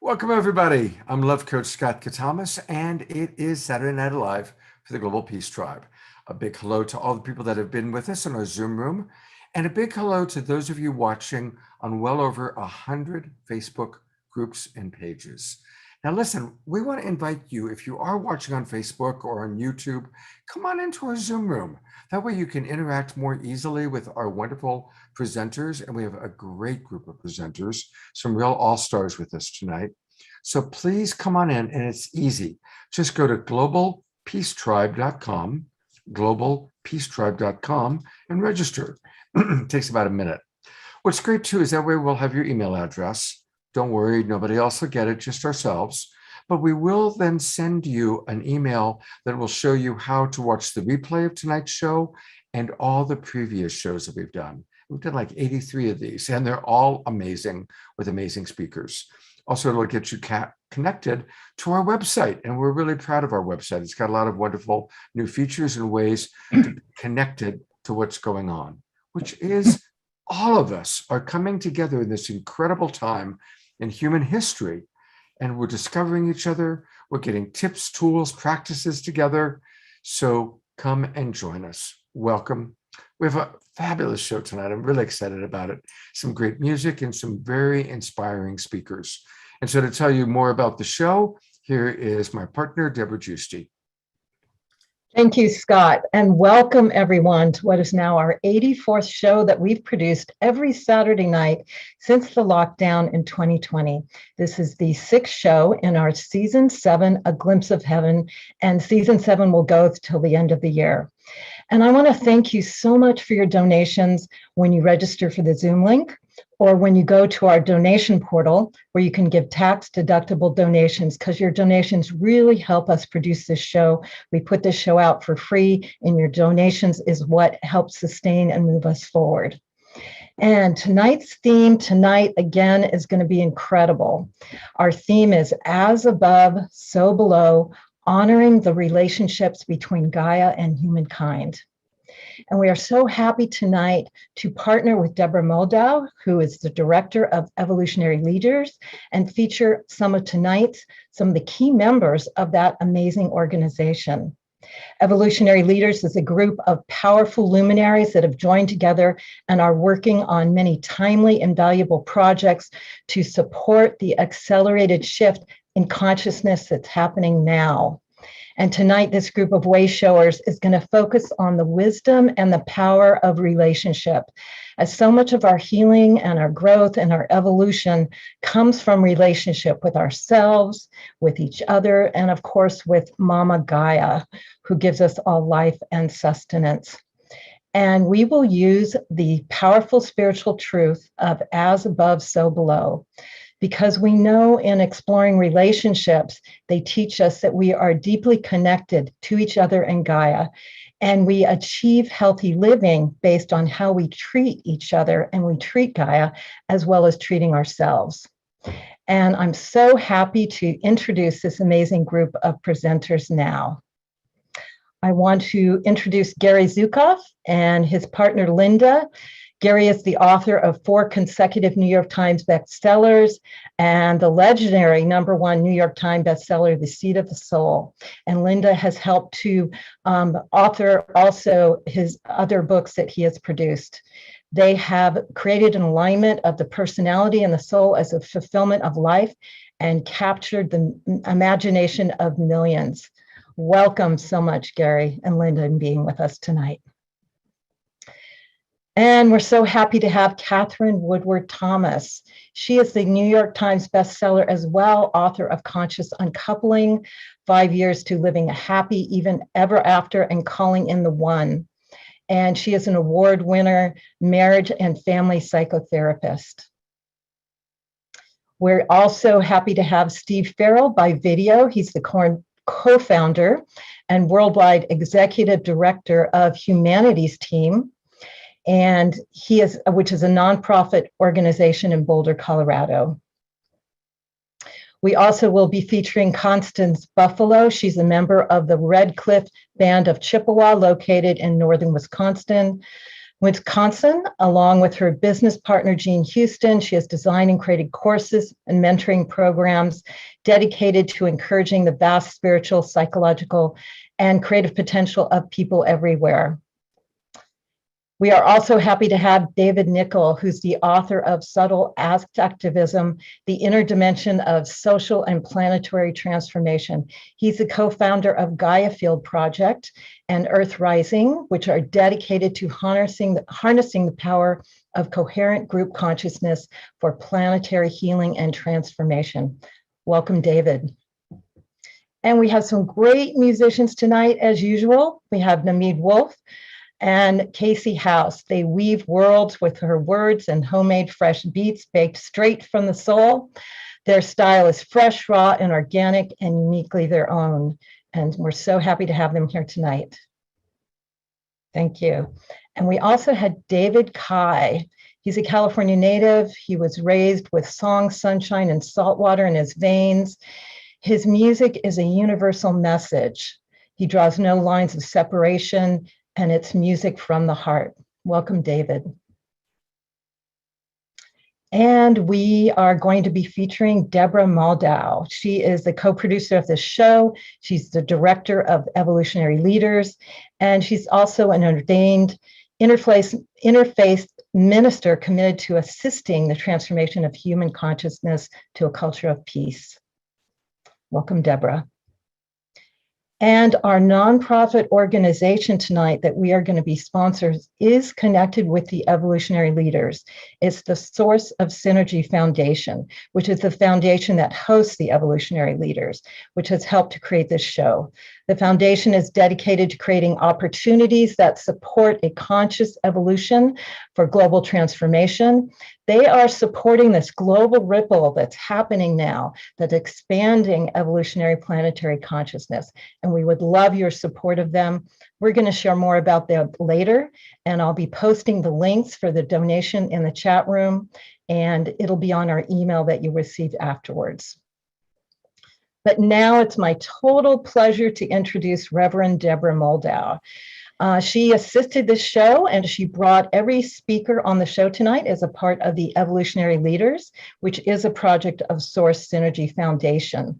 Welcome, everybody. I'm Love Coach Scott Thomas, and it is Saturday Night Alive for the Global Peace Tribe. A big hello to all the people that have been with us in our Zoom room, and a big hello to those of you watching on well over 100 Facebook groups and pages. Now, listen, we want to invite you, if you are watching on Facebook or on YouTube, come on into our Zoom room. That way you can interact more easily with our wonderful presenters, and we have a great group of presenters, some real all-stars with us tonight. So please come on in, and it's easy. Just go to globalpeacetribe.com, globalpeacetribe.com, and register. It takes about a minute. What's great too is that way we'll have your email address. Don't worry, nobody else will get it, just ourselves. But we will then send you an email that will show you how to watch the replay of tonight's show and all the previous shows that we've done. We've done like 83 of these, and they're all amazing with amazing speakers. Also, it'll get you connected to our website, and we're really proud of our website. It's got a lot of wonderful new features and ways to be connected to what's going on, which is all of us are coming together in this incredible time in human history, and we're discovering each other. We're getting tips, tools, practices together. So come and join us. Welcome. We have a fabulous show tonight. I'm really excited about it. Some great music and some very inspiring speakers. And so to tell you more about the show, here is my partner, Deborah Giusti. Thank you, Scott, and welcome everyone to what is now our 84th show that we've produced every Saturday night since the lockdown in 2020. This is the 6th show in our season 7, A Glimpse of Heaven, and season 7 will go till the end of the year. And I want to thank you so much for your donations when you register for the Zoom link, or when you go to our donation portal where you can give tax-deductible donations, because your donations really help us produce this show. We put this show out for free, and your donations is what helps sustain and move us forward. And tonight's theme again is going to be incredible. Our theme is As Above, So Below, honoring the relationships between Gaia and humankind. And we are so happy tonight to partner with Deborah Moldow, who is the director of Evolutionary Leaders, and feature some of the key members of that amazing organization. Evolutionary Leaders is a group of powerful luminaries that have joined together and are working on many timely and valuable projects to support the accelerated shift in consciousness that's happening now. And tonight, this group of way showers is going to focus on the wisdom and the power of relationship, as so much of our healing and our growth and our evolution comes from relationship with ourselves, with each other, and of course, with Mama Gaia, who gives us all life and sustenance. And we will use the powerful spiritual truth of as above, so below, because we know in exploring relationships, they teach us that we are deeply connected to each other and Gaia, and we achieve healthy living based on how we treat each other and we treat Gaia, as well as treating ourselves. And I'm so happy to introduce this amazing group of presenters now. I want to introduce Gary Zukav and his partner, Linda. Gary is the author of 4 consecutive New York Times bestsellers and the legendary #1 New York Times bestseller, The Seed of the Soul. And Linda has helped to author also his other books that he has produced. They have created an alignment of the personality and the soul as a fulfillment of life and captured the imagination of millions. Welcome so much, Gary and Linda, in being with us tonight. And we're so happy to have Katherine Woodward Thomas. She is the New York Times bestseller as well, author of Conscious Uncoupling, 5 Years to Living a Happy Even Ever After and Calling in the One. And she is an award winner, marriage and family psychotherapist. We're also happy to have Steve Farrell by video. He's the co-founder and worldwide executive director of Humanity's Team, and which is a nonprofit organization in Boulder, Colorado. We also will be featuring Constance Buffalo. She's a member of the Red Cliff Band of Chippewa, located in northern Wisconsin, along with her business partner, Jean Houston. She has designed and created courses and mentoring programs dedicated to encouraging the vast spiritual, psychological, and creative potential of people everywhere. We are also happy to have David Nicol, who's the author of Subtle Activism, the Inner Dimension of Social and Planetary Transformation. He's the co-founder of Gaia Field Project and Earth Rising, which are dedicated to harnessing the power of coherent group consciousness for planetary healing and transformation. Welcome, David. And we have some great musicians tonight, as usual. We have Namid Wolf and Casey House. They weave worlds with her words and homemade fresh beats baked straight from the soul. Their style is fresh, raw, and organic, and uniquely their own. And we're so happy to have them here tonight. Thank you. And we also had David Kai. He's a California native. He was raised with song, sunshine, and salt water in his veins. His music is a universal message. He draws no lines of separation, and it's music from the heart. Welcome, David. And we are going to be featuring Deborah Moldow. She is the co-producer of this show. She's the director of Evolutionary Leaders, and she's also an ordained interfaith minister committed to assisting the transformation of human consciousness to a culture of peace. Welcome, Deborah. And our nonprofit organization tonight that we are going to be sponsors is connected with the Evolutionary Leaders. It's the Source of Synergy Foundation, which is the foundation that hosts the Evolutionary Leaders, which has helped to create this show. The foundation is dedicated to creating opportunities that support a conscious evolution for global transformation. They are supporting this global ripple that's happening now, that's expanding evolutionary planetary consciousness. And we would love your support of them. We're going to share more about that later, and I'll be posting the links for the donation in the chat room, and it'll be on our email that you receive afterwards. But now it's my total pleasure to introduce Reverend Deborah Moldow. She assisted this show, and she brought every speaker on the show tonight as a part of the Evolutionary Leaders, which is a project of Source Synergy Foundation.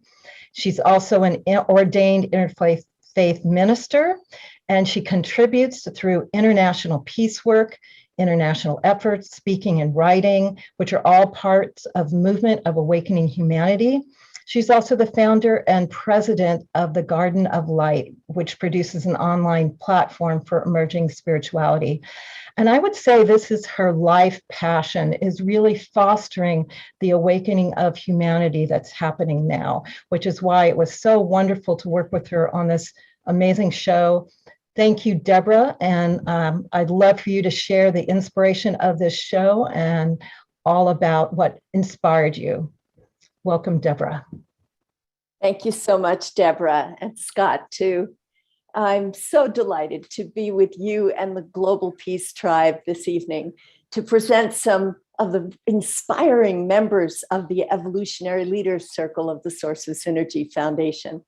She's also an ordained interfaith minister, and she contributes through international peace work, international efforts, speaking and writing, which are all parts of movement of awakening humanity. She's also the founder and president of the Garden of Light, which produces an online platform for emerging spirituality. And I would say this is her life passion, is really fostering the awakening of humanity that's happening now, which is why it was so wonderful to work with her on this amazing show. Thank you, Deborah. And I'd love for you to share the inspiration of this show and all about what inspired you. Welcome, Deborah. Thank you so much, Deborah, and Scott, too. I'm so delighted to be with you and the Global Peace Tribe this evening to present some of the inspiring members of the Evolutionary Leaders Circle of the Source of Synergy Foundation.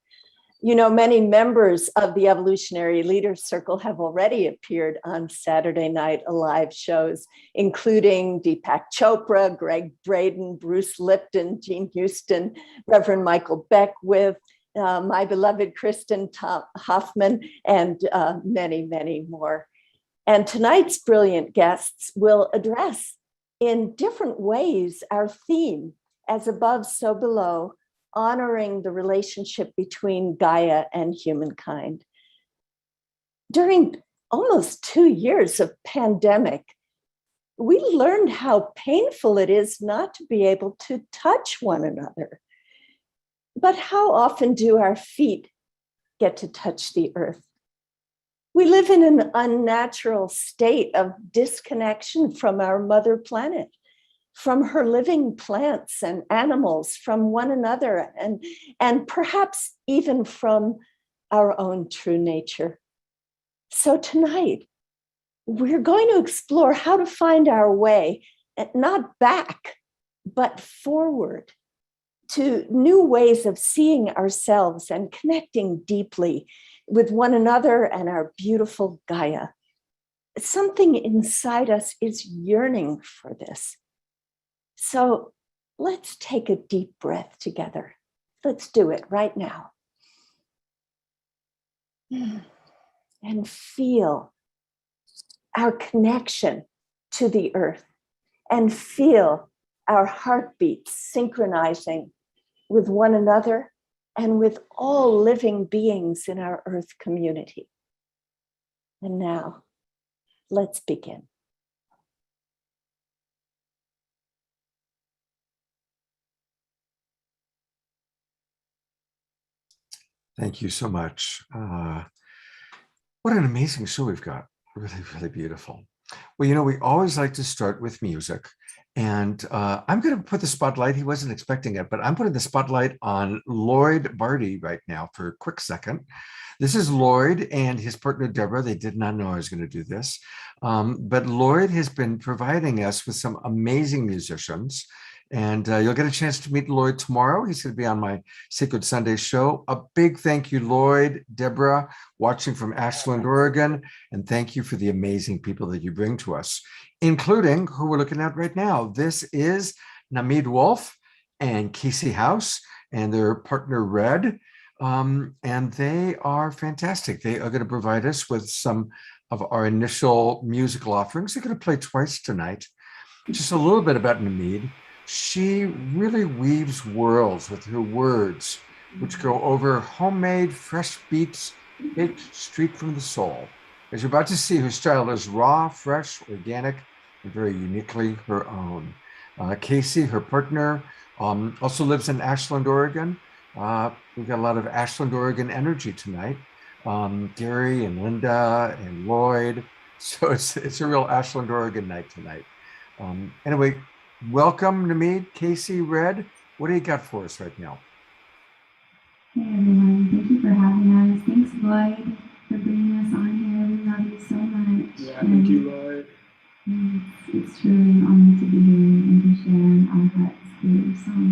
You know, many members of the Evolutionary Leaders Circle have already appeared on Saturday Night Alive shows, including Deepak Chopra, Greg Braden, Bruce Lipton, Jean Houston, Reverend Michael Beckwith, my beloved Kristen Hoffman, and many, many more. And tonight's brilliant guests will address in different ways our theme, as above, so below, honoring the relationship between Gaia and humankind. During almost 2 years of pandemic, we learned how painful it is not to be able to touch one another. But how often do our feet get to touch the earth? We live in an unnatural state of disconnection from our mother planet, from her living plants and animals, from one another, and perhaps even from our own true nature. So tonight, we're going to explore how to find our way, not back, but forward to new ways of seeing ourselves and connecting deeply with one another and our beautiful Gaia. Something inside us is yearning for this. So let's take a deep breath together. Let's do it right now. And feel our connection to the earth, and feel our heartbeats synchronizing with one another and with all living beings in our earth community. And now, let's begin. Thank you so much. What an amazing show we've got. Really, really beautiful. Well, you know, we always like to start with music. And I'm going to put the spotlight, he wasn't expecting it, but I'm putting the spotlight on Lloyd Barty right now for a quick second. This is Lloyd and his partner, Deborah. They did not know I was going to do this. But Lloyd has been providing us with some amazing musicians. And you'll get a chance to meet Lloyd tomorrow. He's going to be on my Sacred Sunday show. A big thank you, Lloyd, Deborah, watching from Ashland, Oregon. And thank you for the amazing people that you bring to us, including who we're looking at right now. This is Namid Wolf and Casey House and their partner, Red. And they are fantastic. They are going to provide us with some of our initial musical offerings. They're going to play twice tonight. Just a little bit about Namid. She really weaves worlds with her words, which go over homemade, fresh beats, baked straight from the soul. As you're about to see, her style is raw, fresh, organic, and very uniquely her own. Casey, her partner, also lives in Ashland, Oregon. We've got a lot of Ashland, Oregon energy tonight. Gary and Linda and Lloyd. So it's a real Ashland, Oregon night tonight. Anyway, welcome, Namid, Casey, Red. What do you got for us right now? Hey everyone, thank you for having us. Thanks, Lloyd, for bringing us on here. We love you so much. Yeah, thank you, Lloyd. It's truly an honor to be here and to share our hearts through your song.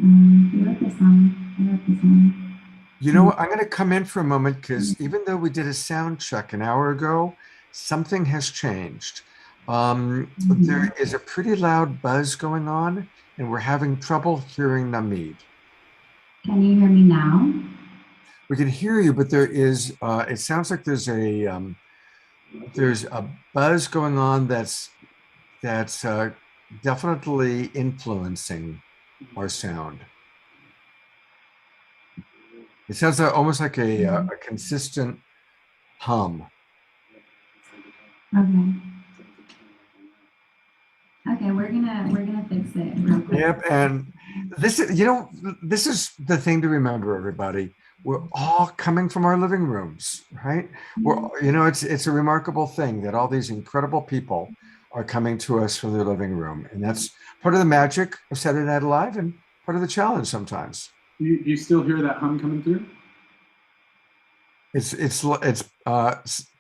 We love this song. I love this one. You know, I'm going to come in for a moment because even though we did a sound check an hour ago, something has changed. There is a pretty loud buzz going on, and we're having trouble hearing Namid. Can you hear me now? We can hear you, but there is, it sounds like there's a buzz going on that's definitely influencing our sound. It sounds almost like a consistent hum. Okay. Okay, we're gonna fix it real quick. Yep, and this is, you know, this is the thing to remember, everybody. We're all coming from our living rooms, right? We're, you know, it's a remarkable thing that all these incredible people are coming to us from their living room, and that's part of the magic of Saturday Night Live and part of the challenge sometimes. You still hear that hum coming through? It's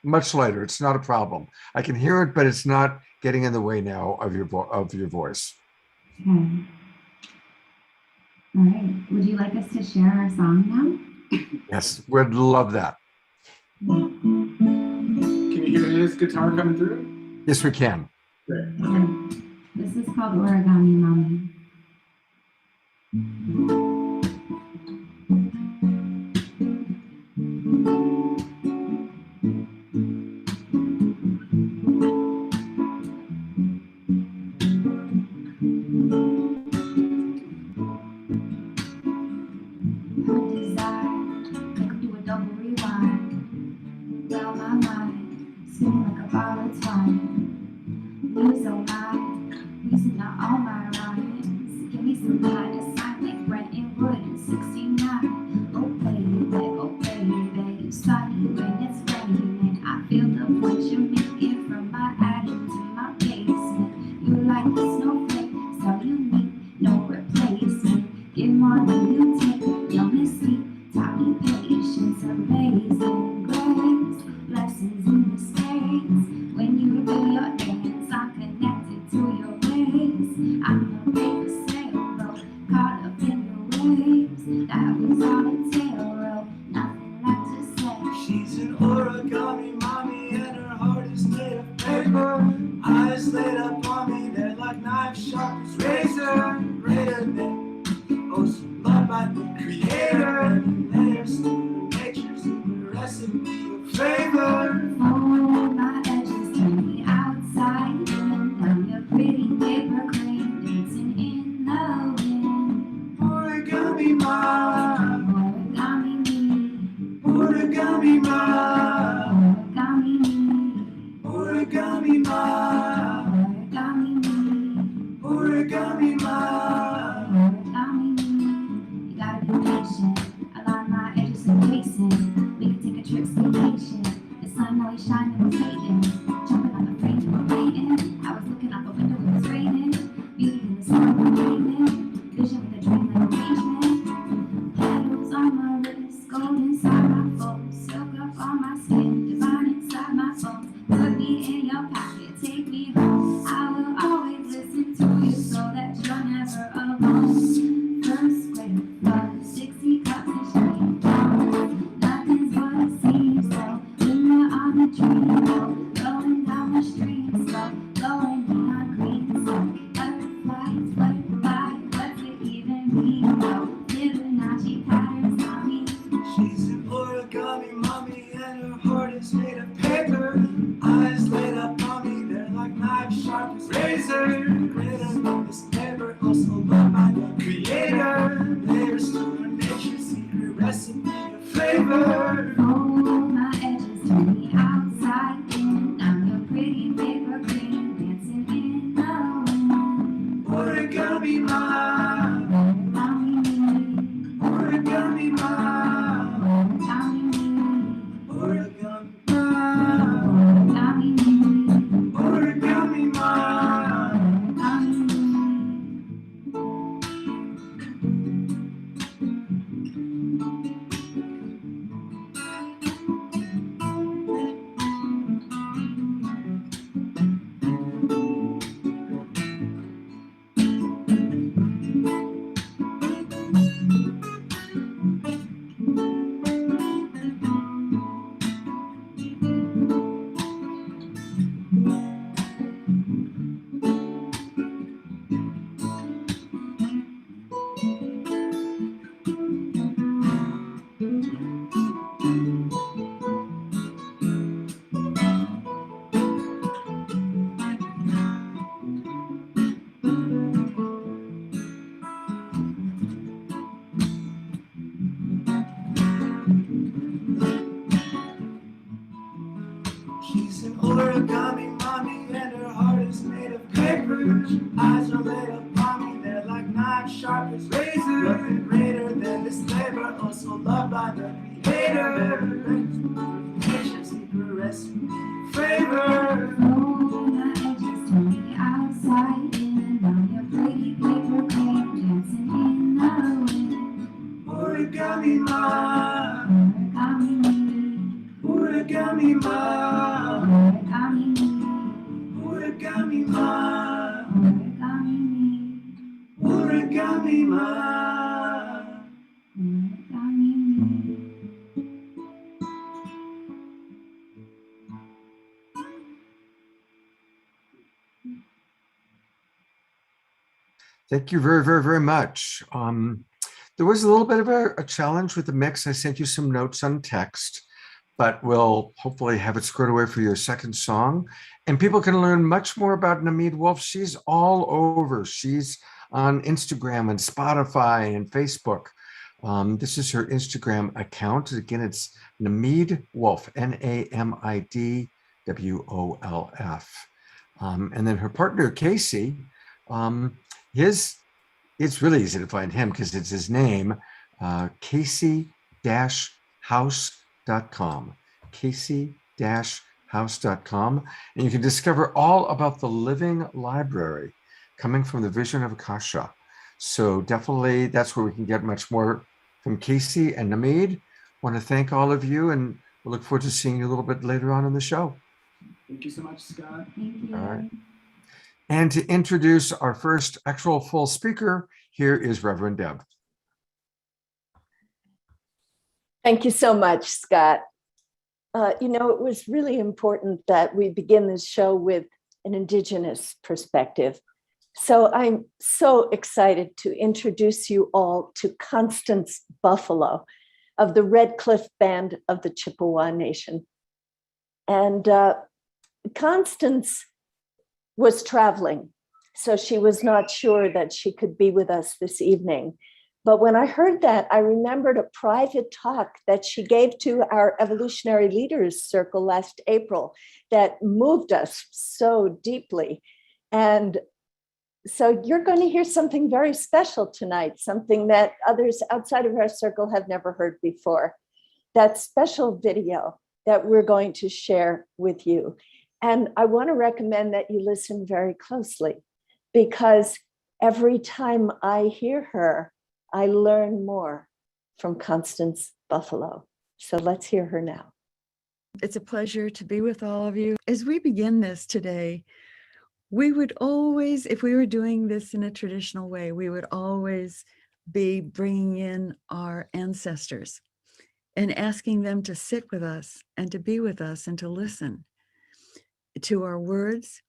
much lighter. It's not a problem. I can hear it, but it's not getting in the way now of your voice. Okay. All right. Would you like us to share our song now? Yes, we'd love that. Can you hear his guitar coming through? Yes, we can. Great. Okay. This is called Origami Mommy. So laid upon me, they're like knives sharp as razor, greater than most loved by the Creator. There's nature's recipe of flavor. Oh, my edges turn me outside in. I'm your pretty paper crane dancing in the wind. Origami ma, Origami me, origami ma, origami me, origami ma, origami me, origami ma. origami me. You gotta be patient. I line my edges and chasing. We can take a trip staycation. The sun always shining, was hating. Jumping on the frame, you were waiting. I was looking out the window, it was raining. Beauty in the storm, we're raining. Vision with a dreamland arrangement. Petals on my wrist, gold inside my fold. Silk up on my skin, divine inside my bones. Put me in your pocket, take me home. I will always listen to you so that you're never alone. First grade of love, 60 cups and shame. Nothing's what it seems, so when we're on the dream boat, going down the stream, slow, glowing neon green, so butterflies flutter by, what's it even mean? No, Fibonacci patterns on me. She's an origami mommy and her heart is made of paper. Eyes laid up on me, they're like knives sharp as razor. Greater than this paper, also loved by the Creator. There's to her nature's secret recipe of flavor. Oh, my edges turn me outside in. I'm your pretty paper queen dancing in the wind. Origami ma, Origami me, origami ma, origami me, origami ma, origami me, origami ma. origami me. She's an origami mommy and her heart is made of paper. Eyes are laid upon me, they're like knives sharp as razor. Nothing greater than this labor, also loved by the Creator. Nature's secret recipe flavor. Oh, my edges turn me outside in. I'm your pretty paper queen dancing in the wind. Origami ma, Origami me, origami ma, origami me, origami ma, origami me, origami ma. origami me. Thank you very, very, very much. There was a little bit of a challenge with the mix. I sent you some notes on text, but we'll hopefully have it squared away for your second song. And people can learn much more about Namid Wolf. She's all over. She's on Instagram and Spotify and Facebook. This is her Instagram account. Again, it's Namid Wolf, Namid WOLF. And then her partner, Casey, it's really easy to find him because it's his name, Casey-House.com, Casey-House.com. And you can discover all about the living library coming from the vision of Akasha. So definitely that's where we can get much more from Casey and Namid. Want to thank all of you, and we'll look forward to seeing you a little bit later on in the show. Thank you so much, Scott. Thank you. All right. And to introduce our first actual full speaker, here is Reverend Deb. Thank you so much, Scott. It was really important that we begin this show with an indigenous perspective. So I'm so excited to introduce you all to Constance Buffalo of the Red Cliff Band of the Chippewa Nation. And Constance was traveling, so she was not sure that she could be with us this evening. But when I heard that, I remembered a private talk that she gave to our Evolutionary Leaders Circle last April that moved us so deeply. And so you're going to hear something very special tonight, something that others outside of our circle have never heard before. That special video that we're going to share with you. And I want to recommend that you listen very closely, because every time I hear her, I learn more from Constance Buffalo. So let's hear her now. It's a pleasure to be with all of you. As we begin this today, we would always, if we were doing this in a traditional way, we would always be bringing in our ancestors and asking them to sit with us and to be with us and to listen to our words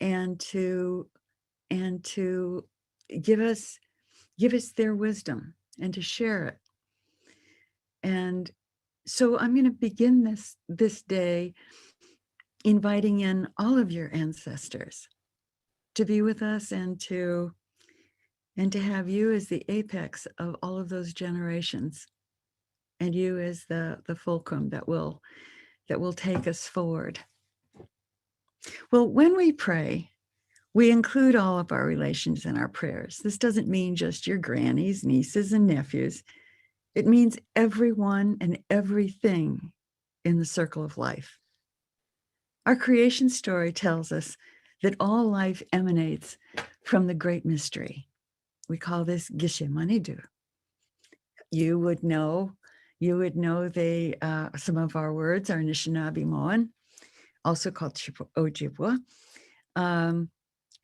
and to give us their wisdom and to share it. And so I'm going to begin this day inviting in all of your ancestors to be with us and to have you as the apex of all of those generations, and you as the fulcrum that will take us forward. Well, when we pray, we include all of our relations in our prayers. This doesn't mean just your grannies, nieces, and nephews. It means everyone and everything in the circle of life. Our creation story tells us that all life emanates from the great mystery. We call this Gishe Manidu. You would know some of our words are Anishinaabe Moan, also called Ojibwa,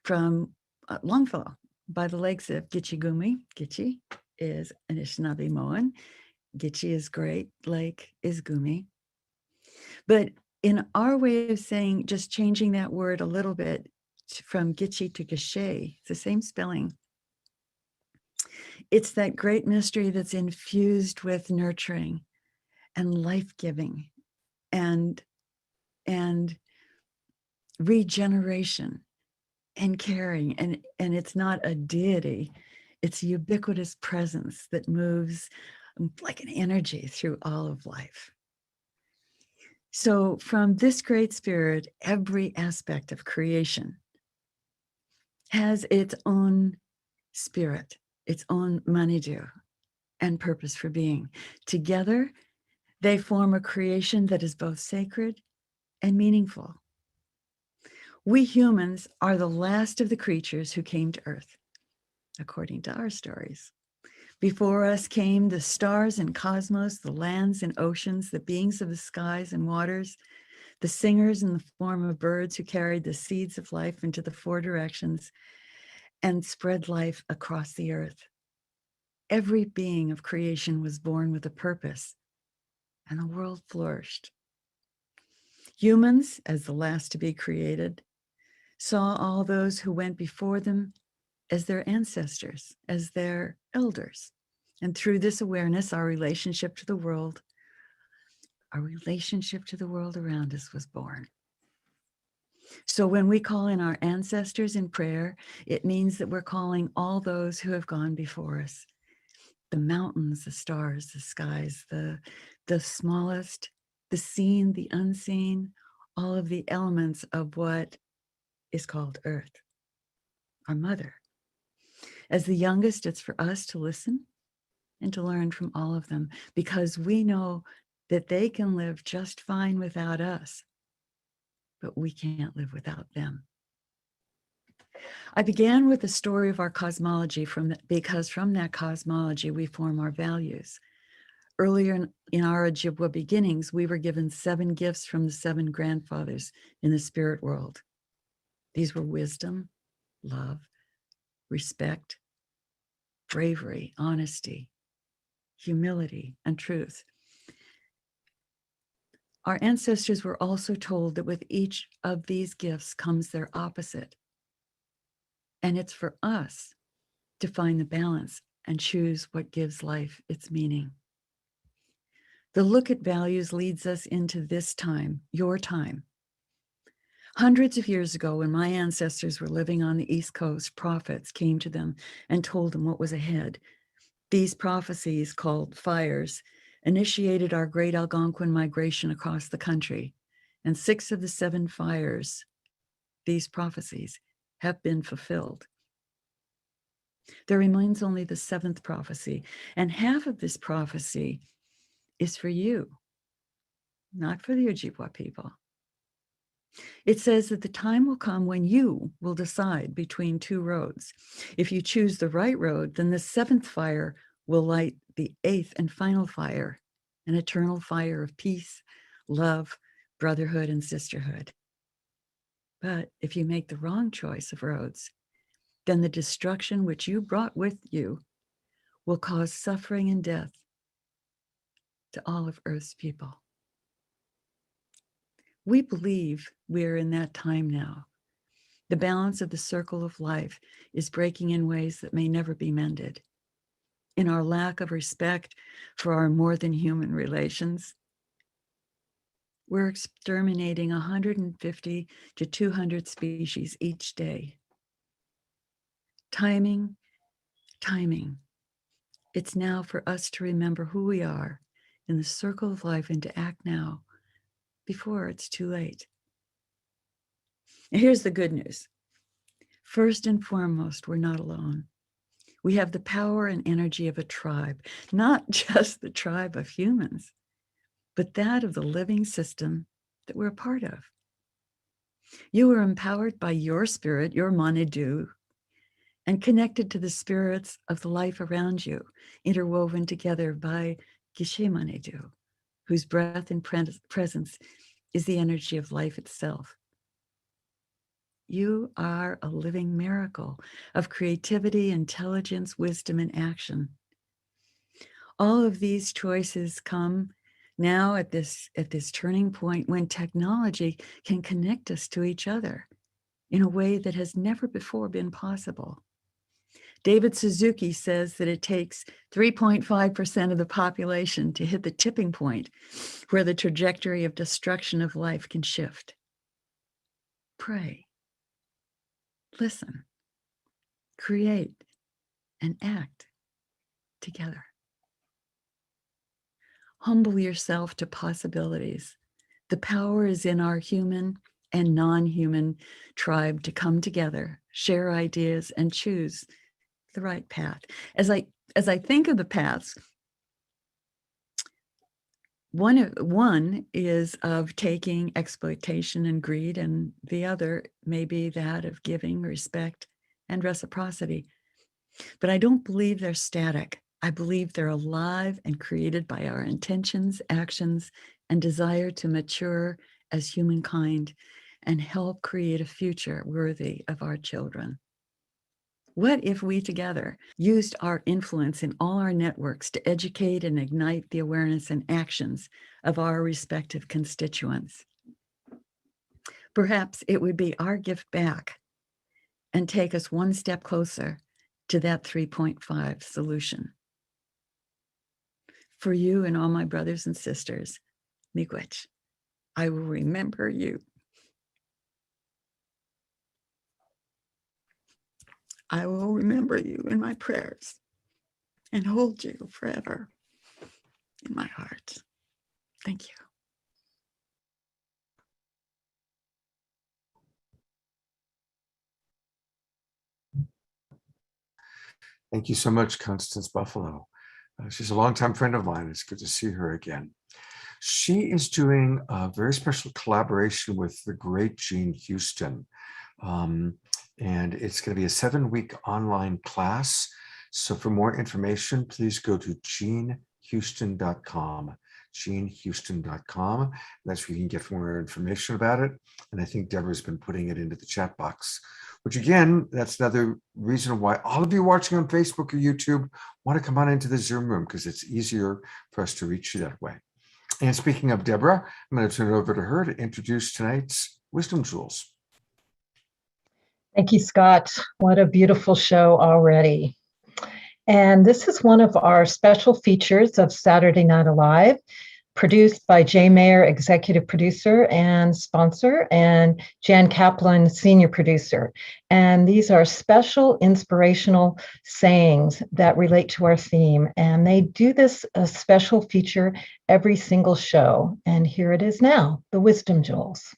from Longfellow, by the lakes of Gitchigumi. Gitchi is Anishinaabe Moan. Gitchi is great, lake is Gumi. But in our way of saying, just changing that word a little bit from Gitchi to Gishe, it's the same spelling. It's that great mystery that's infused with nurturing and life-giving and regeneration and caring. And it's not a deity, it's a ubiquitous presence that moves like an energy through all of life. So from this great spirit, every aspect of creation has its own spirit, its own manidu and purpose for being. Together, they form a creation that is both sacred and meaningful. We humans are the last of the creatures who came to Earth, according to our stories. Before us came the stars and cosmos, the lands and oceans, the beings of the skies and waters, the singers in the form of birds who carried the seeds of life into the four directions and spread life across the earth. Every being of creation was born with a purpose, and the world flourished. Humans, as the last to be created, saw all those who went before them as their ancestors, as their elders. And through this awareness, our relationship to the world around us was born. So when we call in our ancestors in prayer, it means that we're calling all those who have gone before us. The mountains, the stars, the skies, the smallest, the seen, the unseen, all of the elements of what is called Earth, our mother. As the youngest, it's for us to listen and to learn from all of them, because we know that they can live just fine without us, but we can't live without them. I began with the story of our cosmology because from that cosmology, we form our values. Earlier in our Ojibwa beginnings, we were given 7 gifts from the 7 grandfathers in the spirit world. These were wisdom, love, respect, bravery, honesty, humility, and truth. Our ancestors were also told that with each of these gifts comes their opposite. And it's for us to find the balance and choose what gives life its meaning. The look at values leads us into this time, your time. Hundreds of years ago, when my ancestors were living on the East Coast, prophets came to them and told them what was ahead. These prophecies, called fires, initiated our great Algonquin migration across the country. And 6 of the 7 fires, these prophecies, have been fulfilled. There remains only the 7th prophecy, and half of this prophecy is for you, not for the Ojibwa people. It says that the time will come when you will decide between 2 roads. If you choose the right road, then the 7th fire will light the 8th and final fire, an eternal fire of peace, love, brotherhood, and sisterhood. But if you make the wrong choice of roads, then the destruction which you brought with you will cause suffering and death to all of Earth's people. We believe we're in that time now. The balance of the circle of life is breaking in ways that may never be mended. In our lack of respect for our more than human relations, we're exterminating 150 to 200 species each day. Timing. It's now for us to remember who we are in the circle of life and to act now before it's too late. And here's the good news. First and foremost, we're not alone. We have the power and energy of a tribe, not just the tribe of humans, but that of the living system that we're a part of. You are empowered by your spirit, your manidu, and connected to the spirits of the life around you, interwoven together by Gishe Manidu, whose breath and presence is the energy of life itself. You are a living miracle of creativity, intelligence, wisdom, and action. All of these choices come now at this turning point when technology can connect us to each other in a way that has never before been possible. David Suzuki says that it takes 3.5% of the population to hit the tipping point where the trajectory of destruction of life can shift. Pray, listen, create, and act together. Humble yourself to possibilities. The power is in our human and non-human tribe to come together, share ideas, and choose the right path. As I think of the paths, one is of taking exploitation and greed, and the other may be that of giving, respect, and reciprocity. But I don't believe they're static. I believe they're alive and created by our intentions, actions, and desire to mature as humankind and help create a future worthy of our children. What if we together used our influence in all our networks to educate and ignite the awareness and actions of our respective constituents? Perhaps it would be our gift back and take us one step closer to that 3.5 solution. For you and all my brothers and sisters, miigwech, I will remember you. I will remember you in my prayers and hold you forever in my heart. Thank you. Thank you so much, Constance Buffalo. She's a longtime friend of mine. It's good to see her again. She is doing a very special collaboration with the great Jean Houston. And it's going to be a 7-week online class. So for more information, please go to jeanhouston.com, jeanhouston.com. That's where you can get more information about it. And I think Deborah's been putting it into the chat box, which again, that's another reason why all of you watching on Facebook or YouTube want to come on into the Zoom room, because it's easier for us to reach you that way. And speaking of Deborah, I'm going to turn it over to her to introduce tonight's Wisdom Jewels. Thank you, Scott. What a beautiful show already. And this is one of our special features of Saturday Night Alive, produced by Jay Mayer, executive producer and sponsor, and Jan Kaplan, senior producer. And these are special inspirational sayings that relate to our theme. And they do this a special feature every single show. And here it is now, the Wisdom Jewels.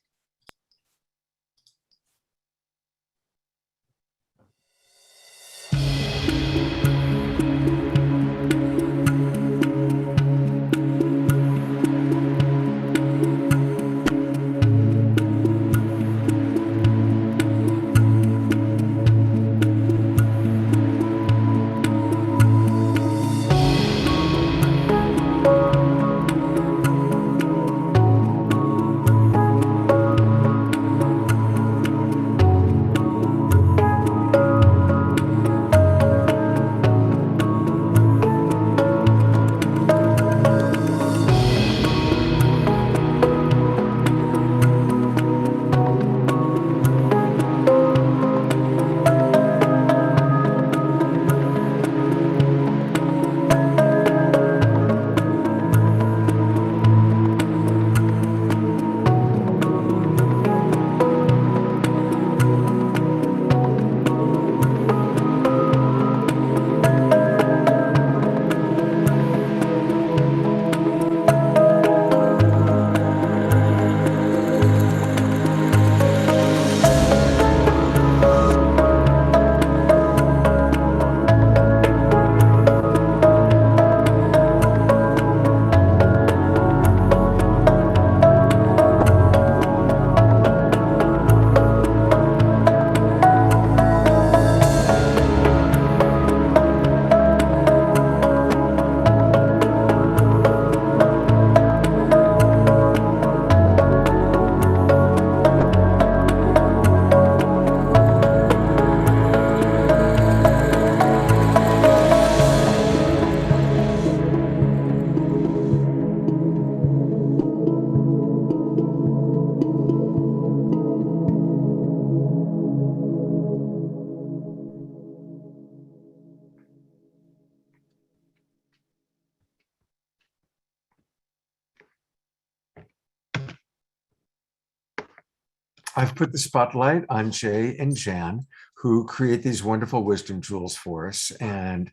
I've put the spotlight on Jay and Jan, who create these wonderful wisdom jewels for us. And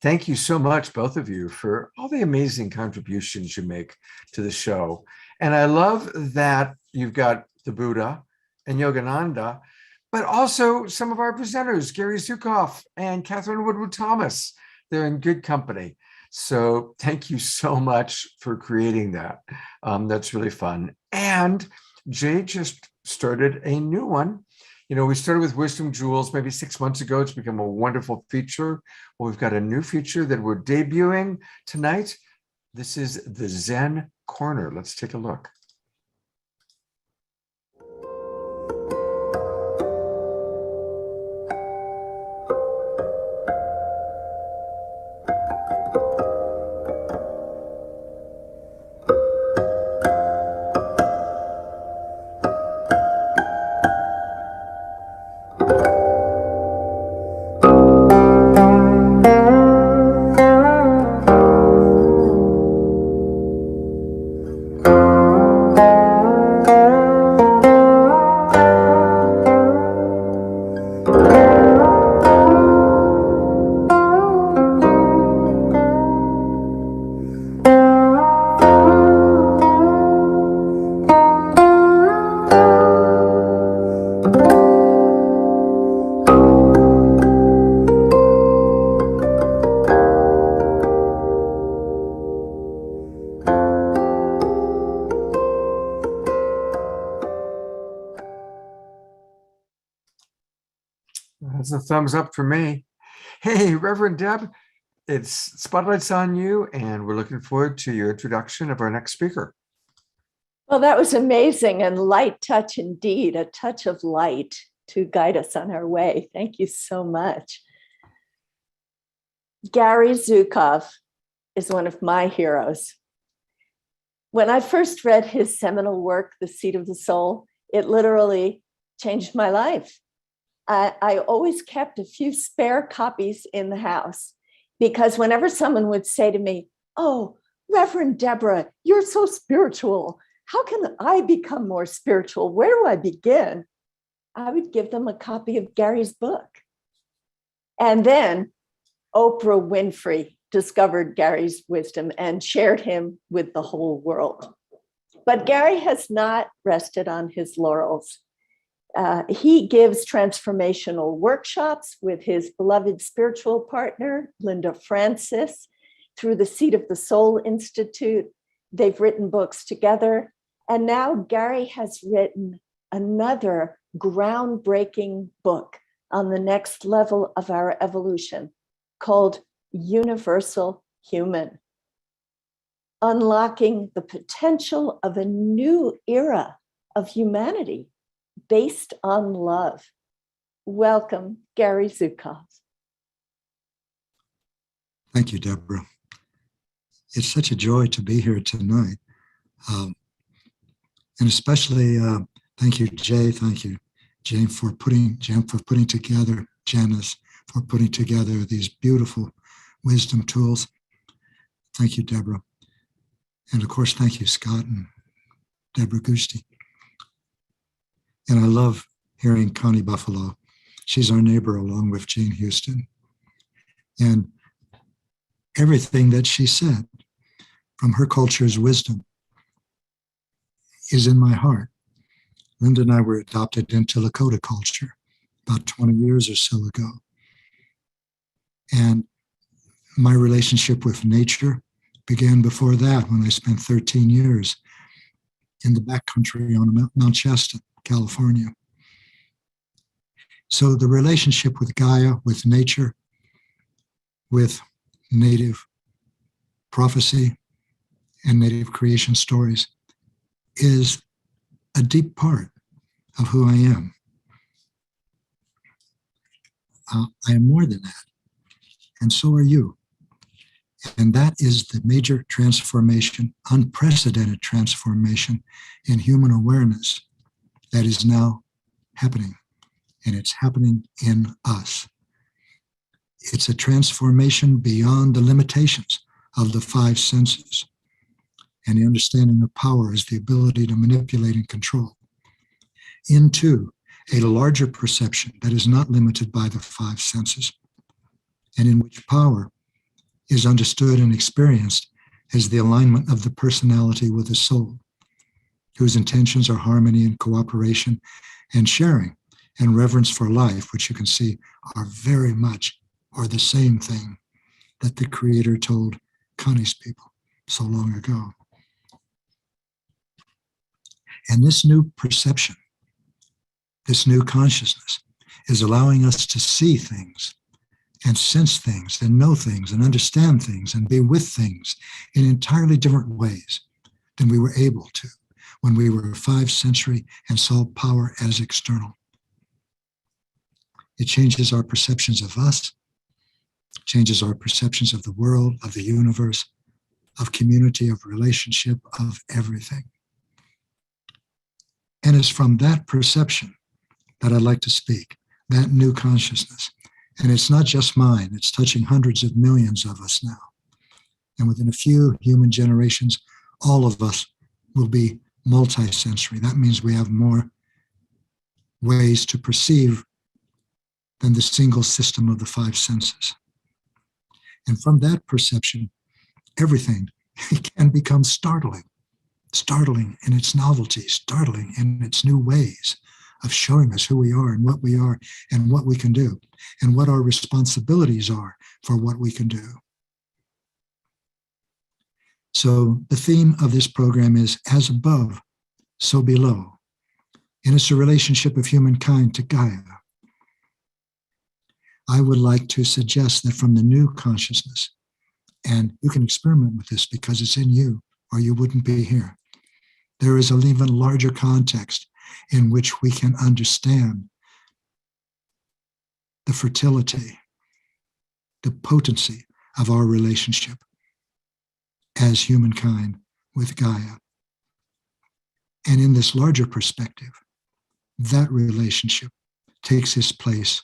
thank you so much, both of you, for all the amazing contributions you make to the show. And I love that you've got the Buddha and Yogananda, but also some of our presenters, Gary Zukav and Katherine Woodward Thomas. They're in good company. So thank you so much for creating that. That's really fun. And Jay just started a new one. You know, we started with Wisdom Jewels maybe 6 months ago. It's become a wonderful feature. Well, we've got a new feature that we're debuting tonight. This is the Zen Corner. Let's take a look. That's a thumbs up for me. Hey, Reverend Deb, it's Spotlight's on you, and we're looking forward to your introduction of our next speaker. Well, that was amazing and light touch indeed, a touch of light to guide us on our way. Thank you so much. Gary Zukav is one of my heroes. When I first read his seminal work, The Seat of the Soul, it literally changed my life. I always kept a few spare copies in the house because whenever someone would say to me, "Oh, Reverend Deborah, you're so spiritual. How can I become more spiritual? Where do I begin?" I would give them a copy of Gary's book. And then Oprah Winfrey discovered Gary's wisdom and shared him with the whole world. But Gary has not rested on his laurels. He gives transformational workshops with his beloved spiritual partner, Linda Francis, through the Seat of the Soul Institute. They've written books together. And now Gary has written another groundbreaking book on the next level of our evolution called Universal Human, unlocking the potential of a new era of humanity based on love. Welcome, Gary Zukav. Thank you, Deborah. It's such a joy to be here tonight. And especially thank you, Jay. Thank you, Jane, for putting together, Janice, for putting together these beautiful wisdom tools. Thank you, Deborah. And of course, thank you, Scott and Deborah Gusti. And I love hearing Connie Buffalo. She's our neighbor along with Jane Houston. And everything that she said from her culture's wisdom is in my heart. Linda and I were adopted into Lakota culture about 20 years or so ago. And my relationship with nature began before that when I spent 13 years in the backcountry on Mount Shasta, California. So the relationship with Gaia, with nature, with native prophecy and native creation stories is a deep part of who I am. I am more than that, and so are you. And that is the major transformation, unprecedented transformation in human awareness that is now happening, and it's happening in us. It's a transformation beyond the limitations of the five senses, and the understanding of power is the ability to manipulate and control, into a larger perception that is not limited by the five senses, and in which power is understood and experienced as the alignment of the personality with the soul, whose intentions are harmony and cooperation and sharing and reverence for life, which you can see are very much or the same thing that the Creator told Connie's people so long ago. And this new perception, this new consciousness is allowing us to see things and sense things and know things and understand things and be with things in entirely different ways than we were able to when we were 5th century and saw power as external. It changes our perceptions of us, changes our perceptions of the world, of the universe, of community, of relationship, of everything. And it's from that perception that I'd like to speak, that new consciousness. And it's not just mine, it's touching hundreds of millions of us now. And within a few human generations, all of us will be multi-sensory. That means we have more ways to perceive than the single system of the 5 senses. And from that perception, everything can become startling in its novelty, startling in its new ways of showing us who we are and what we can do, and what our responsibilities are for what we can do. So the theme of this program is as above, so below. And it's a relationship of humankind to Gaia. I would like to suggest that from the new consciousness, and you can experiment with this because it's in you or you wouldn't be here, there is an even larger context in which we can understand the fertility, the potency of our relationship as humankind with Gaia. And in this larger perspective, that relationship takes its place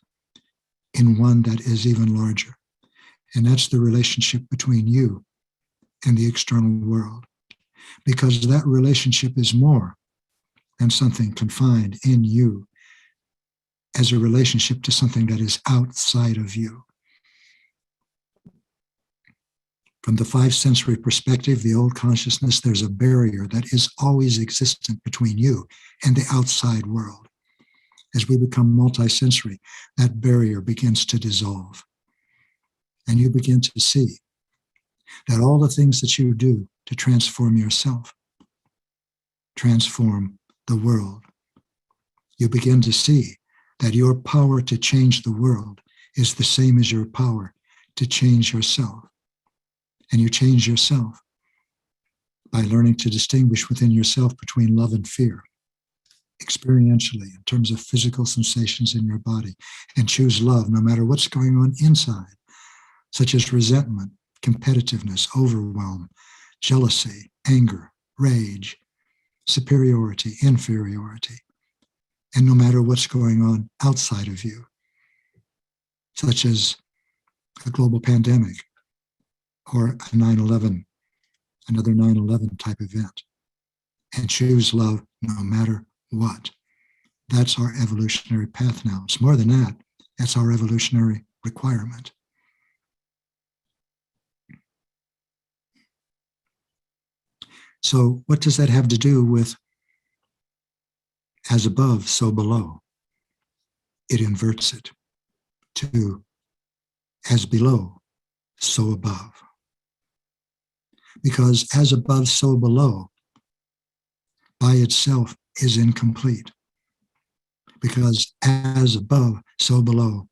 in one that is even larger. And that's the relationship between you and the external world. Because that relationship is more than something confined in you as a relationship to something that is outside of you. From the five sensory perspective, the old consciousness, there's a barrier that is always existent between you and the outside world. As we become multisensory, that barrier begins to dissolve. And you begin to see that all the things that you do to transform yourself transform the world. You begin to see that your power to change the world is the same as your power to change yourself. And you change yourself by learning to distinguish within yourself between love and fear, experientially, in terms of physical sensations in your body, and choose love no matter what's going on inside, such as resentment, competitiveness, overwhelm, jealousy, anger, rage, superiority, inferiority, and no matter what's going on outside of you, such as a global pandemic or a 9/11, another 9/11 type event, and choose love no matter what. That's our evolutionary path now. It's more than that. That's our evolutionary requirement. So what does that have to do with as above, so below? It inverts it to as below, so above. Because as above, so below by itself is incomplete. Because as above, so below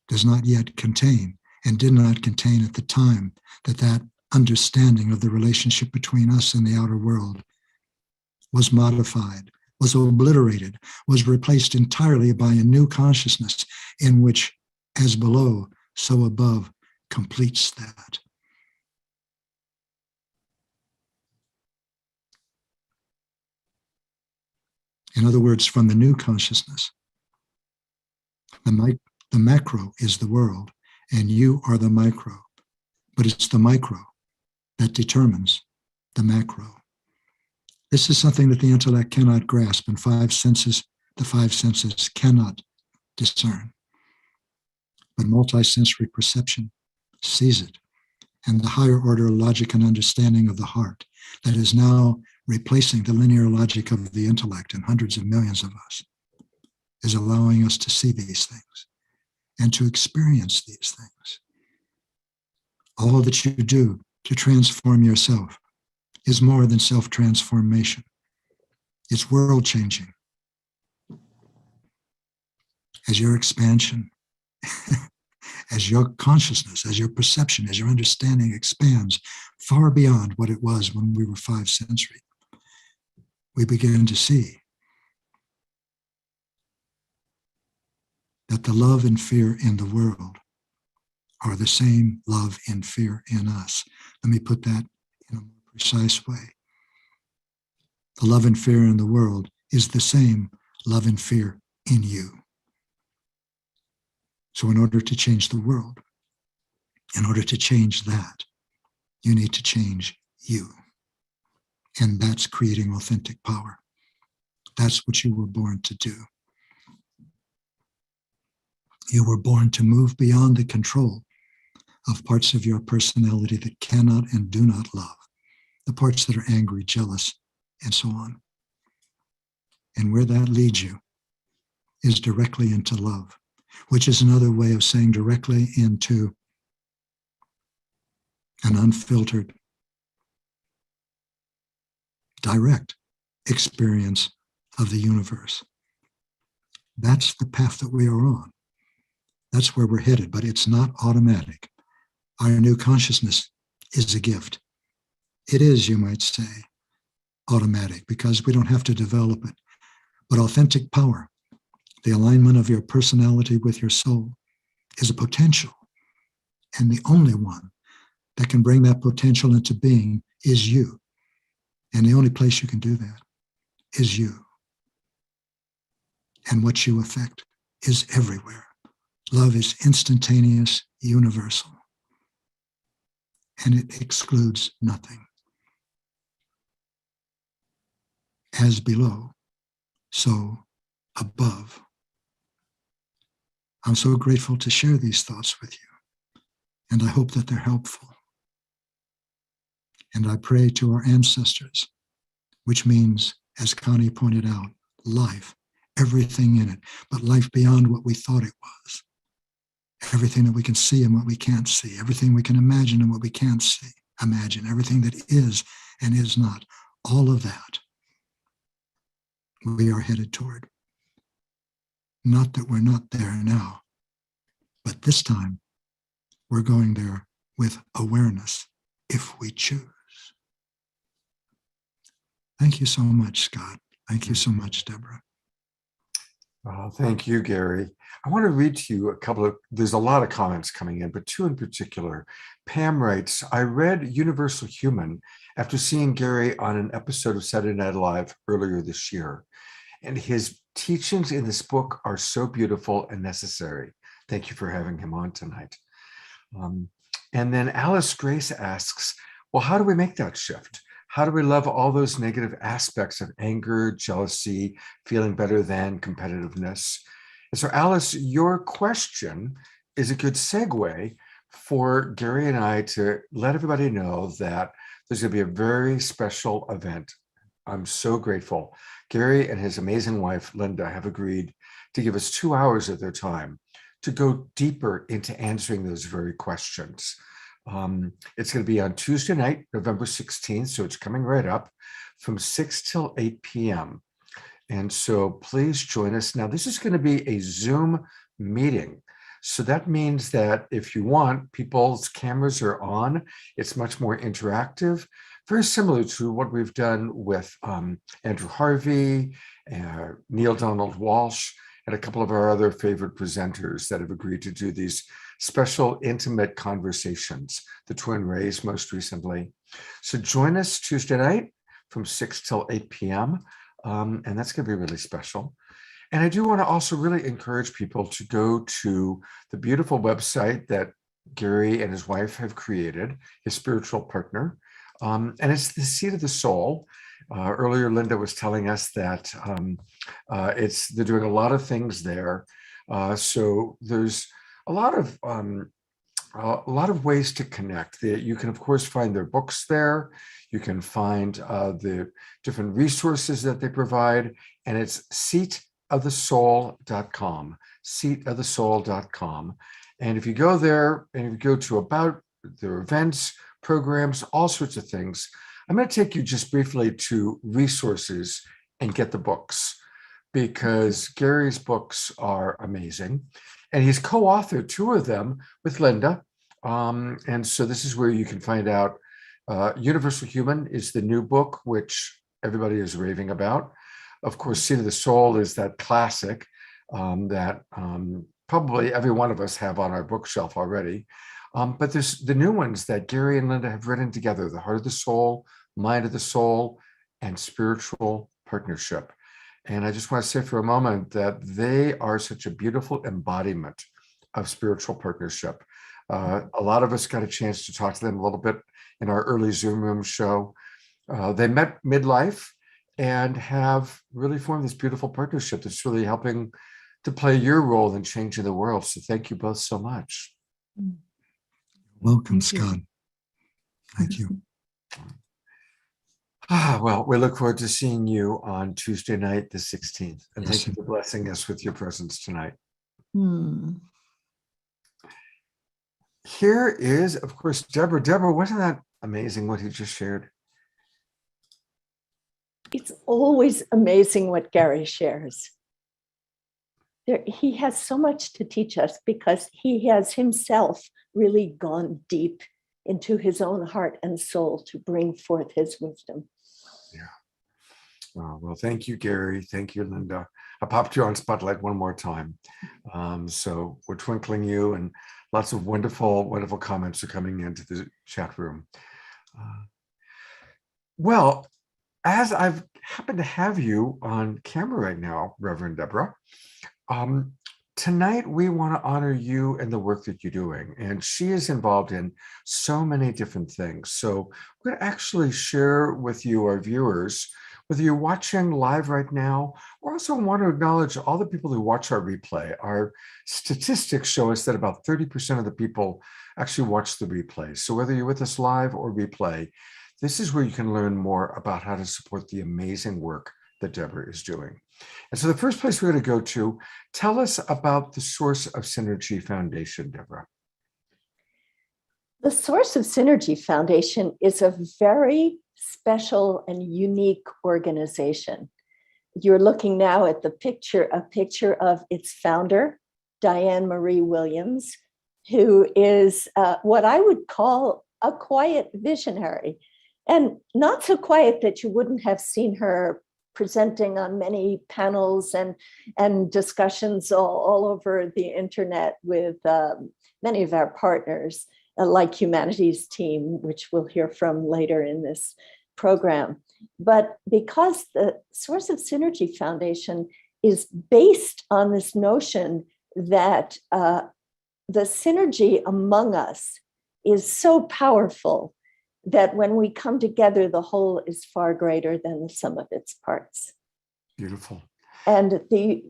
does not yet contain and did not contain at the time that that understanding of the relationship between us and the outer world was modified, was obliterated, was replaced entirely by a new consciousness in which as below, so above completes that. In other words, from the new consciousness, the macro is the world, and you are the micro, but it's the micro that determines the macro. This is something that the intellect cannot grasp, and the five senses cannot discern. But multisensory perception sees it, and the higher order logic and understanding of the heart that is now replacing the linear logic of the intellect in hundreds of millions of us is allowing us to see these things and to experience these things. All that you do to transform yourself is more than self-transformation. It's world-changing. As your expansion, as your consciousness, as your perception, as your understanding expands far beyond what it was when we were five sensory, we begin to see that the love and fear in the world are the same love and fear in us. Let me put that in a more precise way. The love and fear in the world is the same love and fear in you. So in order to change the world, in order to change that, you need to change you. And that's creating authentic power. That's what you were born to do. You were born to move beyond the control of parts of your personality that cannot and do not love, the parts that are angry, jealous, and so on. And where that leads you is directly into love, which is another way of saying directly into an unfiltered, direct experience of the universe. That's the path that we are on. That's where we're headed, but it's not automatic. Our new consciousness is a gift. It is, you might say, automatic because we don't have to develop it. But authentic power, the alignment of your personality with your soul, is a potential. And the only one that can bring that potential into being is you. And the only place you can do that is you. And what you affect is everywhere. Love is instantaneous, universal, and it excludes nothing. As below, so above. I'm so grateful to share these thoughts with you, and I hope that they're helpful. And I pray to our ancestors, which means, as Connie pointed out, life, everything in it, but life beyond what we thought it was. Everything that we can see and what we can't see, everything we can imagine and what we can't see, imagine, everything that is and is not, all of that we are headed toward. Not that we're not there now, but this time we're going there with awareness if we choose. Thank you so much, Scott. Thank you so much, Deborah. Thank you, Gary. I want to read to you a couple of, there's a lot of comments coming in, but two in particular. Pam writes, I read Universal Human after seeing Gary on an episode of Saturday Night Live earlier this year. And his teachings in this book are so beautiful and necessary. Thank you for having him on tonight. And then Alice Grace asks, well, how do we make that shift? How do we love all those negative aspects of anger, jealousy, feeling better than, competitiveness? And so, Alice, your question is a good segue for Gary and I to let everybody know that there's going to be a very special event. I'm so grateful. Gary and his amazing wife, Linda, have agreed to give us 2 hours of their time to go deeper into answering those very questions. It's going to be on Tuesday night, November 16th, so it's coming right up from 6 till 8 p.m. And so please join us. Now, this is going to be a Zoom meeting. So that means that if you want, people's cameras are on. It's much more interactive, very similar to what we've done with Andrew Harvey, Neil Donald Walsh, and a couple of our other favorite presenters that have agreed to do these special intimate conversations, the Twin Rays most recently. So join us Tuesday night from 6 till 8 p.m. And that's going to be really special. And I do want to also really encourage people to go to the beautiful website that Gary and his wife have created, his spiritual partner. And it's the Seat of the Soul. Earlier, Linda was telling us that they're doing a lot of things there. So there's a lot of ways to connect. You can, of course, find their books there. You can find the different resources that they provide, and it's seatofthesoul.com, seatofthesoul.com. And if you go there and if you go to about their events, programs, all sorts of things, I'm going to take you just briefly to resources and get the books, because Gary's books are amazing. And he's co-authored 2 of them with Linda. And so this is where you can find out. Universal Human is the new book, which everybody is raving about. Of course, Seat of the Soul is that classic that probably every one of us have on our bookshelf already. But there's the new ones that Gary and Linda have written together, The Heart of the Soul, Mind of the Soul, and Spiritual Partnership. And I just want to say for a moment that they are such a beautiful embodiment of spiritual partnership. A lot of us got a chance to talk to them a little bit in our early Zoom room show. They met midlife and have really formed this beautiful partnership that's really helping to play your role in changing the world. So thank you both so much. Welcome, Scott. Thank you. Well, we look forward to seeing you on Tuesday night, the 16th. And Yes. thank you for blessing us with your presence tonight. Here is, of course, Deborah. Deborah, wasn't that amazing what he just shared? It's always amazing what Gary shares. He has so much to teach us because he has himself really gone deep into his own heart and soul to bring forth his wisdom. Yeah. Well, thank you, Gary. Thank you, Linda. I popped you on Spotlight one more time. So we're twinkling you, and lots of wonderful, wonderful comments are coming into the chat room. Well, as I've happened to have you on camera right now, Reverend Deborah, tonight we want to honor you and the work that you're doing. And she is involved in so many different things. So we're going to actually share with you, our viewers, whether you're watching live right now, we also want to acknowledge all the people who watch our replay. Our statistics show us that about 30% of the people actually watch the replay. So whether you're with us live or replay, this is where you can learn more about how to support the amazing work that Deborah is doing. And so the first place we're going to go to, tell us about the Source of Synergy Foundation, Deborah. The Source of Synergy Foundation is a very special and unique organization. You're looking now at a picture of its founder, Diane Marie Williams, who is what I would call a quiet visionary, and not so quiet that you wouldn't have seen her presenting on many panels and discussions all over the internet with many of our partners, like Humanity's team, which we'll hear from later in this program. But because the Source of Synergy Foundation is based on this notion that the synergy among us is so powerful that when we come together, the whole is far greater than the sum of its parts. Beautiful. And the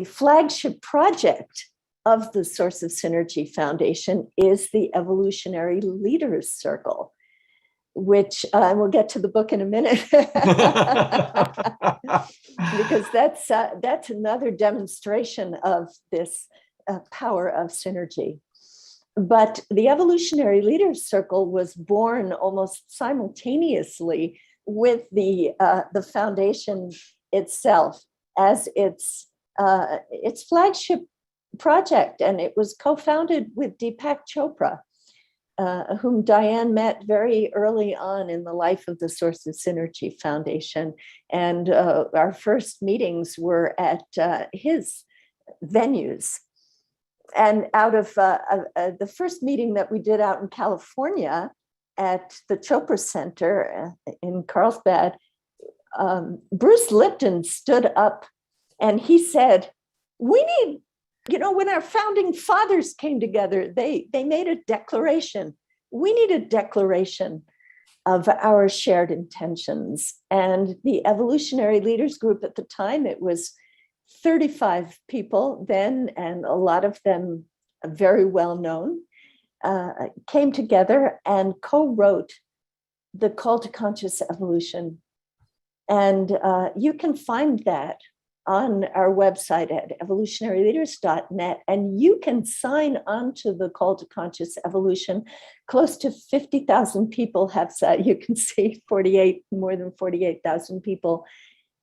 flagship project of the Source of Synergy Foundation is the Evolutionary Leaders Circle, which we'll get to the book in a minute, because that's another demonstration of this power of synergy. But the Evolutionary Leaders Circle was born almost simultaneously with the foundation itself as its flagship project, and it was co-founded with Deepak Chopra, whom Diane met very early on in the life of the Source of Synergy Foundation. And our first meetings were at his venues. And out of the first meeting that we did out in California at the Chopra Center in Carlsbad, Bruce Lipton stood up and he said, we need, when our founding fathers came together, they made a declaration. We need a declaration of our shared intentions. And the Evolutionary Leaders Group at the time, it was 35 people then, and a lot of them very well known, came together and co-wrote the Call to Conscious Evolution. And you can find that on our website at evolutionaryleaders.net, and you can sign on to the Call to Conscious Evolution. Close to 50,000 people have said, you can see more than 48,000 people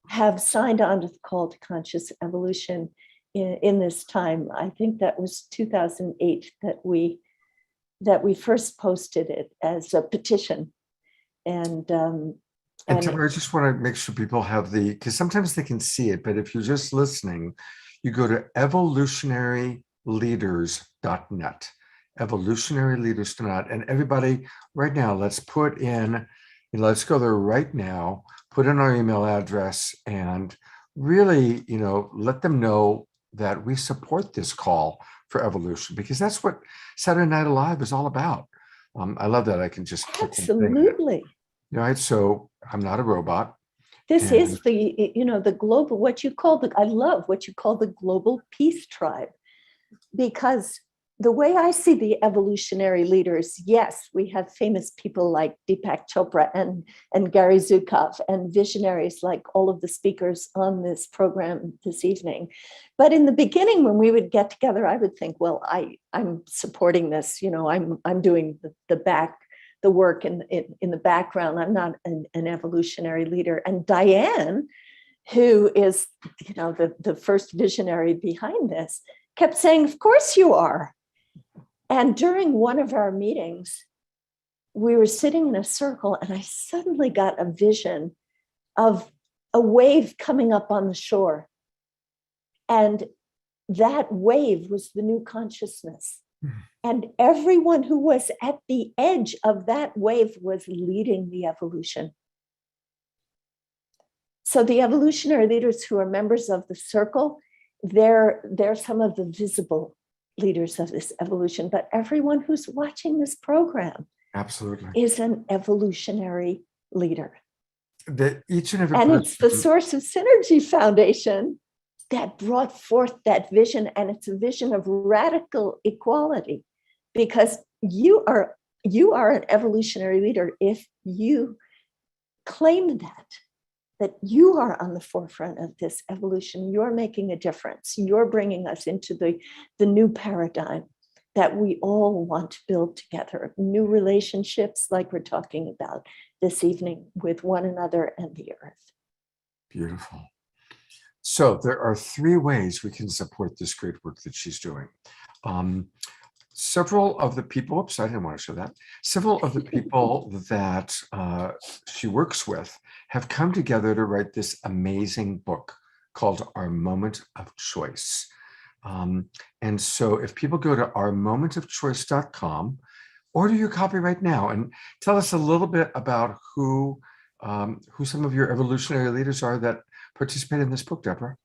have signed on to the Call to Conscious Evolution in this time. I think that was 2008 that we first posted it as a petition. And Deborah, I just want to make sure people have because sometimes they can see it, but if you're just listening, you go to evolutionaryleaders.net, evolutionaryleaders.net. And everybody right now, let's go there right now, put in our email address, and really, let them know that we support this call for evolution, because that's what Saturday Night Alive is all about. I love that I can just absolutely. Right, so I'm not a robot. This is the global, I love what you call the global peace tribe, because the way I see the evolutionary leaders, yes, we have famous people like Deepak Chopra and Gary Zukav, and visionaries like all of the speakers on this program this evening. But in the beginning, when we would get together, I would think, well, I'm supporting this, I'm doing the work in the background. I'm not an evolutionary leader. And Diane, who is the first visionary behind this, kept saying, of course you are. And during one of our meetings, we were sitting in a circle, and I suddenly got a vision of a wave coming up on the shore. And that wave was the new consciousness. And everyone who was at the edge of that wave was leading the evolution. So the evolutionary leaders who are members of the circle, they're some of the visible leaders of this evolution, but everyone who's watching this program Absolutely. is an evolutionary leader. Each and every And person, it's the Source of Synergy Foundation that brought forth that vision, and it's a vision of radical equality, because you are an evolutionary leader if you claim that you are on the forefront of this evolution. You're making a difference. You're bringing us into the new paradigm that we all want to build together, new relationships like we're talking about this evening with one another and the earth. beautiful. So there are 3 ways we can support this great work that she's doing. Several of the people, oops, I didn't want to show that. Several of the people that she works with have come together to write this amazing book called Our Moment of Choice. And so if people go to ourmomentofchoice.com, order your copy right now and tell us a little bit about who some of your evolutionary leaders are that participate in this book, Deborah.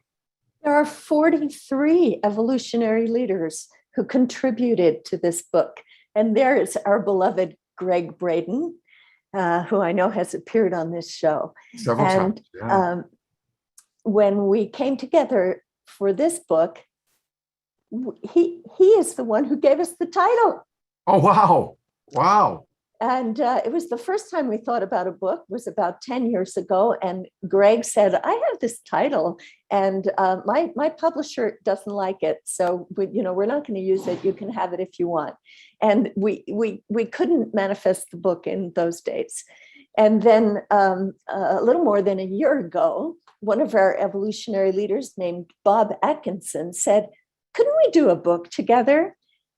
There are 43 evolutionary leaders who contributed to this book. And there is our beloved Greg Braden, who I know has appeared on this show. Several times. Yeah. When we came together for this book, he is the one who gave us the title. Oh, wow. Wow. And it was the first time we thought about a book, was about 10 years ago. And Greg said, I have this title and my publisher doesn't like it. So we're not going to use it. You can have it if you want. And we couldn't manifest the book in those days. And then a little more than a year ago, one of our evolutionary leaders named Bob Atkinson said, couldn't we do a book together?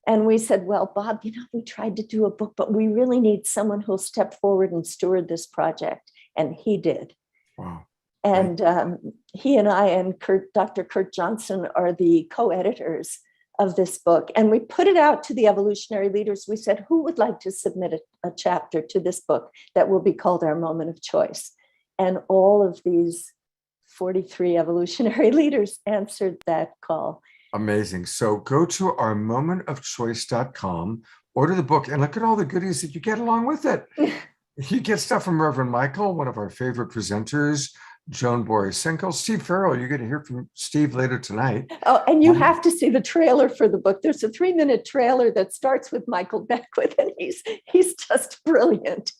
And we said, well, Bob, we tried to do a book, but we really need someone who'll step forward and steward this project. And he did. Wow. And he and I and Dr. Kurt Johnson are the co-editors of this book. And we put it out to the evolutionary leaders. We said, who would like to submit a chapter to this book that will be called Our Moment of Choice? And all of these 43 evolutionary leaders answered that call. Amazing. So go to ourmomentofchoice.com, order the book, and look at all the goodies that you get along with it. You get stuff from Reverend Nicol, one of our favorite presenters, Joan Boris-Senkel, Steve Farrell. You're going to hear from Steve later tonight. Oh, and you have to see the trailer for the book. There's a 3-minute trailer that starts with Michael Beckwith, and he's just brilliant.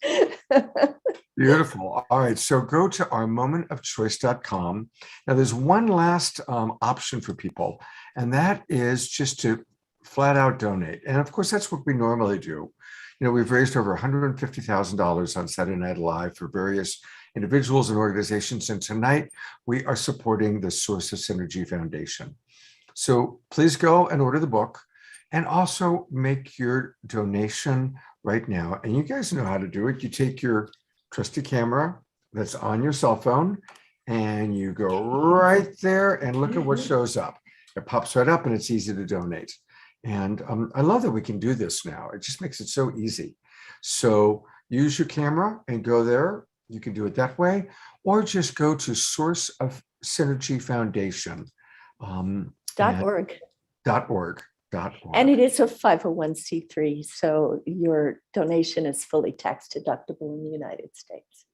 Beautiful. All right. So go to ourmomentofchoice.com. Now, there's one last option for people, and that is just to flat out donate. And of course, that's what we normally do. We've raised over $150,000 on Saturday Night Live for various individuals and organizations. And tonight we are supporting the Source of Synergy Foundation. So please go and order the book and also make your donation right now. And you guys know how to do it. You take your trusty camera that's on your cell phone and you go right there and look at what shows up. It pops right up and it's easy to donate. And I love that we can do this now. It just makes it so easy. So use your camera and go there. You can do it that way, or just go to Source of Synergy Foundation. .org. .org. And it is a 501c3, so your donation is fully tax deductible in the United States.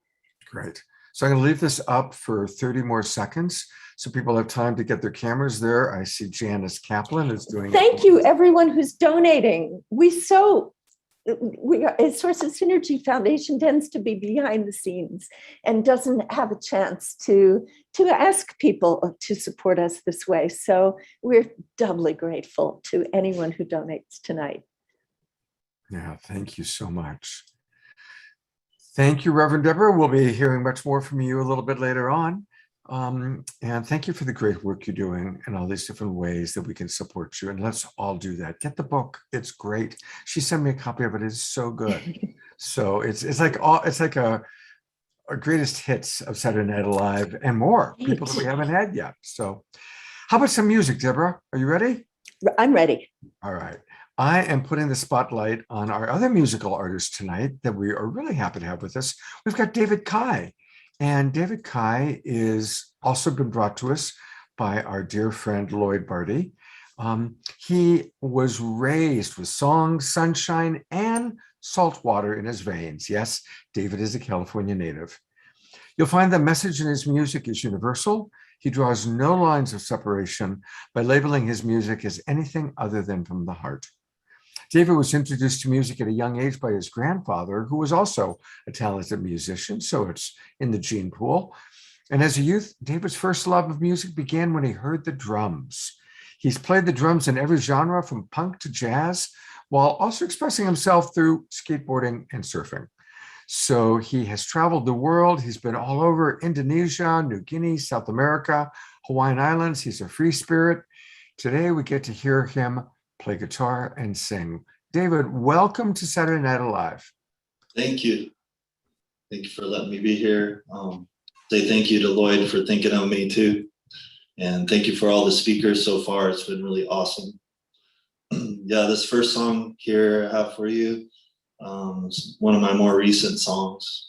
Great. So I'm going to leave this up for 30 more secons so people have time to get their cameras there. I see Janice Kaplan is doing. Thank you, everyone who's donating. Source of Synergy Foundation tends to be behind the scenes and doesn't have a chance to ask people to support us this way. So we're doubly grateful to anyone who donates tonight. Yeah, thank you so much. Thank you, Reverend Deborah. We'll be hearing much more from you a little bit later on. And thank you for the great work you're doing and all these different ways that we can support you. And let's all do that. Get the book. It's great. She sent me a copy of it. It's so good. So it's like a greatest hits of Saturday Night Live and more people that we haven't had yet. So how about some music, Deborah? Are you ready? I'm ready. All right. I am putting the spotlight on our other musical artist tonight that we are really happy to have with us. We've got David Kai. And David Kai is also been brought to us by our dear friend Lloyd Barty. He was raised with song, sunshine, and salt water in his veins. Yes, David is a California native. You'll find the message in his music is universal. He draws no lines of separation by labeling his music as anything other than from the heart. David was introduced to music at a young age by his grandfather, who was also a talented musician, so it's in the gene pool. And as a youth, David's first love of music began when he heard the drums. He's played the drums in every genre from punk to jazz, while also expressing himself through skateboarding and surfing. So he has traveled the world. He's been all over Indonesia, New Guinea, South America, Hawaiian Islands. He's a free spirit. Today we get to hear him play guitar and sing. David, welcome to Saturday Night Alive. Thank you. Thank you for letting me be here. Say thank you to Lloyd for thinking of me too. And thank you for all the speakers so far. It's been really awesome. Yeah, this first song here I have for you is one of my more recent songs.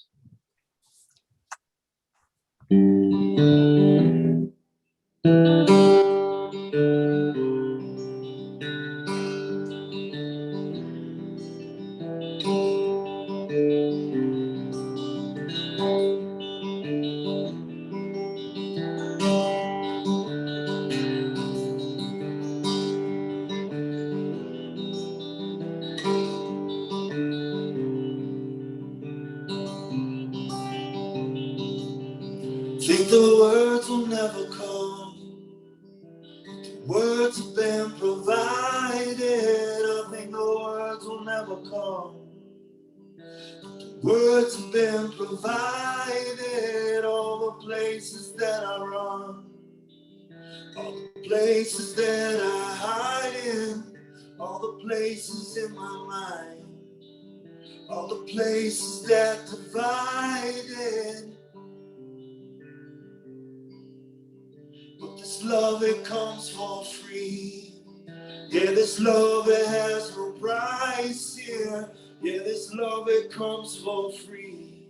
Think the words will never come. Words have been provided. I think the words will never come. Words have been provided. All the places that I run, all the places that I hide in, all the places in my mind, all the places that divided. But this love, it comes for free. Yeah, this love, it has no price here. Yeah, this love, it comes for free.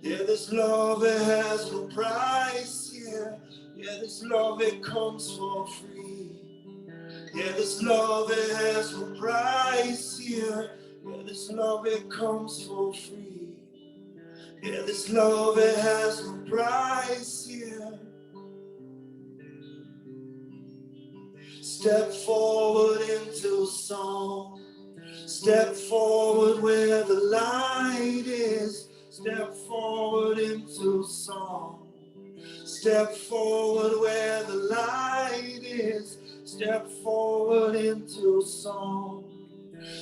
Yeah, this love, it has no price here. Yeah, this love, it comes for free. Yeah, this love, it has no price here. Yeah, this love, it comes for free. Yeah, this love, it has no price here. Step forward into song. Step forward where the light is. Step forward into song. Step forward where the light is. Step forward into song.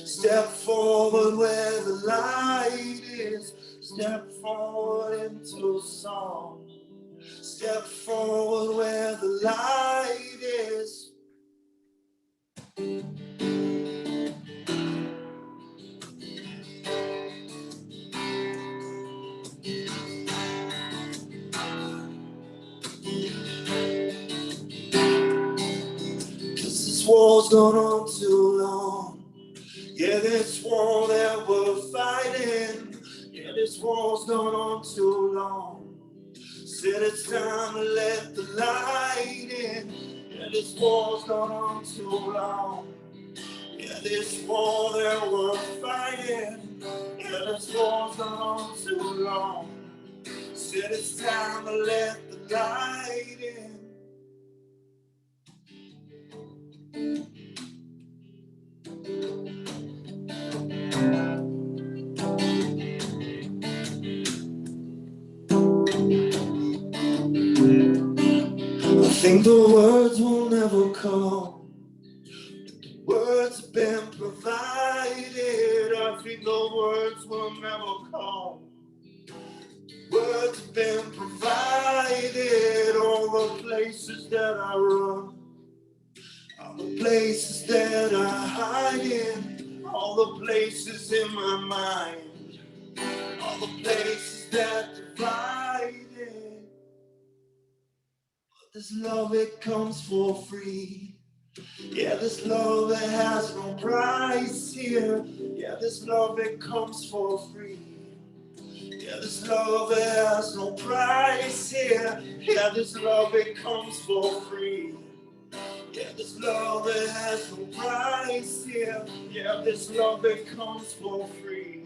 Step forward where the light is. Step forward into song. Step forward where the light is. This war's gone on too long. Yeah, this war that we're fighting. Yeah, this war's gone on too long. Said it's time to let the light in. Yeah, this war's gone on too long. Yeah, this war that we're fighting. Yeah, this war's gone on too long. Said it's time to let the light in. I think the words will never come. The words have been provided. I think the words will never come. Words have been provided. All the places that I run, all the places that I hide in, all the places in my mind, all the places that divided. But this love, it comes for free. Yeah, this love, it has no price here. Yeah, this love, it comes for free. Yeah, Yeah, this love it has no price here. Yeah, this love it comes for free. Yeah, this love it has no price here. Yeah, this love it comes for free.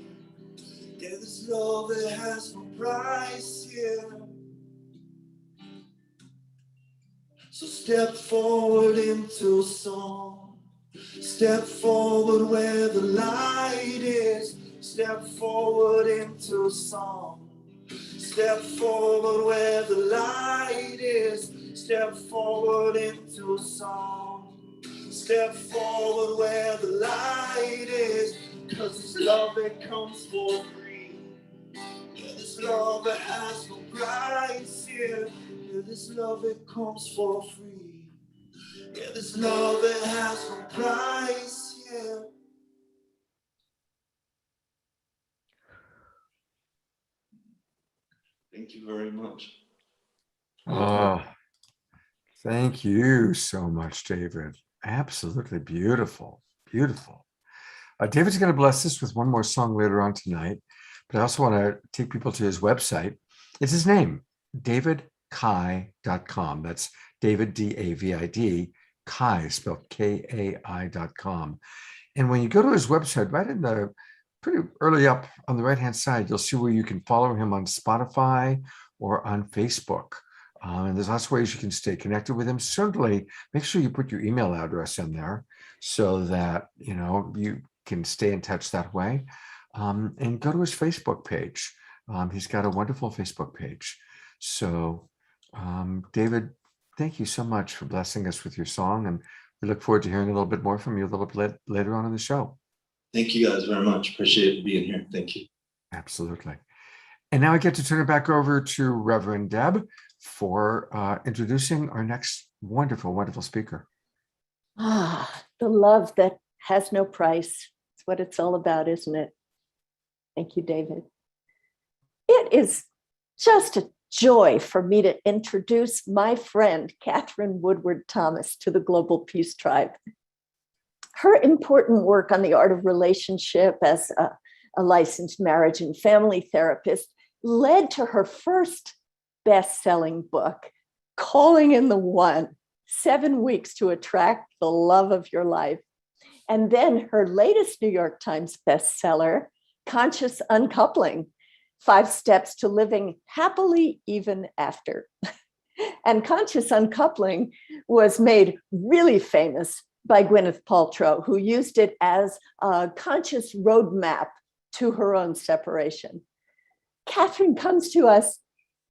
Yeah, this love it has no price here. So step forward into song. Step forward where the light is. Step forward into song. Step forward where the light is. Step forward into song. Step forward where the light is. Cause this love it comes for free. Yeah, this love it has no price here. Yeah, this love it comes for free. Yeah, this love it has no price here. Thank you very much. Oh, thank you so much, David. Absolutely beautiful. Beautiful. David's going to bless us with one more song later on tonight, but I also want to take people to his website. It's his name, davidkai.com. That's David, D-A-V-I-D, Kai, spelled K-A-I.com. And when you go to his website, right in the pretty early up on the right-hand side, you'll see where you can follow him on Spotify or on Facebook. And there's lots of ways you can stay connected with him. Certainly, make sure you put your email address in there so that, you know, you can stay in touch that way. And go to his Facebook page. He's got a wonderful Facebook page. So, David, thank you so much for blessing us with your song. And we look forward to hearing a little bit more from you a little bit later on in the show. Thank you guys very much. Appreciate being here. Thank you. Absolutely. And now I get to turn it back over to Reverend Deb for introducing our next wonderful, wonderful speaker. Ah, the love that has no price. It's what it's all about, isn't it? Thank you, David. It is just a joy for me to introduce my friend, Katherine Woodward Thomas, to the Global Peace Tribe. Her important work on the art of relationship as a licensed marriage and family therapist led to her first best-selling book, Calling in the One, 7 Weeks to Attract the Love of Your Life. And then her latest New York Times bestseller, Conscious Uncoupling, 5 Steps to Living Happily Even After. And Conscious Uncoupling was made really famous by Gwyneth Paltrow, who used it as a conscious roadmap to her own separation. Katherine comes to us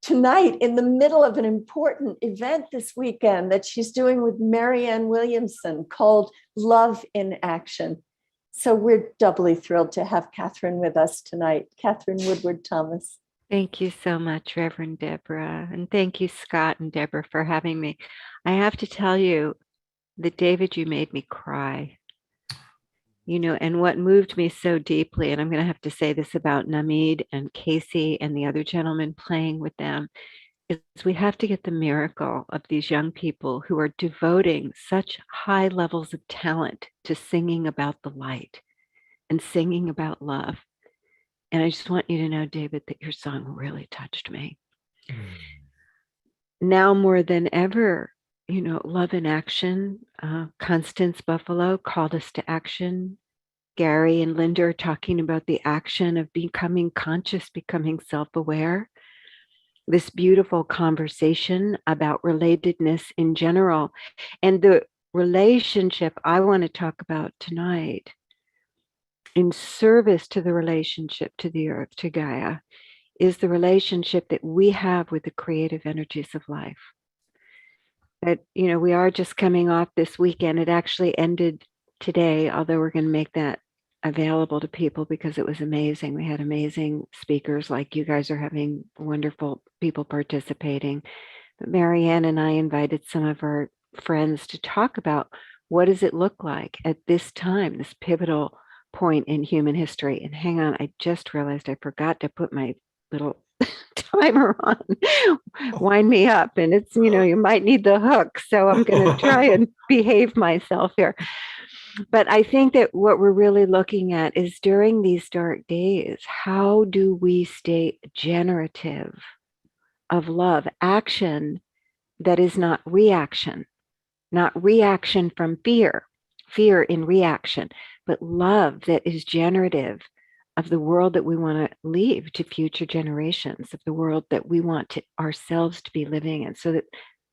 tonight in the middle of an important event this weekend that she's doing with Marianne Williamson called Love in Action. So we're doubly thrilled to have Katherine with us tonight. Katherine Woodward Thomas. Thank you so much, Reverend Deborah. And thank you, Scott and Deborah, for having me. I have to tell you that, David, you made me cry. You know, and what moved me so deeply, and I'm going to have to say this about Namid and Casey and the other gentleman playing with them, is we have to get the miracle of these young people who are devoting such high levels of talent to singing about the light and singing about love. And I just want you to know, David, that your song really touched me. Now more than ever, you know, love in action. Constance Buffalo called us to action. Gary and Linda are talking about the action of becoming conscious, becoming self-aware. This beautiful conversation about relatedness in general. And the relationship I want to talk about tonight, in service to the relationship to the earth, to Gaia, is the relationship that we have with the creative energies of life. That, you know, we are just coming off this weekend. It actually ended today, although we're going to make that available to people because it was amazing. We had amazing speakers, like you guys are having wonderful people participating. But Marianne and I invited some of our friends to talk about what does it look like at this time, this pivotal point in human history. And hang on, I just realized I forgot to put my little timer on. Wind me up. And it's, you know, you might need the hook. So I'm going to try and behave myself here. But I think that what we're really looking at is during these dark days, how do we stay generative of love, action that is not reaction from fear in reaction, but love that is generative of the world that we want to leave to future generations, of the world that we want to ourselves to be living in, so that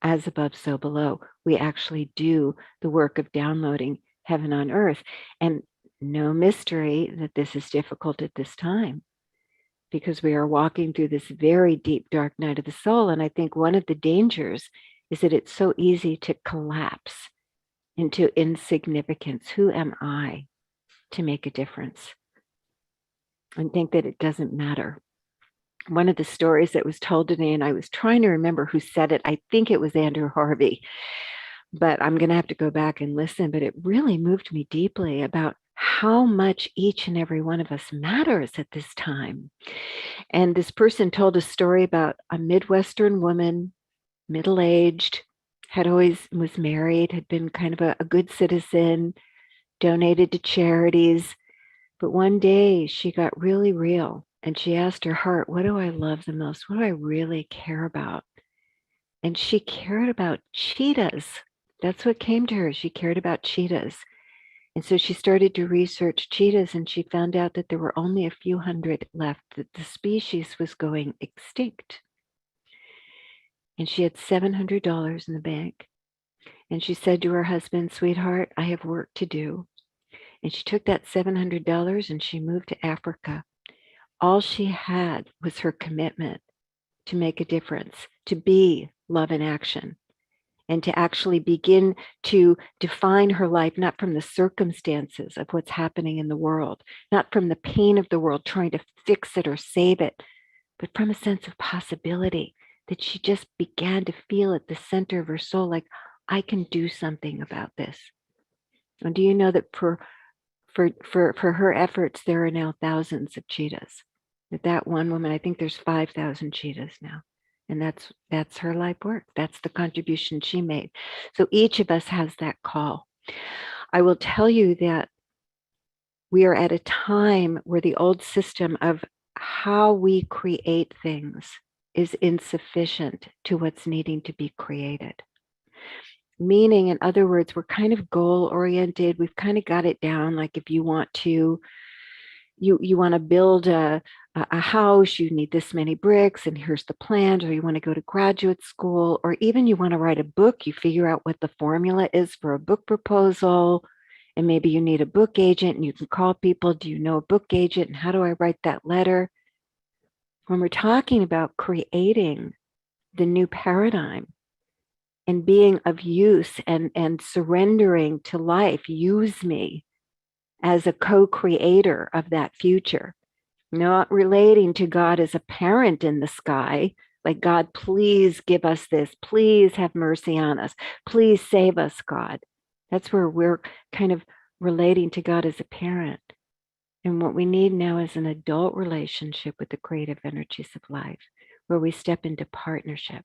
as above, so below, we actually do the work of downloading heaven on earth. And no mystery that this is difficult at this time, because we are walking through this very deep, dark night of the soul. And I think one of the dangers is that it's so easy to collapse into insignificance. Who am I to make a difference? And think that it doesn't matter. One of the stories that was told to me, and I was trying to remember who said it, I think it was Andrew Harvey, but I'm going to have to go back and listen, but it really moved me deeply about how much each and every one of us matters at this time. And this person told a story about a Midwestern woman, middle-aged, was married, had been kind of a good citizen, donated to charities. But one day she got really real and she asked her heart, what do I love the most? What do I really care about? And she cared about cheetahs. That's what came to her. She cared about cheetahs. And so she started to research cheetahs, and she found out that there were only a few hundred left, that the species was going extinct. And she had $700 in the bank. And she said to her husband, sweetheart, I have work to do. And she took that $700 and she moved to Africa. All she had was her commitment to make a difference, to be love in action, and to actually begin to define her life, not from the circumstances of what's happening in the world, not from the pain of the world, trying to fix it or save it, but from a sense of possibility that she just began to feel at the center of her soul, like, I can do something about this. And do you know that for her efforts, there are now thousands of cheetahs? That one woman, I think there's 5,000 cheetahs now. And that's her life work. That's the contribution she made. So each of us has that call. I will tell you that we are at a time where the old system of how we create things is insufficient to what's needing to be created. Meaning, in other words, we're kind of goal oriented. We've kind of got it down. Like if you want to, you want to build a house, you need this many bricks, and here's the plans, or you want to go to graduate school, or even you want to write a book, you figure out what the formula is for a book proposal, and maybe you need a book agent, and you can call people, do you know a book agent, and how do I write that letter? When we're talking about creating the new paradigm and being of use and surrendering to life, use me as a co-creator of that future, not relating to God as a parent in the sky, like, God, please give us this. Please have mercy on us. Please save us, God. That's where we're kind of relating to God as a parent. And what we need now is an adult relationship with the creative energies of life, where we step into partnership.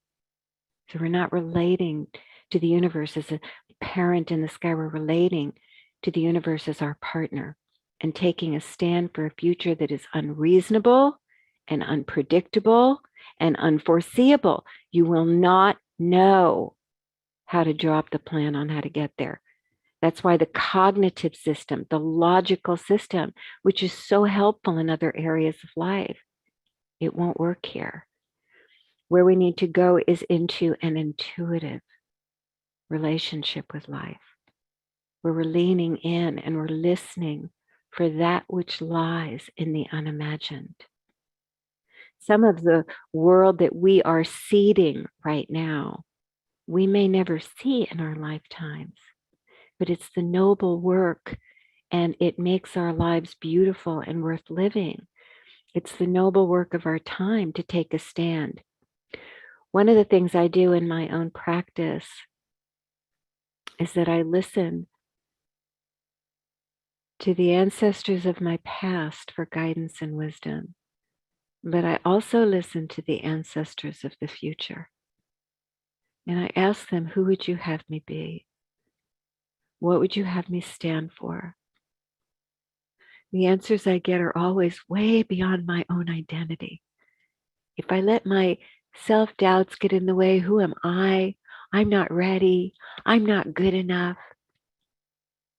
So we're not relating to the universe as a parent in the sky. We're relating to the universe as our partner and taking a stand for a future that is unreasonable and unpredictable and unforeseeable. You will not know how to drop the plan on how to get there. That's why the cognitive system, the logical system, which is so helpful in other areas of life, it won't work here. Where we need to go is into an intuitive relationship with life, where we're leaning in and we're listening for that which lies in the unimagined. Some of the world that we are seeding right now, we may never see in our lifetimes, but it's the noble work, and it makes our lives beautiful and worth living. It's the noble work of our time to take a stand. One of the things I do in my own practice is that I listen to the ancestors of my past for guidance and wisdom, but I also listen to the ancestors of the future. And I ask them, who would you have me be? What would you have me stand for? The answers I get are always way beyond my own identity. If I let my self-doubts get in the way, who am I? I'm not ready. I'm not good enough.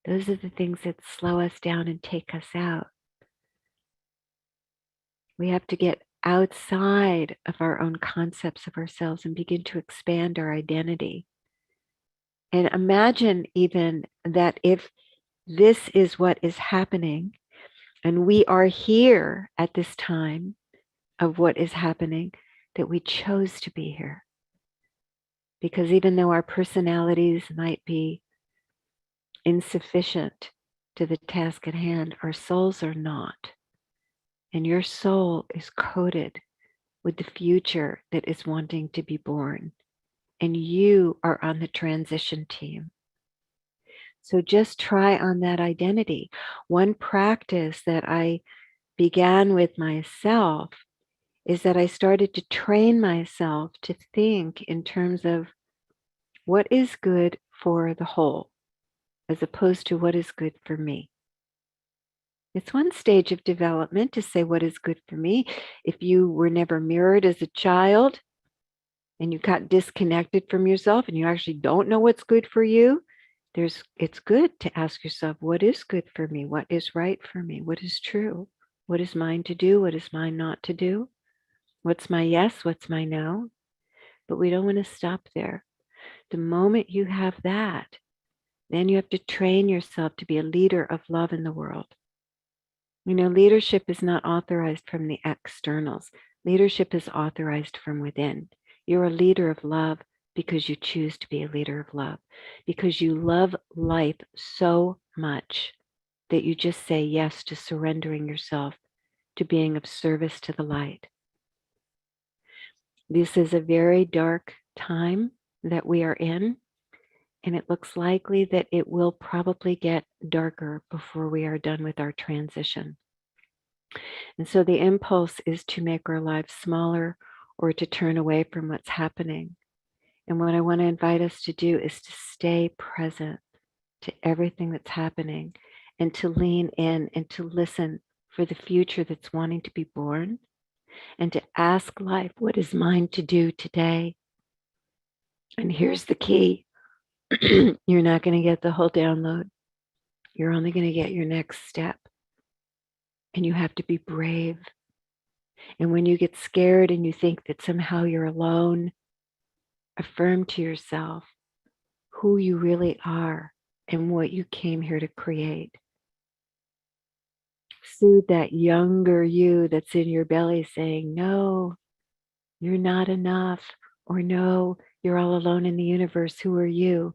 Those are the things that slow us down and take us out. We have to get outside of our own concepts of ourselves and begin to expand our identity. And imagine even that if this is what is happening, and we are here at this time of what is happening, that we chose to be here. Because even though our personalities might be insufficient to the task at hand, our souls are not. And your soul is coded with the future that is wanting to be born. And you are on the transition team. So just try on that identity. One practice that I began with myself is that I started to train myself to think in terms of what is good for the whole, as opposed to what is good for me. It's one stage of development to say what is good for me. If you were never mirrored as a child and you got disconnected from yourself and you actually don't know what's good for you, it's good to ask yourself, what is good for me? What is right for me? What is true? What is mine to do? What is mine not to do? What's my yes? What's my no? But we don't want to stop there. The moment you have that, then you have to train yourself to be a leader of love in the world. You know, leadership is not authorized from the externals. Leadership is authorized from within. You're a leader of love because you choose to be a leader of love, because you love life so much that you just say yes to surrendering yourself to being of service to the light. This is a very dark time that we are in, and it looks likely that it will probably get darker before we are done with our transition. And so the impulse is to make our lives smaller or to turn away from what's happening. And what I want to invite us to do is to stay present to everything that's happening and to lean in and to listen for the future that's wanting to be born, and to ask life, what is mine to do today? And here's the key. You're not going to get the whole download. You're only going to get your next step. And you have to be brave. And when you get scared and you think that somehow you're alone, affirm to yourself who you really are and what you came here to create. Soothe that younger you that's in your belly saying, no, you're not enough, or no, you're all alone in the universe. Who are you?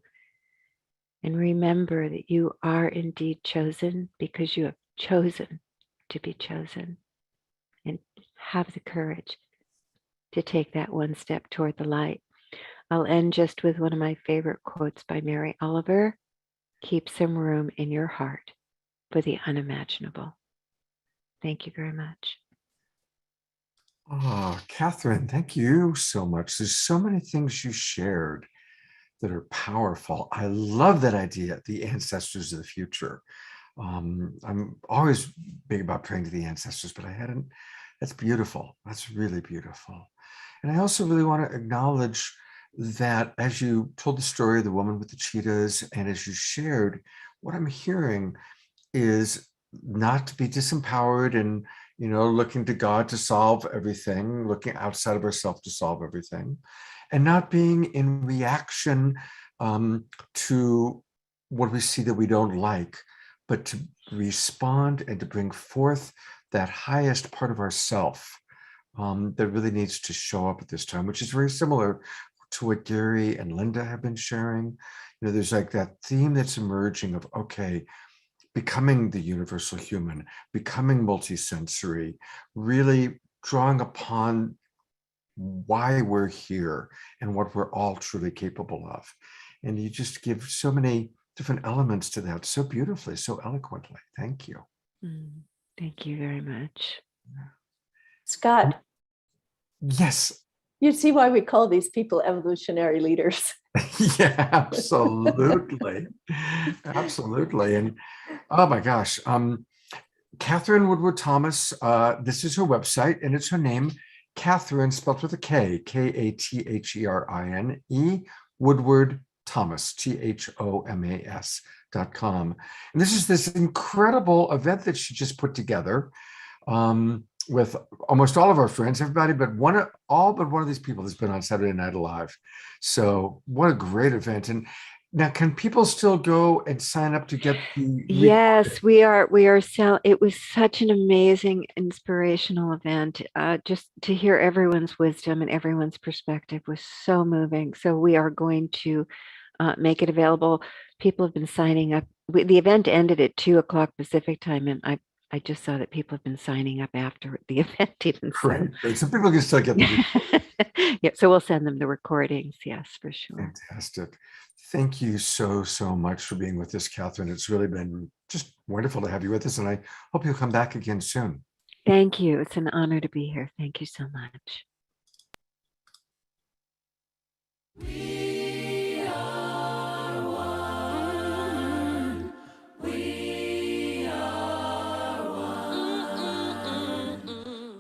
And remember that you are indeed chosen because you have chosen to be chosen. And have the courage to take that one step toward the light. I'll end just with one of my favorite quotes by Mary Oliver. Keep some room in your heart for the unimaginable. Thank you very much. Oh, Katherine, thank you so much. There's so many things you shared that are powerful. I love that idea, the ancestors of the future. I'm always big about praying to the ancestors, but I hadn't. That's beautiful. That's really beautiful. And I also really want to acknowledge that as you told the story of the woman with the cheetahs, and as you shared, what I'm hearing is not to be disempowered and, you know, looking to God to solve everything, looking outside of ourselves to solve everything, and not being in reaction to what we see that we don't like, but to respond and to bring forth that highest part of ourself that really needs to show up at this time, which is very similar to what Gary and Linda have been sharing. You know, there's like that theme that's emerging of, okay, becoming the universal human, becoming multisensory, really drawing upon why we're here and what we're all truly capable of. And you just give so many different elements to that so beautifully, so eloquently. Thank you. Thank you very much. Scott, Yes. You see why we call these people evolutionary leaders. Yeah, absolutely. Absolutely. And oh my gosh, Katherine Woodward Thomas, this is her website, and it's her name, Katherine, spelled with a K, Katherine, Woodward Thomas, THOMAS.com. And this is this incredible event that she just put together with almost all of our friends, everybody, but all but one of these people has been on Saturday Night Live. So what a great event. And now, can people still go and sign up to get the? Yes, we are. It was such an amazing, inspirational event. Just to hear everyone's wisdom and everyone's perspective was so moving. So we are going to make it available. People have been signing up. The event ended at 2:00 Pacific time, and I just saw that people have been signing up after the event even. Great. So people can still get the. Yeah, so we'll send them the recordings. Yes, for sure. Fantastic. Thank you so much for being with us, Katherine. It's really been just wonderful to have you with us, and I hope you'll come back again soon. Thank you. It's an honor to be here. Thank you so much. We are one. We are one.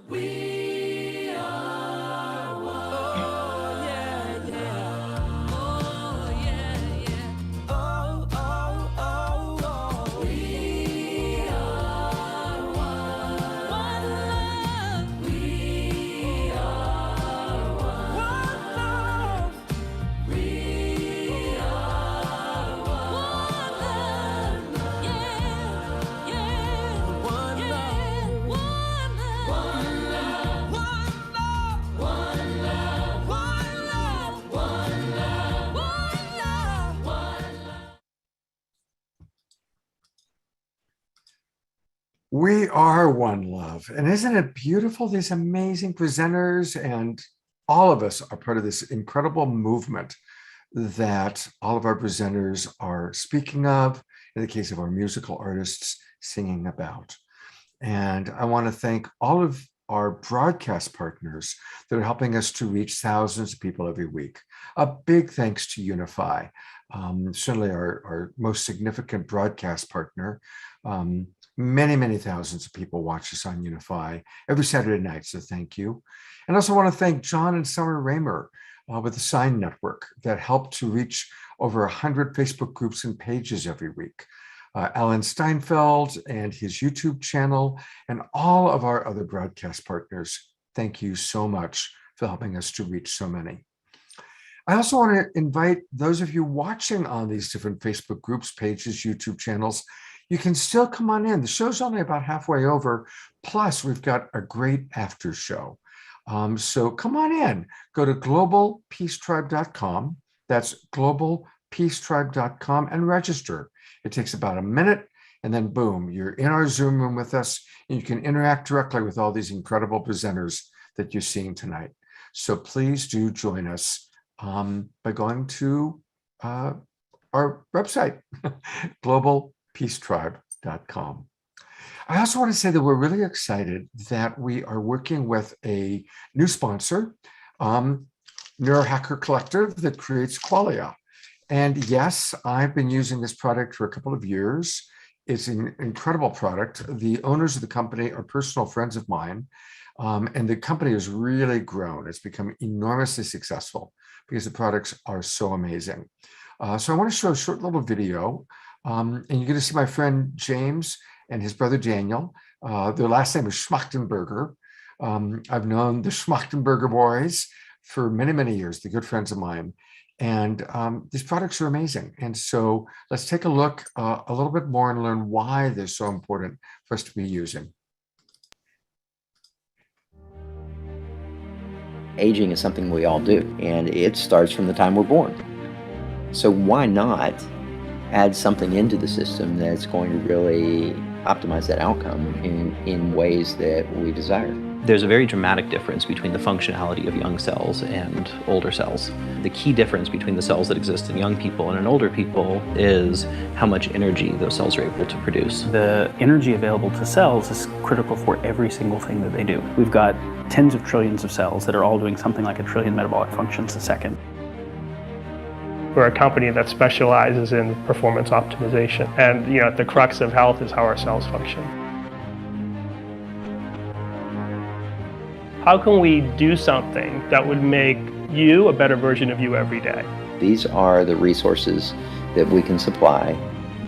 We are one. Oh, yeah, yeah. Oh, yeah, yeah. Oh, oh, oh, oh. We are one. One love. We are one. One love. We are one love, yeah, yeah. One love, one love, one love, one love, one love, one love, one love, one love. We are one love. And isn't it beautiful? These amazing presenters and all of us are part of this incredible movement that all of our presenters are speaking of, in the case of our musical artists, singing about. And I want to thank all of our broadcast partners that are helping us to reach thousands of people every week. A big thanks to Unify, certainly our most significant broadcast partner. Many thousands of people watch us on Unify every Saturday night, so thank you. And I also want to thank John and Summer Raymer with the Sign Network that helped to reach over 100 Facebook groups and pages every week. Alan Steinfeld and his YouTube channel, and all of our other broadcast partners. Thank you so much for helping us to reach so many. I also want to invite those of you watching on these different Facebook groups, pages, YouTube channels. You can still come on in. The show's only about halfway over. Plus, we've got a great after show. So come on in. Go to globalpeacetribe.com. That's globalpeacetribe.com and register. It takes about a minute, and then boom, you're in our Zoom room with us, and you can interact directly with all these incredible presenters that you're seeing tonight. So please do join us by going to our website, globalpeacetribe.com. I also want to say that we're really excited that we are working with a new sponsor, Neurohacker Collective, that creates Qualia. And yes, I've been using this product for a couple of years. It's an incredible product. The owners of the company are personal friends of mine, and the company has really grown. It's become enormously successful because the products are so amazing. So I want to show a short little video, and you're going to see my friend James and his brother Daniel. Their last name is Schmachtenberger. I've known the Schmachtenberger boys for many years. They're good friends of mine. And these products are amazing. And so let's take a look a little bit more and learn why they're so important for us to be using. Aging is something we all do, and it starts from the time we're born. So why not add something into the system that's going to really optimize that outcome in ways that we desire? There's a very dramatic difference between the functionality of young cells and older cells. The key difference between the cells that exist in young people and in older people is how much energy those cells are able to produce. The energy available to cells is critical for every single thing that they do. We've got tens of trillions of cells that are all doing something like 1 trillion metabolic functions a second. We're a company that specializes in performance optimization. And at the crux of health is how our cells function. How can we do something that would make you a better version of you every day? These are the resources that we can supply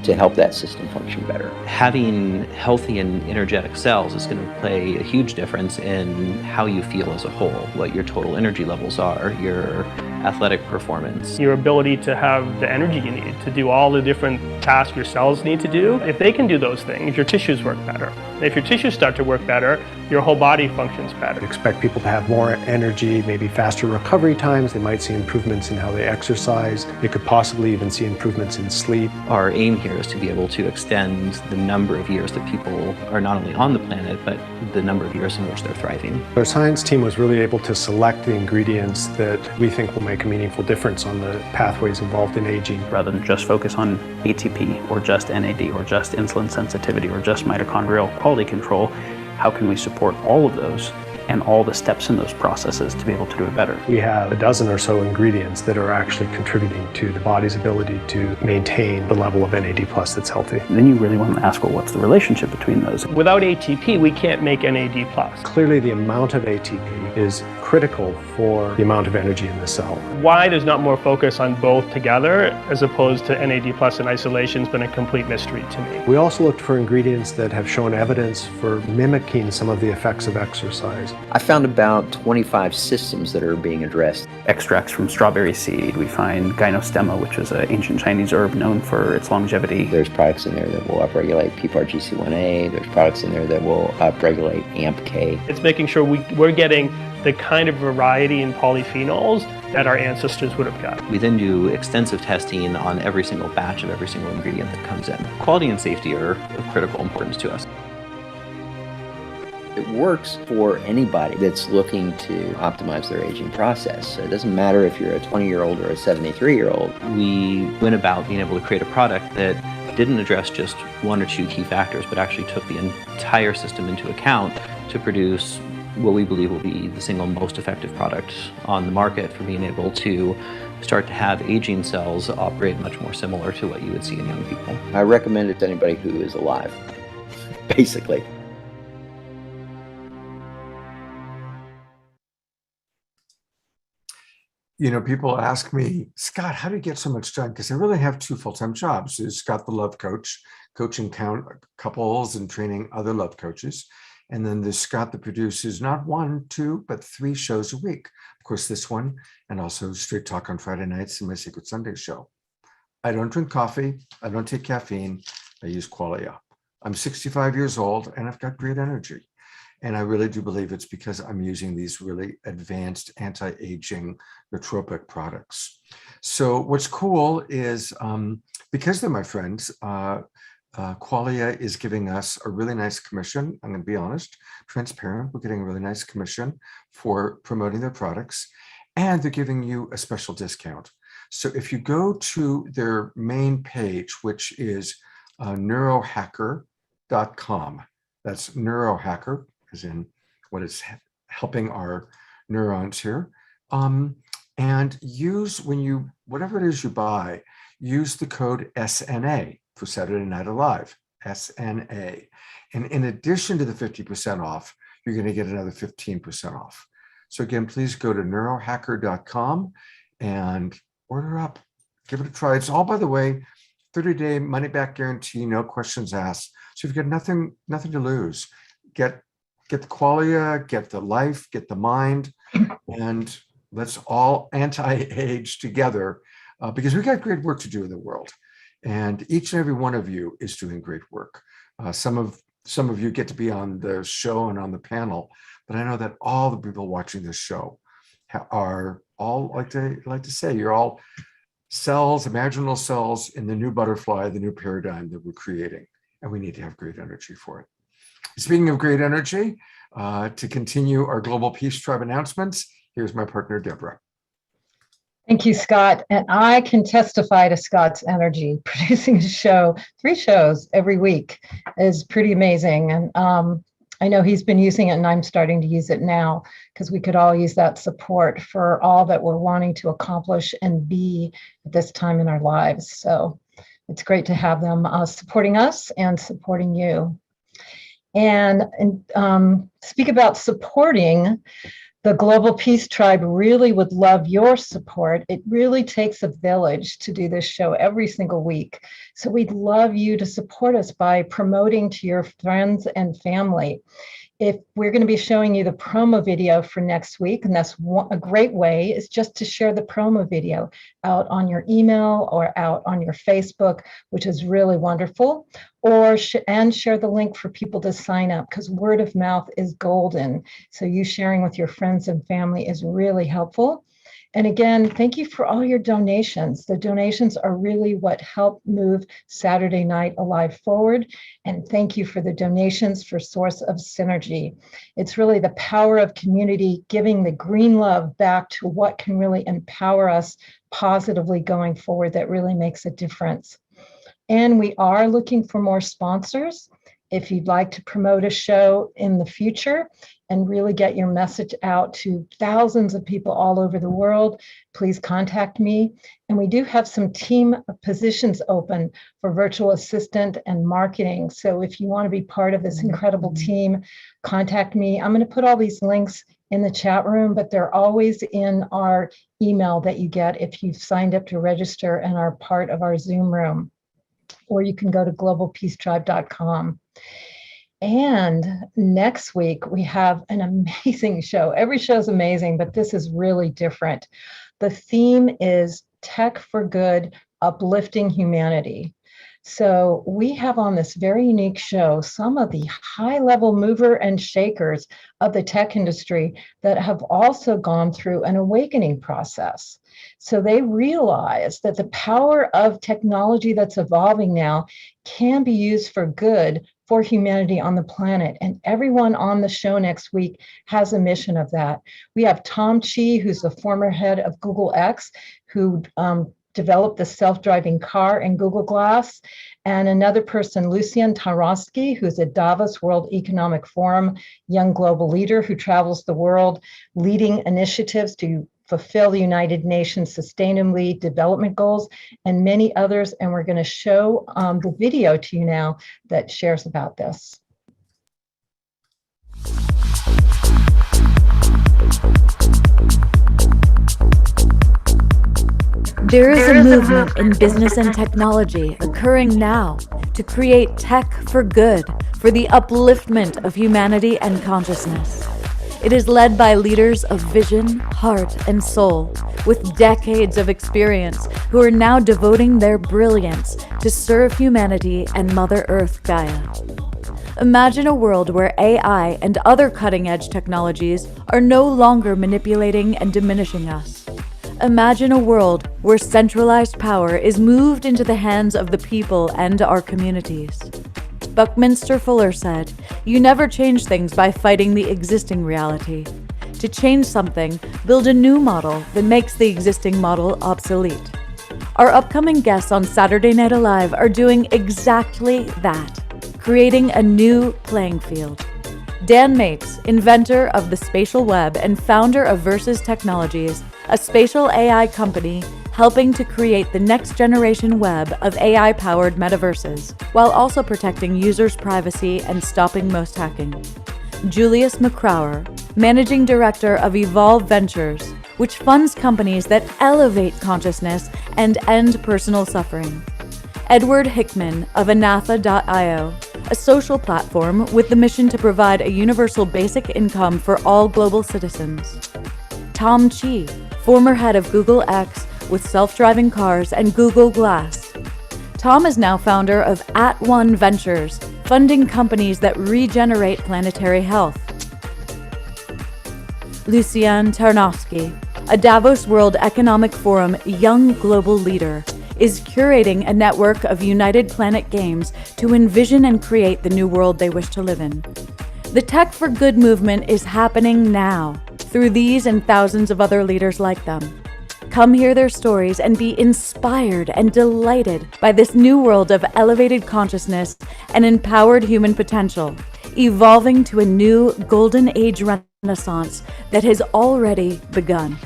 to help that system function better. Having healthy and energetic cells is going to play a huge difference in how you feel as a whole, what your total energy levels are, your athletic performance. Your ability to have the energy you need to do all the different tasks your cells need to do. If they can do those things, your tissues work better. If your tissues start to work better, your whole body functions better. Expect people to have more energy, maybe faster recovery times. They might see improvements in how they exercise. They could possibly even see improvements in sleep. Our aim here is to be able to extend the number of years that people are not only on the planet, but the number of years in which they're thriving. Our science team was really able to select the ingredients that we think will make a meaningful difference on the pathways involved in aging. Rather than just focus on ATP or just NAD or just insulin sensitivity or just mitochondrial quality control, how can we support all of those and all the steps in those processes to be able to do it better? We have a dozen or so ingredients that are actually contributing to the body's ability to maintain the level of NAD+ that's healthy. And then you really want to ask, well, what's the relationship between those? Without ATP, we can't make NAD+. Clearly, the amount of ATP is critical for the amount of energy in the cell. Why there's not more focus on both together as opposed to NAD+ in isolation has been a complete mystery to me. We also looked for ingredients that have shown evidence for mimicking some of the effects of exercise. I found about 25 systems that are being addressed. Extracts from strawberry seed. We find gynostemma, which is an ancient Chinese herb known for its longevity. There's products in there that will upregulate PPAR-GC1A. There's products in there that will upregulate AMPK. It's making sure we're getting the kind of variety in polyphenols that our ancestors would have got. We then do extensive testing on every single batch of every single ingredient that comes in. Quality and safety are of critical importance to us. It works for anybody that's looking to optimize their aging process. So it doesn't matter if you're a 20-year-old or a 73-year-old. We went about being able to create a product that didn't address just one or two key factors, but actually took the entire system into account to produce what we believe will be the single most effective product on the market for being able to start to have aging cells operate much more similar to what you would see in young people. I recommend it to anybody who is alive, basically. People ask me, Scott, how do you get so much done? Because I really have 2 full-time jobs. There's Scott the Love Coach, coaching couples and training other love coaches. And then there's Scott that produces not 1, 2, but 3 shows a week. Of course, this one, and also Straight Talk on Friday nights and my Secret Sunday show. I don't drink coffee. I don't take caffeine. I use Qualia. I'm 65 years old and I've got great energy. And I really do believe it's because I'm using these really advanced anti-aging nootropic products. So what's cool is because they're my friends, Qualia is giving us a really nice commission. I'm going to be honest, transparent. We're getting a really nice commission for promoting their products, and they're giving you a special discount. So if you go to their main page, which is neurohacker.com, that's neurohacker, as in what is helping our neurons here. And use, whatever it is you buy, use the code SNA for Saturday Night Alive, SNA. And in addition to the 50% off, you're going to get another 15% off. So again, please go to neurohacker.com and order up, give it a try. It's all, by the way, 30-day money-back guarantee, no questions asked. So you've got nothing to lose. Get the Qualia, get the life, get the mind, and let's all anti-age together because we've got great work to do in the world. And each and every one of you is doing great work. Some of you get to be on the show and on the panel, but I know that all the people watching this show are all, like to say, you're all cells, imaginal cells in the new butterfly, the new paradigm that we're creating. And we need to have great energy for it. Speaking of great energy, to continue our Global Peace Tribe announcements, here's my partner, Deborah. Thank you, Scott. And I can testify to Scott's energy. Producing a show, 3 shows every week is pretty amazing. And I know he's been using it and I'm starting to use it now because we could all use that support for all that we're wanting to accomplish and be at this time in our lives. So it's great to have them supporting us and supporting you. And speak about supporting, the Global Peace Tribe really would love your support. It really takes a village to do this show every single week. So we'd love you to support us by promoting to your friends and family. If we're going to be showing you the promo video for next week, and that's a great way, is just to share the promo video out on your email or out on your Facebook, which is really wonderful, or and share the link for people to sign up, because word of mouth is golden. So you sharing with your friends and family is really helpful. And again, thank you for all your donations. The donations are really what help move Saturday Night Alive forward. And thank you for the donations for Source of Synergy. It's really the power of community giving the green love back to what can really empower us positively going forward that really makes a difference. And we are looking for more sponsors. If you'd like to promote a show in the future and really get your message out to thousands of people all over the world, please contact me. And we do have some team positions open for virtual assistant and marketing. So if you want to be part of this incredible team, contact me. I'm going to put all these links in the chat room, but they're always in our email that you get if you've signed up to register and are part of our Zoom room. Or you can go to globalpeacetribe.com. And next week, we have an amazing show. Every show is amazing, but this is really different. The theme is Tech for Good, Uplifting Humanity. So we have on this very unique show some of the high-level mover and shakers of the tech industry that have also gone through an awakening process. So they realize that the power of technology that's evolving now can be used for good for humanity on the planet. And everyone on the show next week has a mission of that. We have Tom Chi, who's the former head of Google X, who developed the self-driving car and Google Glass, and another person, Lucian Tarosky, who's a Davos World Economic Forum young global leader who travels the world leading initiatives to fulfill the United Nations Sustainable Development Goals and many others. And we're going to show the video to you now that shares about this. There is a movement in business and technology occurring now to create tech for good, for the upliftment of humanity and consciousness. It is led by leaders of vision, heart, and soul, with decades of experience, who are now devoting their brilliance to serve humanity and Mother Earth Gaia. Imagine a world where AI and other cutting-edge technologies are no longer manipulating and diminishing us. Imagine a world where centralized power is moved into the hands of the people and our communities. Buckminster Fuller said, "You never change things by fighting the existing reality. To change something, build a new model that makes the existing model obsolete." Our upcoming guests on Saturday Night Alive are doing exactly that, creating a new playing field. Dan Mapes, inventor of the spatial web and founder of Versus Technologies, a spatial AI company helping to create the next generation web of AI-powered metaverses, while also protecting users' privacy and stopping most hacking. Julius McCrower, managing director of Evolve Ventures, which funds companies that elevate consciousness and end personal suffering. Edward Hickman of Anatha.io, a social platform with the mission to provide a universal basic income for all global citizens. Tom Chi, former head of Google X with self-driving cars and Google Glass. Tom is now founder of @One Ventures, funding companies that regenerate planetary health. Lucian Tarnowski, a Davos World Economic Forum young global leader. is curating a network of United Planet games to envision and create the new world they wish to live in. The Tech for Good movement is happening now through these and thousands of other leaders like them. Come hear their stories and be inspired and delighted by this new world of elevated consciousness and empowered human potential, evolving to a new golden age renaissance that has already begun.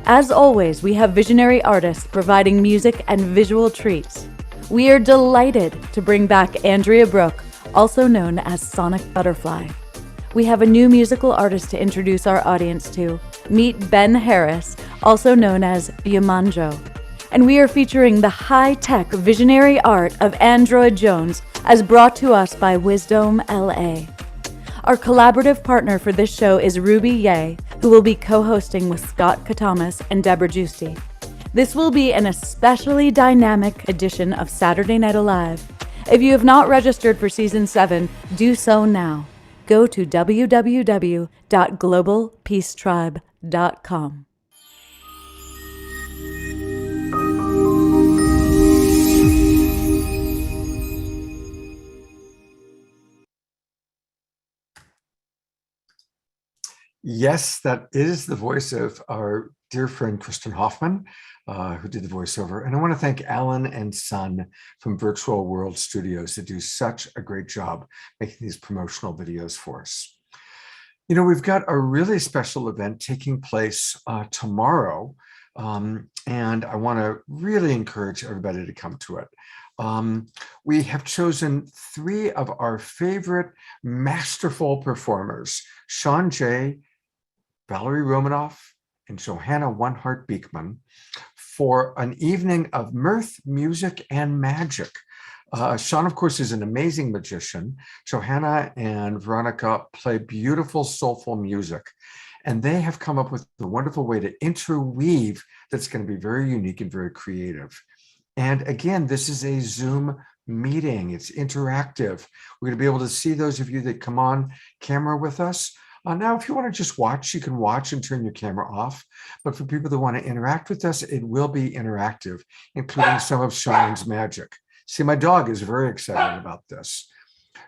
As always, we have visionary artists providing music and visual treats. We are delighted to bring back Andrea Brooke, also known as Sonic Butterfly. We have a new musical artist to introduce our audience to. Meet Ben Harris, also known as Yamanjo. And we are featuring the high-tech visionary art of Android Jones as brought to us by Wisdom LA. Our collaborative partner for this show is Ruby Ye, who will be co-hosting with Scott Katamas and Deborah Giusti. This will be an especially dynamic edition of Saturday Night Alive. If you have not registered for Season 7, do so now. Go to www.globalpeacetribe.com. Yes, that is the voice of our dear friend Kristen Hoffman, who did the voiceover. And I want to thank Alan and Son from Virtual World Studios that do such a great job making these promotional videos for us. You know, we've got a really special event taking place tomorrow, and I want to really encourage everybody to come to it. We have chosen 3 of our favorite masterful performers, Sean Jay, Valerie Romanoff, and Johanna One Heart Beekman, for an evening of mirth, music, and magic. Sean, of course, is an amazing magician. Johanna and Veronica play beautiful, soulful music, and they have come up with a wonderful way to interweave that's going to be very unique and very creative. And again, this is a Zoom meeting. It's interactive. We're going to be able to see those of you that come on camera with us. Now, if you want to just watch, you can watch and turn your camera off. But for people that want to interact with us, it will be interactive, including some of Sean's magic. See, my dog is very excited about this.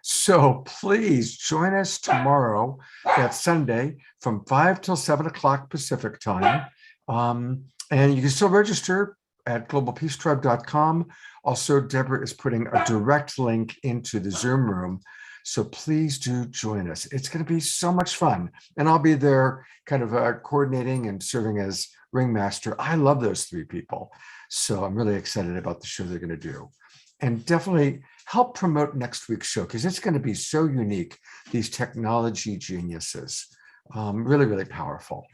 So please join us tomorrow, that Sunday, from 5 till 7 o'clock Pacific time. And you can still register at globalpeacetribe.com. Also, Deborah is putting a direct link into the Zoom room. So please do join us. It's going to be so much fun. And I'll be there kind of coordinating and serving as ringmaster. I love those 3 people. So I'm really excited about the show they're going to do. And definitely help promote next week's show, because it's going to be so unique, these technology geniuses. Really, really powerful.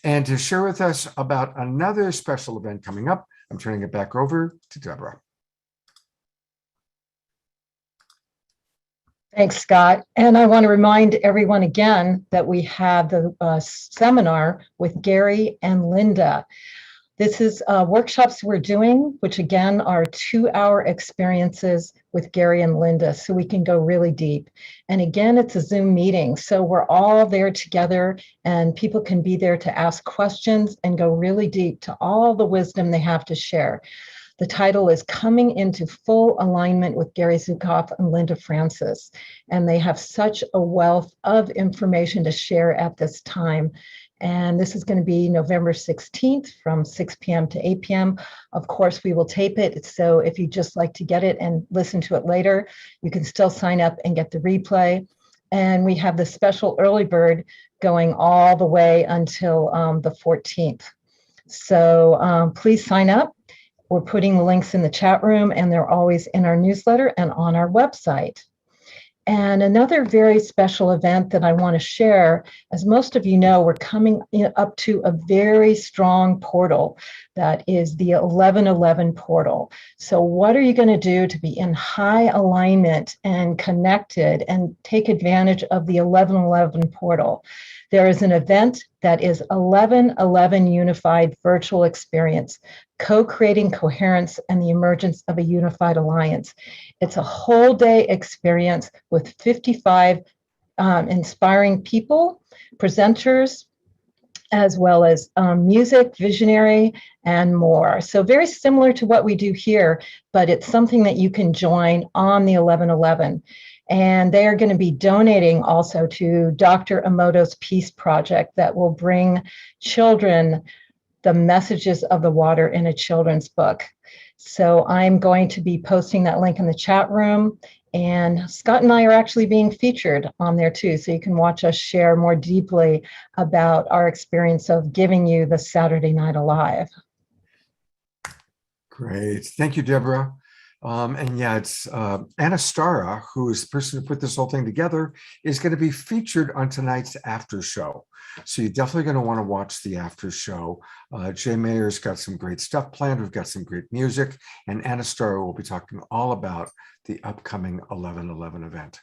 And to share with us about another special event coming up, I'm turning it back over to Deborah. Thanks, Scott. And I want to remind everyone again that we have the seminar with Gary and Linda. This is workshops we're doing, which again are 2-hour experiences with Gary and Linda, so we can go really deep. And again, it's a Zoom meeting, so we're all there together and people can be there to ask questions and go really deep to all the wisdom they have to share. The title is Coming into Full Alignment with Gary Zukav and Linda Francis. And they have such a wealth of information to share at this time. And this is going to be November 16th from 6 p.m. to 8 p.m. Of course, we will tape it. So if you just like to get it and listen to it later, you can still sign up and get the replay. And we have the special early bird going all the way until the 14th. So please sign up. We're putting the links in the chat room, and they're always in our newsletter and on our website. And another very special event that I want to share, as most of you know, we're coming up to a very strong portal that is the 1111 portal. So what are you going to do to be in high alignment and connected and take advantage of the 1111 portal? There is an event that is 1111 Unified Virtual Experience, co-creating coherence and the emergence of a unified alliance. It's a whole day experience with 55 inspiring people, presenters, as well as music, visionary, and more. So very similar to what we do here, but it's something that you can join on the 11/11. And they are going to be donating also to Dr. Emoto's Peace Project that will bring children the messages of the water in a children's book. So I'm going to be posting that link in the chat room. And Scott and I are actually being featured on there too. So you can watch us share more deeply about our experience of giving you the Saturday Night Alive. Great. Thank you, Deborah. And yeah, it's Anastara, who is the person who put this whole thing together, is going to be featured on tonight's after show. So you're definitely going to want to watch the after show. Jay Mayer's got some great stuff planned. We've got some great music, and Anastara will be talking all about the upcoming 11/11 event.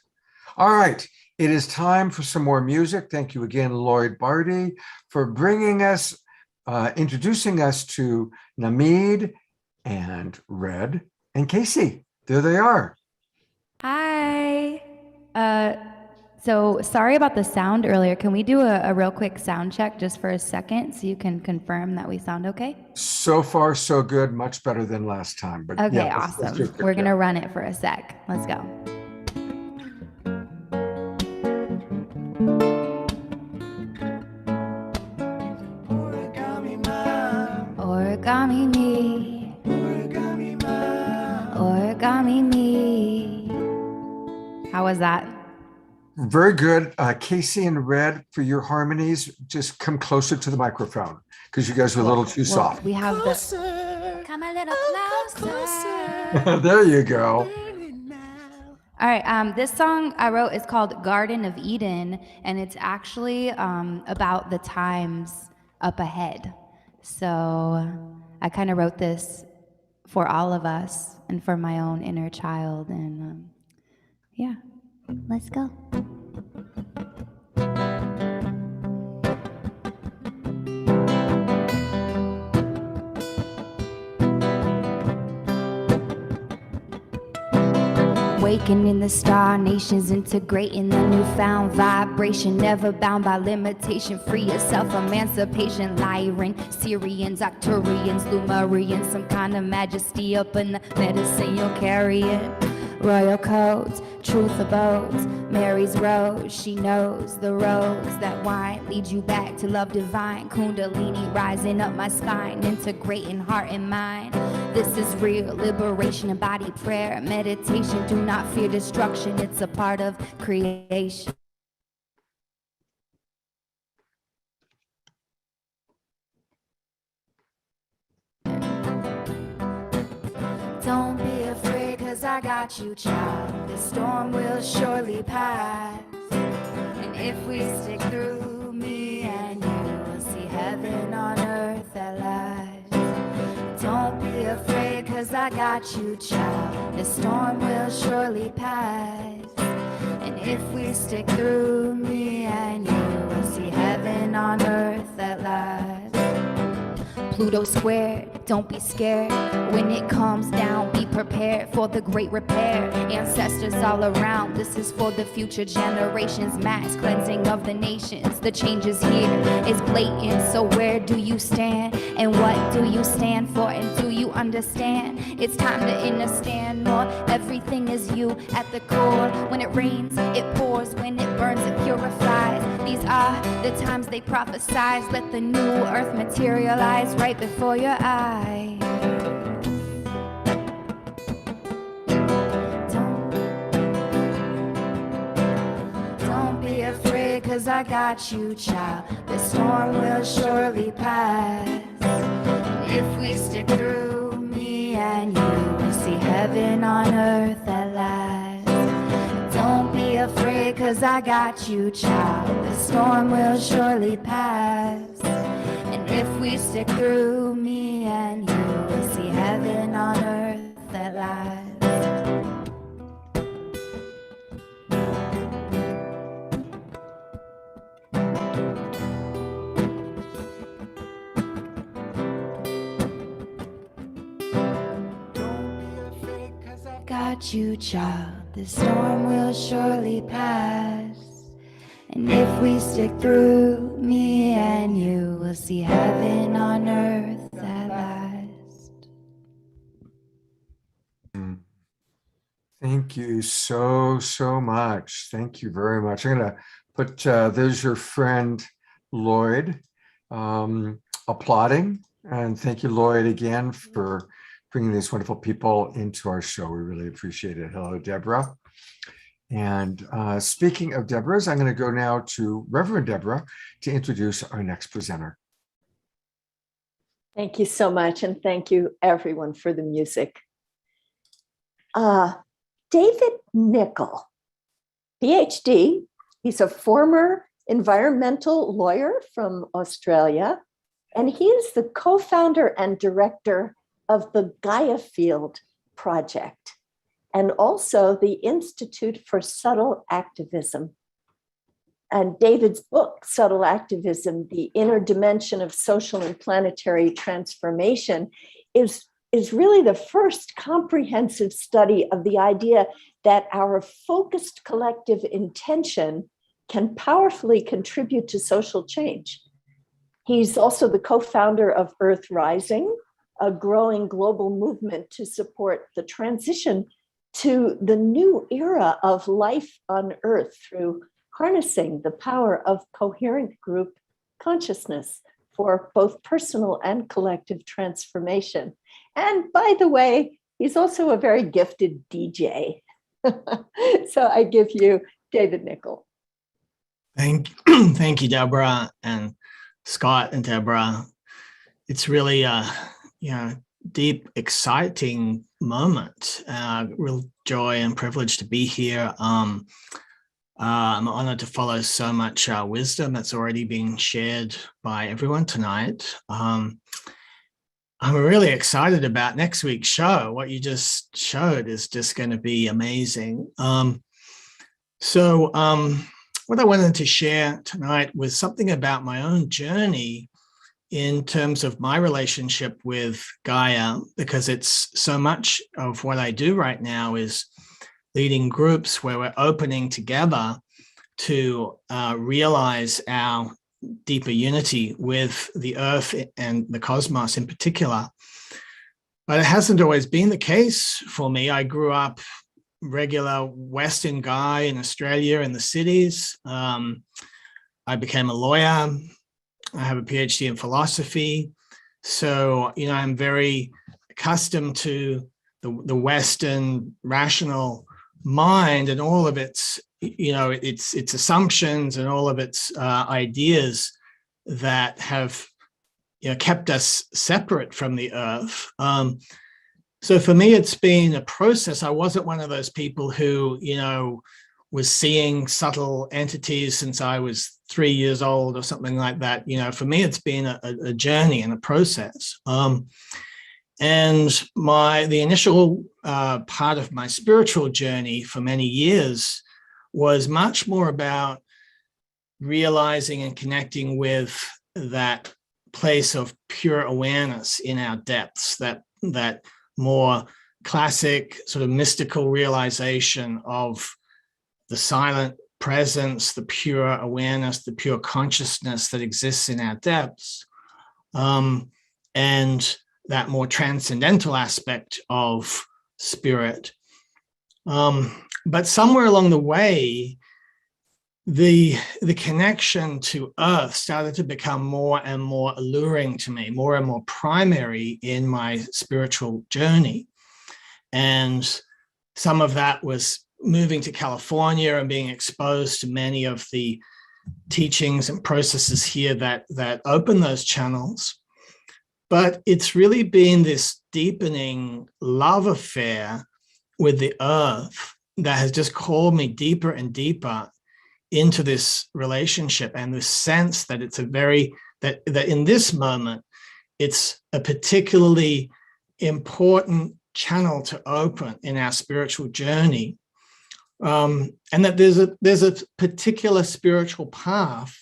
All right, it is time for some more music. Thank you again, Lloyd Barty, for bringing us, introducing us to Namid and Red and Casey. There they are. Hi. So sorry about the sound earlier. Can we do a real quick sound check just for a second so you can confirm that we sound okay? So far, so good. Much better than last time. But Okay, yeah, awesome. We're going to run it for a sec. Let's go. Origami me. Origami ma. Origami me. How was that? Very good. Casey and Red, for your harmonies, just come closer to the microphone because you guys are a little too soft. We have the. Come a little closer. There you go. All right, this song I wrote is called Garden of Eden, and it's actually about the times up ahead. So I kind of wrote this for all of us and for my own inner child, and yeah, let's go. Awakening the star nations, integrating the newfound vibration, never bound by limitation, free yourself, emancipation, Lyran, Syrians, Octurians, Lumerians, some kind of majesty up in the medicine you'll carry it. Royal codes, truth abodes, Mary's rose, she knows the roads that wind, lead you back to love divine, Kundalini rising up my spine, integrating heart and mind. This is real liberation, embodied prayer, meditation, do not fear destruction, it's a part of creation. Don't be afraid, cause I got you, child. The storm will surely pass. And if we stick through, me and you will see heaven on earth at last. Don't be afraid, cause I got you, child. The storm will surely pass. And if we stick through, me and you will see heaven on earth at last. Pluto squared, don't be scared. When it comes down, be prepared for the great repair. Ancestors all around, this is for the future generations. Mass cleansing of the nations, the change is here, it's blatant. So where do you stand? And what do you stand for? And do you understand? It's time to understand more. Everything is you at the core. When it rains, it pours. When it burns, it purifies. These are the times they prophesize. Let the new earth materialize right before your eyes. Don't be afraid, cause I got you, child. The storm will surely pass. If we stick through, me and you will see heaven on earth at last. Don't be afraid, cause I got you, child. The storm will surely pass. And if we stick through, me and you will see heaven on earth at last. Got you, child. The storm will surely pass. And if we stick through, me and you will see heaven on earth at last. Thank you so much. Thank you very much. I'm going to put, there's your friend Lloyd applauding. And thank you, Lloyd, again for bringing these wonderful people into our show. We really appreciate it. Hello, Deborah. And speaking of Deborah's, I'm going to go now to Reverend Deborah to introduce our next presenter. Thank you so much. And thank you, everyone, for the music. David Nicol, PhD. He's a former environmental lawyer from Australia, and he is the co-founder and director of the Gaia Field Project, and also the Institute for Subtle Activism. And David's book, Subtle Activism, The Inner Dimension of Social and Planetary Transformation, is really the first comprehensive study of the idea that our focused collective intention can powerfully contribute to social change. He's also the co-founder of Earth Rising, a growing global movement to support the transition to the new era of life on Earth through harnessing the power of coherent group consciousness for both personal and collective transformation. And by the way, he's also a very gifted DJ. So I give you David Nicol. Thank you, Deborah and Scott and Deborah. It's really a deep, exciting moment. Real joy and privilege to be here. I'm honored to follow so much wisdom that's already been shared by everyone tonight. I'm really excited about next week's show. What you just showed is just going to be amazing. What I wanted to share tonight was something about my own journey in terms of my relationship with Gaia, because it's so much of what I do right now is leading groups where we're opening together to realize our deeper unity with the earth and the cosmos in particular. But it hasn't always been the case for me. I grew up regular Western guy in Australia in the cities. I became a lawyer. I have a PhD in philosophy. So, I'm very accustomed to the Western rational mind and all of its its assumptions and all of its ideas that have kept us separate from the earth. So for me, it's been a process. I wasn't one of those people who was seeing subtle entities since I was 3 years old or something like that. For me, it's been a journey and a process. And the initial part of my spiritual journey for many years was much more about realizing and connecting with that place of pure awareness in our depths, that more classic sort of mystical realization of the silent presence, the pure awareness, the pure consciousness that exists in our depths, and that more transcendental aspect of spirit. But somewhere along the way, the connection to earth started to become more and more alluring to me, more and more primary in my spiritual journey. And some of that was moving to California and being exposed to many of the teachings and processes here that open those channels. But it's really been this deepening love affair with the earth that has just called me deeper and deeper into this relationship, and this sense that it's that in this moment, it's a particularly important channel to open in our spiritual journey. And that there's a particular spiritual path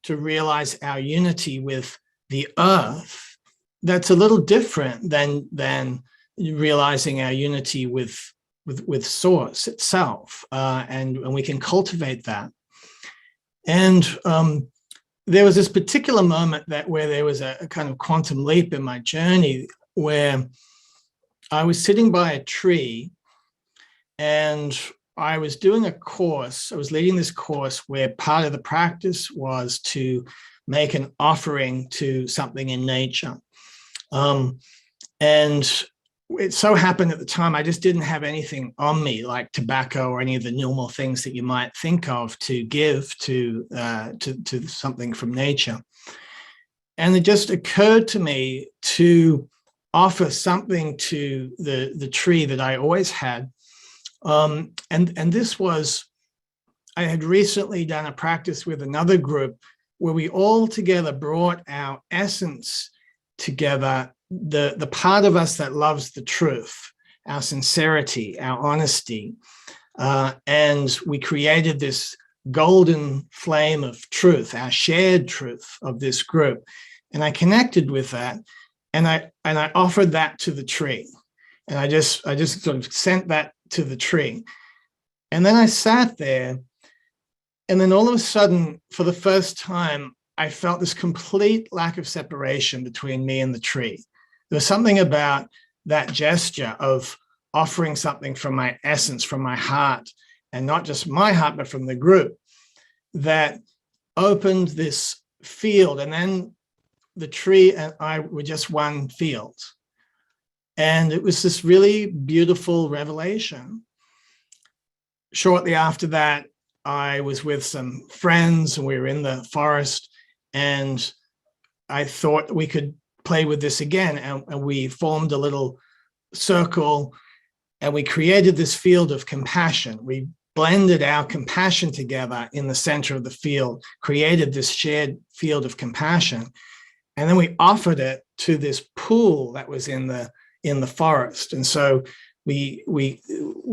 to realize our unity with the earth that's a little different than realizing our unity with source itself, and we can cultivate that. And there was this particular moment where there was a kind of quantum leap in my journey, where I was sitting by a tree and I was doing a course. I was leading this course where part of the practice was to make an offering to something in nature. And it so happened at the time, I just didn't have anything on me, like tobacco or any of the normal things that you might think of to give to something from nature. And it just occurred to me to offer something to the tree that I always had. And this was, I had recently done a practice with another group where we all together brought our essence together, the part of us that loves the truth, our sincerity, our honesty, and we created this golden flame of truth, our shared truth of this group. And I connected with that, and I offered that to the tree, and I just sort of sent that to the tree. And then I sat there, and then all of a sudden, for the first time, I felt this complete lack of separation between me and the tree. There was something about that gesture of offering something from my essence, from my heart, and not just my heart, but from the group, that opened this field. And then the tree and I were just one field. And it was this really beautiful revelation. Shortly after that, I was with some friends and we were in the forest, and I thought we could play with this again. And we formed a little circle and we created this field of compassion. We blended our compassion together in the center of the field, created this shared field of compassion. And then we offered it to this pool that was in the forest. And so we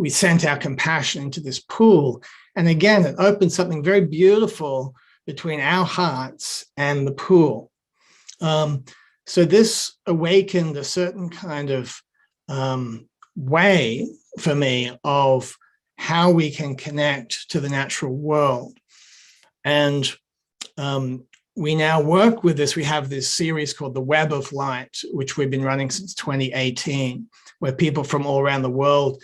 sent our compassion into this pool. And again, it opened something very beautiful between our hearts and the pool. So this awakened a certain kind of way for me of how we can connect to the natural world. And we now work with this. We have this series called The Web of Light, which we've been running since 2018, where people from all around the world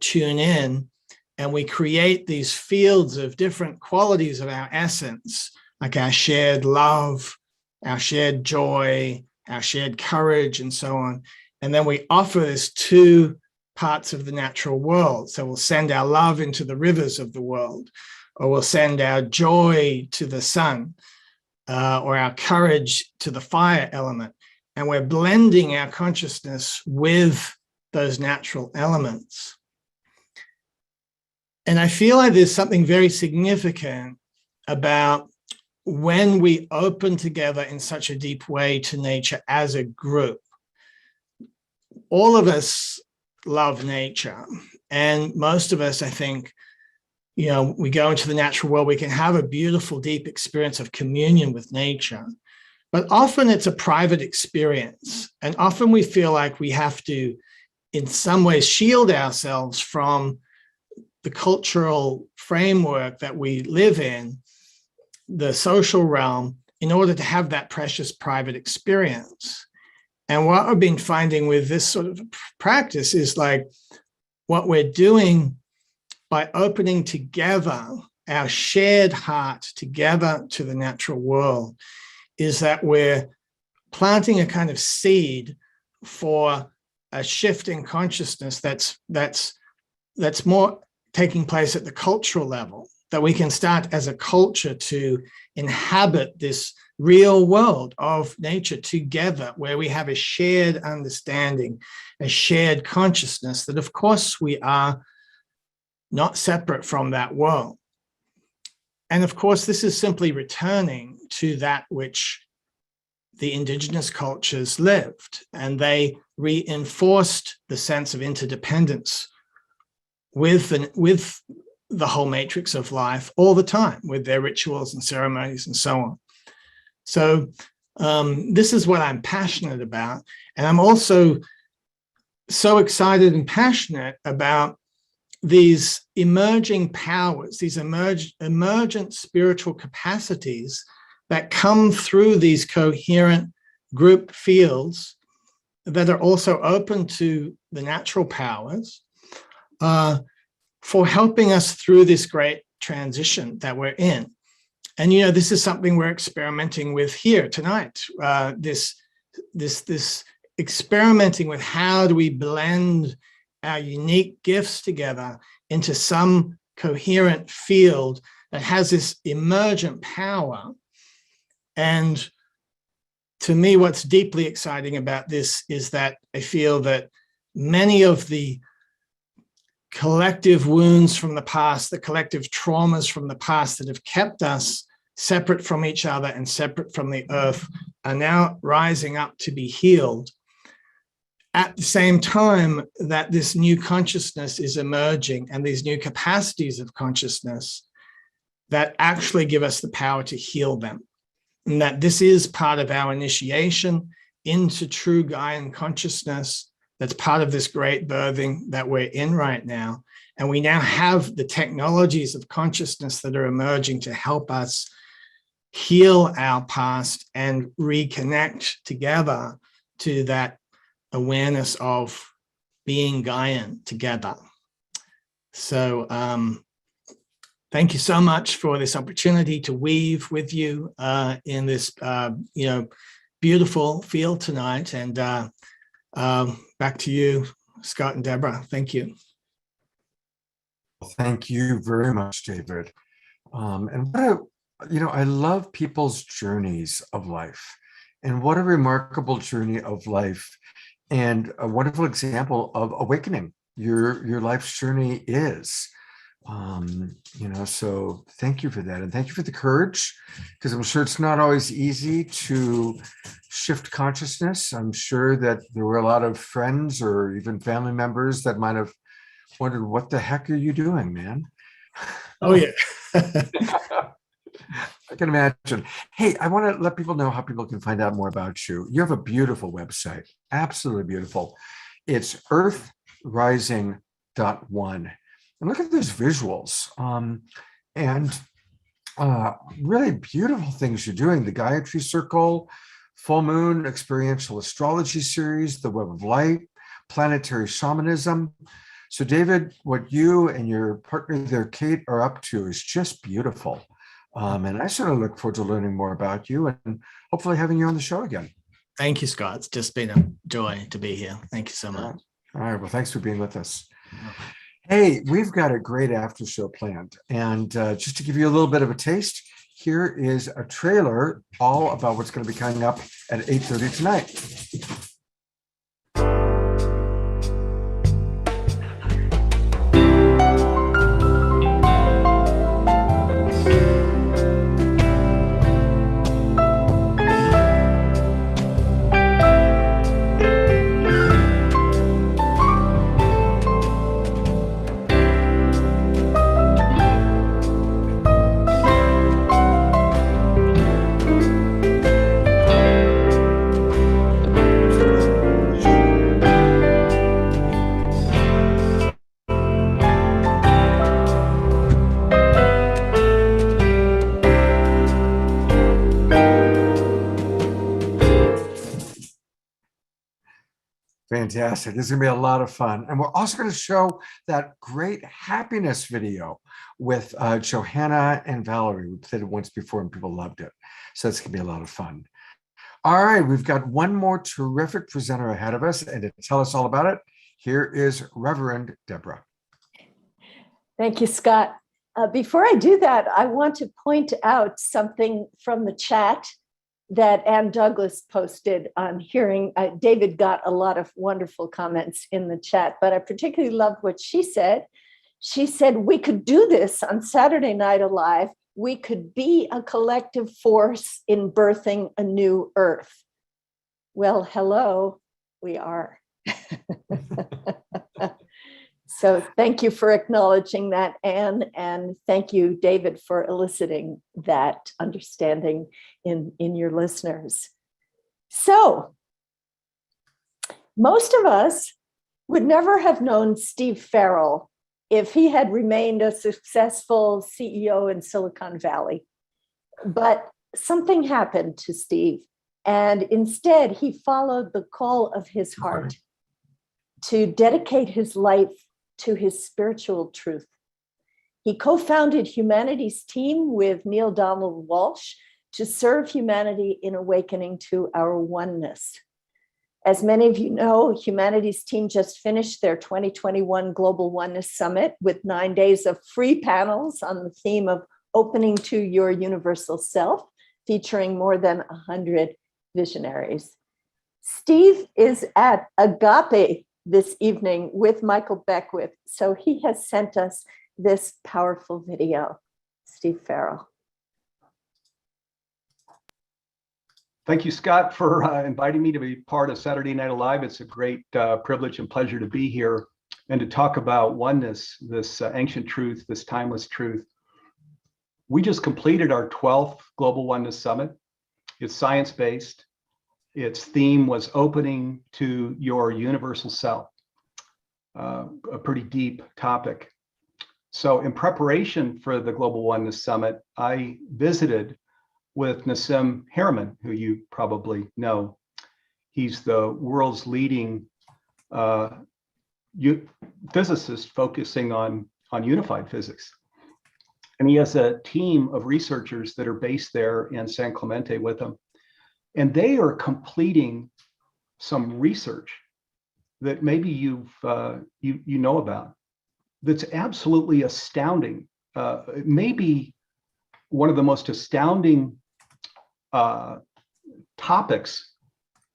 tune in, and we create these fields of different qualities of our essence, like our shared love, our shared joy, our shared courage, and so on. And then we offer this to parts of the natural world. So we'll send our love into the rivers of the world, or we'll send our joy to the sun, or our courage to the fire element. And we're blending our consciousness with those natural elements. And I feel like there's something very significant about when we open together in such a deep way to nature as a group. All of us love nature, and most of us, I think, we go into the natural world, we can have a beautiful, deep experience of communion with nature, but often it's a private experience. And often we feel like we have to, in some ways, shield ourselves from the cultural framework that we live in, the social realm, in order to have that precious private experience. And what I've been finding with this sort of practice is like what we're doing by opening together our shared heart together to the natural world is that we're planting a kind of seed for a shift in consciousness that's more taking place at the cultural level, that we can start as a culture to inhabit this real world of nature together, where we have a shared understanding, a shared consciousness that, of course, we are not separate from that world. And of course, this is simply returning to that which the indigenous cultures lived, and they reinforced the sense of interdependence with the whole matrix of life all the time, with their rituals and ceremonies and so on. So this is what I'm passionate about. And I'm also so excited and passionate about these emerging powers, these emergent spiritual capacities that come through these coherent group fields that are also open to the natural powers for helping us through this great transition that we're in. And, you know, this is something we're experimenting with here tonight, this experimenting with how do we blend our unique gifts together into some coherent field that has this emergent power. And to me, what's deeply exciting about this is that I feel that many of the collective wounds from the past, the collective traumas from the past that have kept us separate from each other and separate from the earth are now rising up to be healed. At the same time that this new consciousness is emerging and these new capacities of consciousness that actually give us the power to heal them. And that this is part of our initiation into true Gaian consciousness. That's part of this great birthing that we're in right now. And we now have the technologies of consciousness that are emerging to help us heal our past and reconnect together to that awareness of being Gaian together. So thank you so much for this opportunity to weave with you in this beautiful field tonight. And back to you, Scott and Deborah. Thank you. Thank you very much, David. And what I love people's journeys of life, and what a remarkable journey of life, and a wonderful example of awakening your life's journey is. So thank you for that, and thank you for the courage, because I'm sure it's not always easy to shift consciousness. I'm sure that there were a lot of friends or even family members that might have wondered, what the heck are you doing, man? Oh yeah. I can imagine. Hey, I want to let people know how people can find out more about you. You have a beautiful website, absolutely beautiful. It's earthrising.one. And look at those visuals and really beautiful things you're doing. The Gayatri Circle, Full Moon Experiential Astrology Series, the Web of Light, Planetary Shamanism. So David, what you and your partner there, Kate, are up to is just beautiful. And I certainly look forward to learning more about you and hopefully having you on the show again. Thank you, Scott. It's just been a joy to be here. Thank you so much. All right. Well, thanks for being with us. Hey, we've got a great after show planned. And just to give you a little bit of a taste, here is a trailer all about what's going to be coming up at 8:30 tonight. Fantastic. This is going to be a lot of fun. And we're also going to show that great happiness video with Johanna and Valerie. We played it once before and people loved it. So it's going to be a lot of fun. All right, we've got one more terrific presenter ahead of us. And to tell us all about it, here is Reverend Deborah. Thank you, Scott. Before I do that, I want to point out something from the chat that Ann Douglas posted on hearing. David got a lot of wonderful comments in the chat, but I particularly loved what she said. She said, we could do this on Saturday Night Alive. We could be a collective force in birthing a new earth. Well, hello, we are. So thank you for acknowledging that, Anne, and thank you, David, for eliciting that understanding in your listeners. So most of us would never have known Steve Farrell if he had remained a successful CEO in Silicon Valley. But something happened to Steve, and instead he followed the call of his heart to dedicate his life to his spiritual truth. He co-founded Humanity's team with Neil Donald Walsh to serve humanity in awakening to our oneness. As many of you know, Humanity's team just finished their 2021 Global Oneness Summit with 9 days of free panels on the theme of opening to your universal self, featuring more than 100 visionaries. Steve is at Agape this evening with Michael Beckwith, so he has sent us this powerful video. Steve Farrell. Thank you, Scott, for inviting me to be part of Saturday Night Alive. It's a great privilege and pleasure to be here and to talk about oneness, this ancient truth, this timeless truth. We just completed our 12th Global Oneness Summit. It's science-based. Its theme was opening to your universal self, a pretty deep topic. So in preparation for the Global Oneness Summit, I visited with Nassim Haramein, who you probably know. He's the world's leading physicist focusing on unified physics. And he has a team of researchers that are based there in San Clemente with him. And they are completing some research that maybe you know about, that's absolutely astounding. Maybe one of the most astounding topics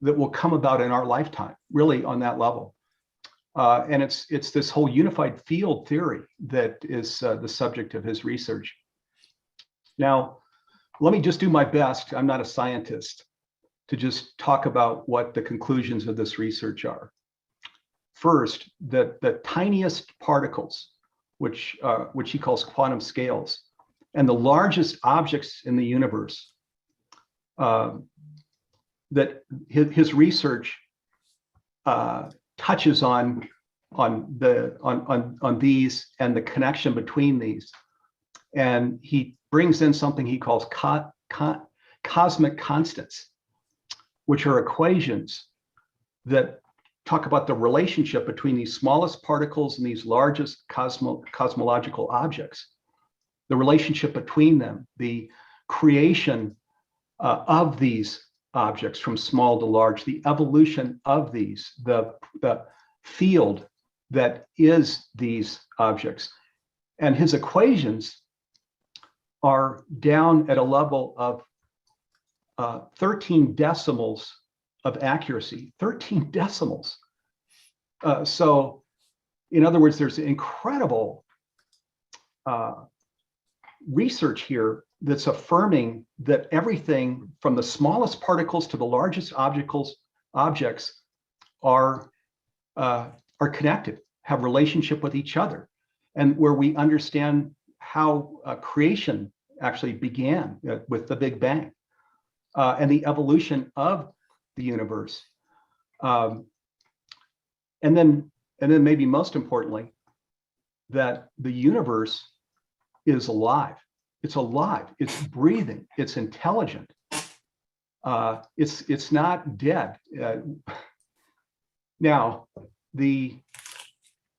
that will come about in our lifetime, really on that level. And it's this whole unified field theory that is the subject of his research. Now, let me just do my best, I'm not a scientist, to just talk about what the conclusions of this research are. First, that the tiniest particles, which he calls quantum scales, and the largest objects in the universe, that his research touches on these and the connection between these, and he brings in something he calls cosmic constants, which are equations that talk about the relationship between these smallest particles and these largest cosmological objects, the relationship between them, the creation of these objects from small to large, the evolution of these, the field that is these objects. And his equations are down at a level of 13 decimals of accuracy, 13 decimals. So in other words, there's incredible research here that's affirming that everything from the smallest particles to the largest objects are connected, have relationship with each other, and where we understand how creation actually began with the Big Bang and the evolution of the universe. And then maybe most importantly, that the universe is alive. It's alive, it's breathing, it's intelligent. It's not dead. Now, the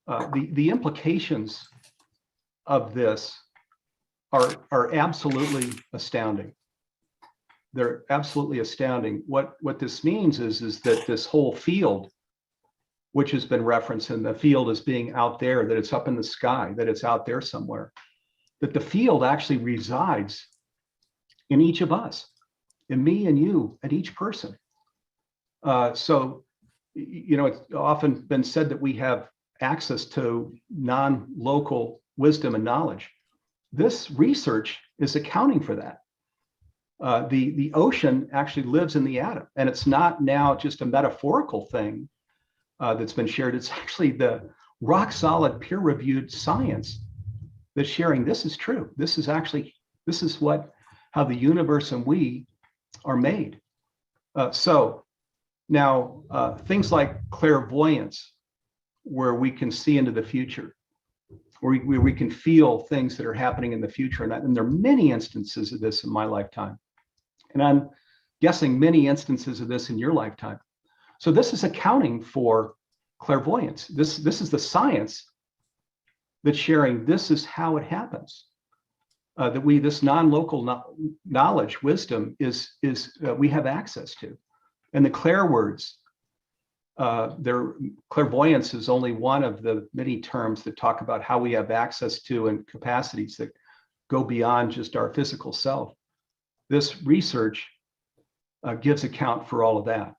implications of this are absolutely astounding. They're absolutely astounding. What this means is that this whole field, which has been referenced in the field as being out there, that it's up in the sky, that it's out there somewhere, that the field actually resides in each of us, in me and you, and each person. So, you know, it's often been said that we have access to non-local wisdom and knowledge. This research is accounting for that. The ocean actually lives in the atom, and it's not now just a metaphorical thing that's been shared. It's actually the rock solid peer-reviewed science that's sharing this is true. This is how the universe and we are made. So now things like clairvoyance, where we can see into the future, where we can feel things that are happening in the future. And there are many instances of this in my lifetime. And I'm guessing many instances of this in your lifetime. So this is accounting for clairvoyance. This is the science that's sharing this is how it happens. That this non-local knowledge, wisdom is we have access to. And the clair words, clairvoyance is only one of the many terms that talk about how we have access to and capacities that go beyond just our physical self. This research gives account for all of that.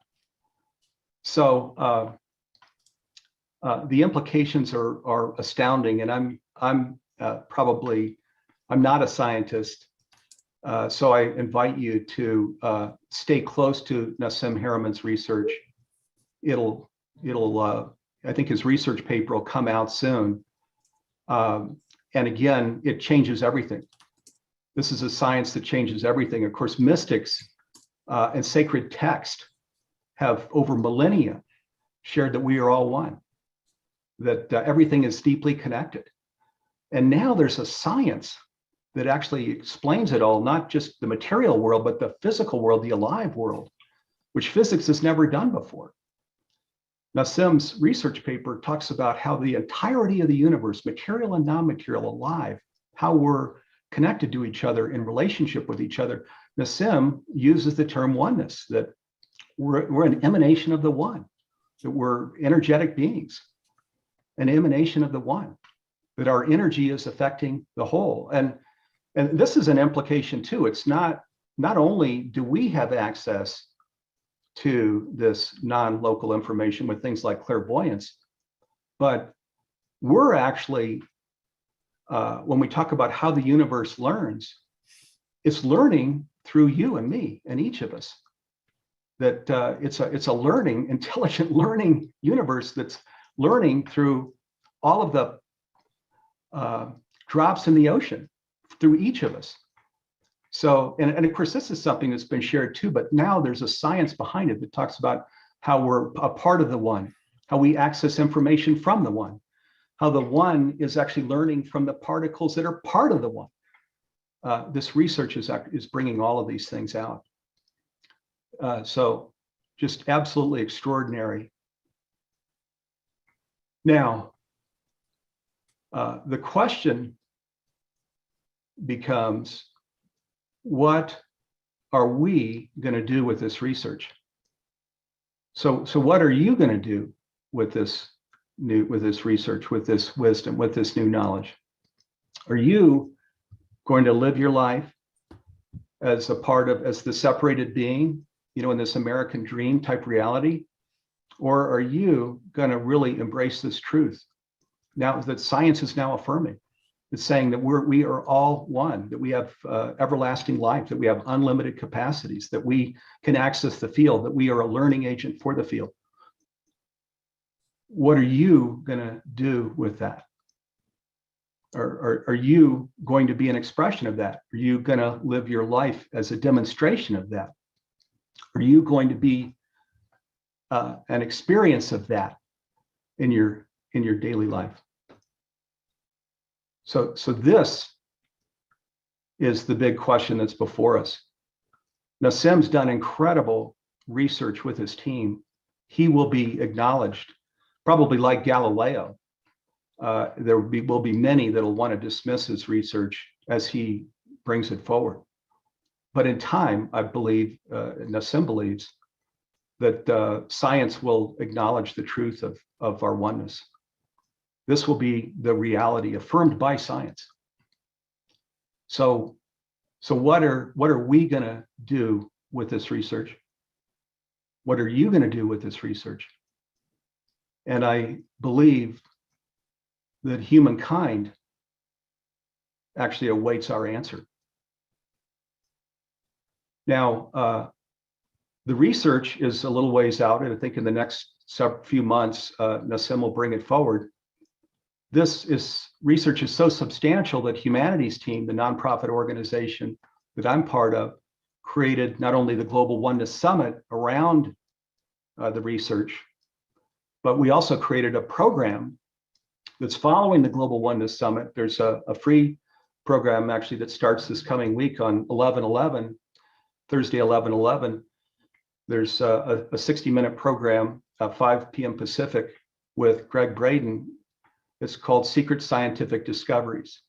So the implications are astounding, and I'm not a scientist, so I invite you to stay close to Nassim Harameyn's research. I think his research paper will come out soon. And again, it changes everything. This is a science that changes everything. Of course, mystics and sacred text have over millennia shared that we are all one, that everything is deeply connected. And now there's a science that actually explains it all, not just the material world, but the physical world, the alive world, which physics has never done before. Nassim's research paper talks about how the entirety of the universe, material and non-material, alive, how we're connected to each other in relationship with each other. Nassim uses the term oneness, that we're an emanation of the one, that we're energetic beings, an emanation of the one, that our energy is affecting the whole. And this is an implication too. It's not only do we have access to this non-local information with things like clairvoyance, but we're actually, when we talk about how the universe learns, it's learning through you and me and each of us. That it's a learning, intelligent learning universe that's learning through all of the drops in the ocean, through each of us. So, and of course, this is something that's been shared too, but now there's a science behind it that talks about how we're a part of the one, how we access information from the one, how the one is actually learning from the particles that are part of the one. This research is bringing all of these things out. So just absolutely extraordinary. Now, the question becomes, what are we going to do with this research? So what are you going to do with this research, with this wisdom, with this new knowledge? Are you going to live your life as the separated being, in this American dream type reality? Or are you going to really embrace this truth now that science is now affirming? It's saying that we are all one, that we have everlasting life, that we have unlimited capacities, that we can access the field, that we are a learning agent for the field. What are you going to do with that? Are you going to be an expression of that? Are you going to live your life as a demonstration of that? Are you going to be an experience of that in your daily life? So this is the big question that's before us. Nassim's done incredible research with his team. He will be acknowledged, probably like Galileo. There will be many that will want to dismiss his research as he brings it forward. But in time, I believe, Nassim believes, that science will acknowledge the truth of our oneness. This will be the reality affirmed by science. So what are we going to do with this research? What are you going to do with this research? And I believe that humankind actually awaits our answer. Now, the research is a little ways out, and I think in the next few months, Nassim will bring it forward. Research is so substantial that Humanity's team, the nonprofit organization that I'm part of, created not only the Global Oneness Summit around the research, but we also created a program that's following the Global Oneness Summit. There's a free program actually that starts this coming week on 11/11, Thursday 11/11. There's a 60-minute program, 5 p.m. Pacific, with Greg Braden. It's called Secret Scientific Discoveries.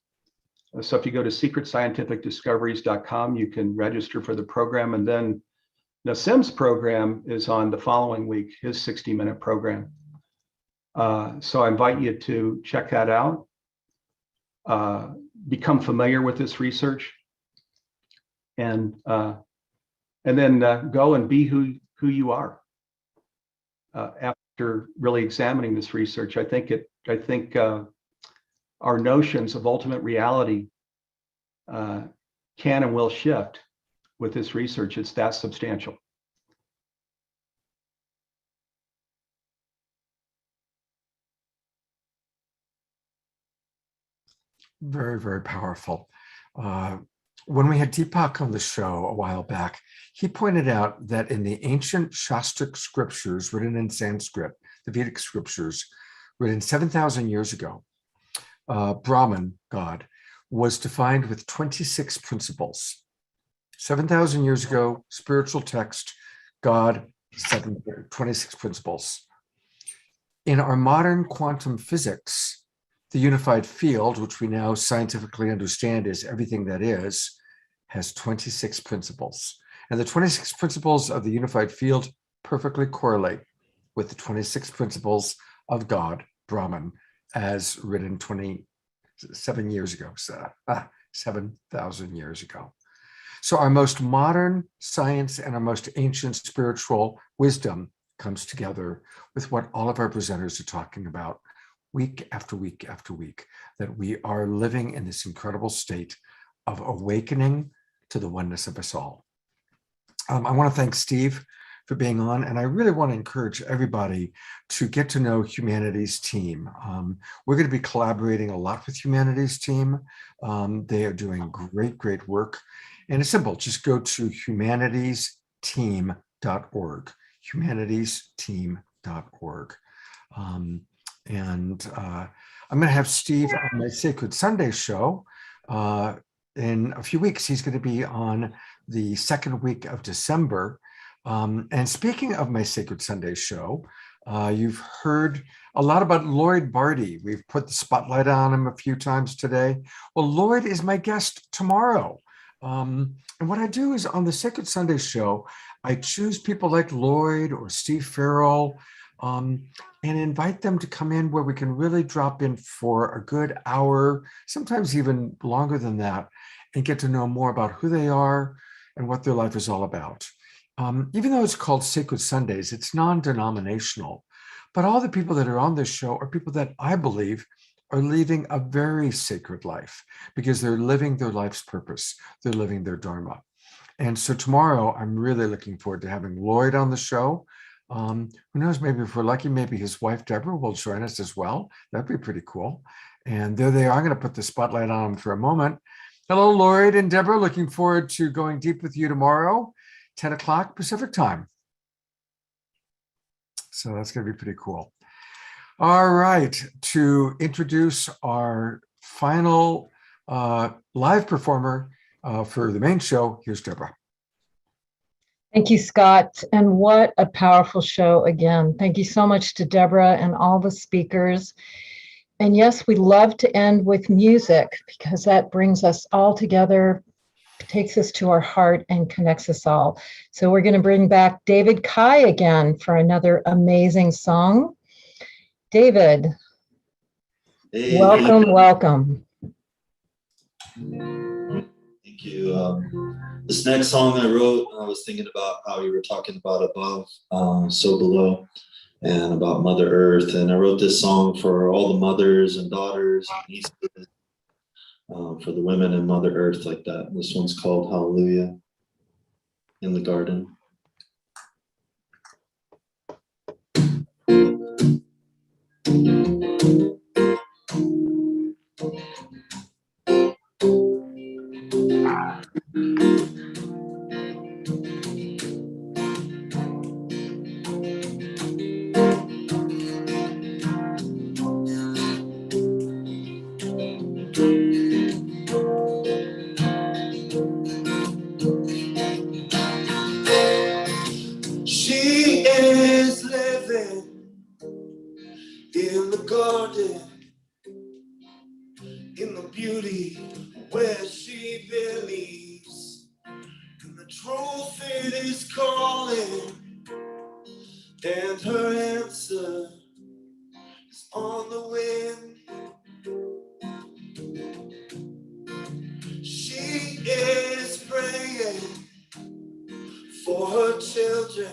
So if you go to secretscientificdiscoveries.com, you can register for the program. And then Nassim's program is on the following week, his 60-minute program. So I invite you to check that out, become familiar with this research, and then go and be who you are. After really examining this research, I think our notions of ultimate reality can and will shift with this research. It's that substantial. Very, very powerful. When we had Deepak on the show a while back, he pointed out that in the ancient Shastric scriptures written in Sanskrit, the Vedic scriptures written 7,000 years ago, Brahman, God, was defined with 26 principles. 7,000 years ago, spiritual text, God, 26 principles. In our modern quantum physics, the unified field, which we now scientifically understand is everything that is, has 26 principles. And the 26 principles of the unified field perfectly correlate with the 26 principles of God, Brahman, as written 27 years ago, 7,000 years ago. So our most modern science and our most ancient spiritual wisdom comes together with what all of our presenters are talking about week after week after week, that we are living in this incredible state of awakening to the oneness of us all. I want to thank Steve for being on, and I really want to encourage everybody to get to know Humanity's team. We're going to be collaborating a lot with Humanity's team. They are doing great work, and it's simple. Just go to humanitiesteam.org, humanitiesteam.org. And I'm going to have Steve on my Sacred Sunday show in a few weeks. He's going to be on the second week of December. And speaking of my Sacred Sunday show, you've heard a lot about Lloyd Barty. We've put the spotlight on him a few times today. Well, Lloyd is my guest tomorrow. And what I do is on the Sacred Sunday show, I choose people like Lloyd or Steve Farrell, and invite them to come in where we can really drop in for a good hour, sometimes even longer than that, and get to know more about who they are and what their life is all about. Even though it's called Sacred Sundays, it's non-denominational, but all the people that are on this show are people that I believe are leading a very sacred life because they're living their life's purpose. They're living their Dharma. And so tomorrow, I'm really looking forward to having Lloyd on the show. Who knows, maybe if we're lucky, maybe his wife, Deborah, will join us as well. That'd be pretty cool. And there they are. I'm going to put the spotlight on them for a moment. Hello, Lloyd and Deborah. Looking forward to going deep with you tomorrow, 10 o'clock Pacific time. So that's going to be pretty cool. All right. To introduce our final live performer for the main show, here's Deborah. Thank you, Scott. And what a powerful show again. Thank you so much to Deborah and all the speakers. And yes, we love to end with music because that brings us all together, takes us to our heart and connects us all. So we're going to bring back David Kai again for another amazing song. David, Hey. welcome. Thank you. This next song I wrote, I was thinking about how you were talking about above, so below, and about Mother Earth. And I wrote this song for all the mothers and daughters and nieces, for the women in Mother Earth like that. This one's called Hallelujah in the Garden. beauty where she believes. And the truth it is calling, and her answer is on the wind. She is praying for her children,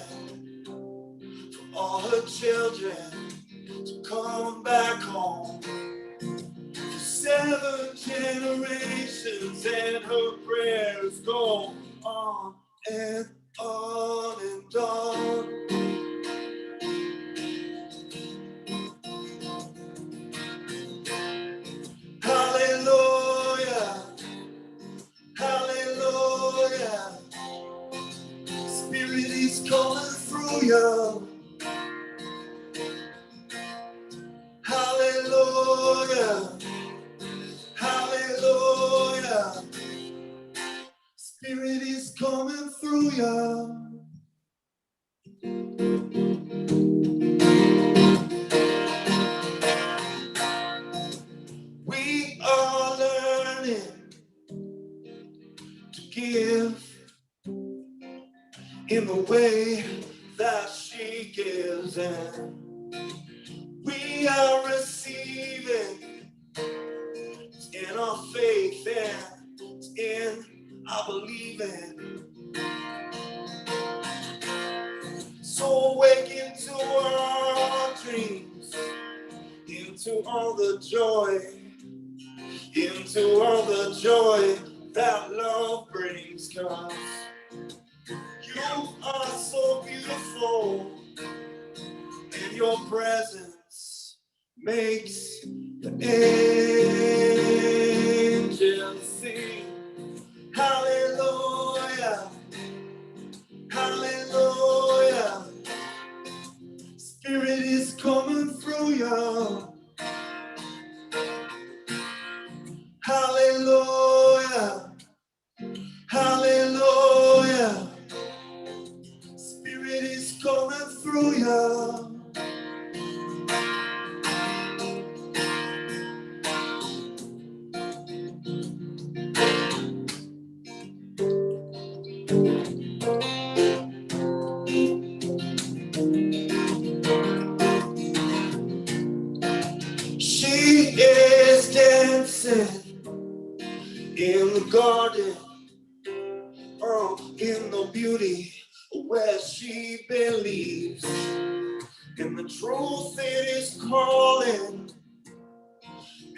for all her children to come back home. For 7 generations, and her prayers go on and on and on. Hallelujah, hallelujah. Spirit is coming through you. Hallelujah, hallelujah. Spirit is coming through you. We are learning to give in the way that she gives, and we are receiving in our faith and in our believing. So awaken to our dreams, into all the joy, into all the joy that love brings. 'Cause you are so beautiful, and your presence makes the angels sing. Hallelujah, hallelujah. Spirit is coming through you. Hallelujah, hallelujah. Spirit is coming through you. She is dancing in the garden, oh, in the beauty where she believes. In the truth it is calling,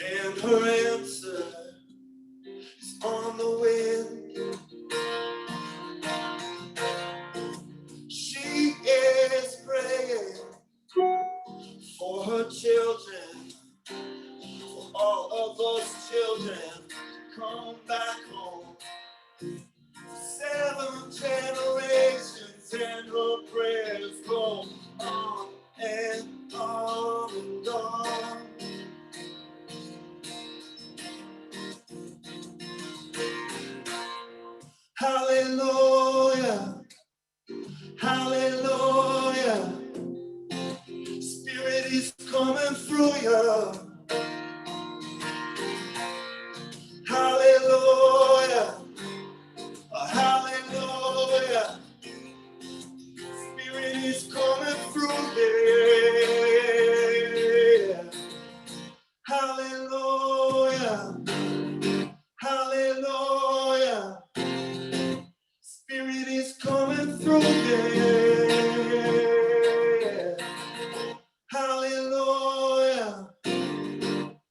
and her answer is on the wind. She is praying for her children, for all of those children come back home. 7 generations, and her prayers go on and on and on. Hallelujah, hallelujah. Spirit is coming through you. Hallelujah, hallelujah. Spirit is coming through there. Hallelujah, hallelujah. Spirit is coming through there. Hallelujah,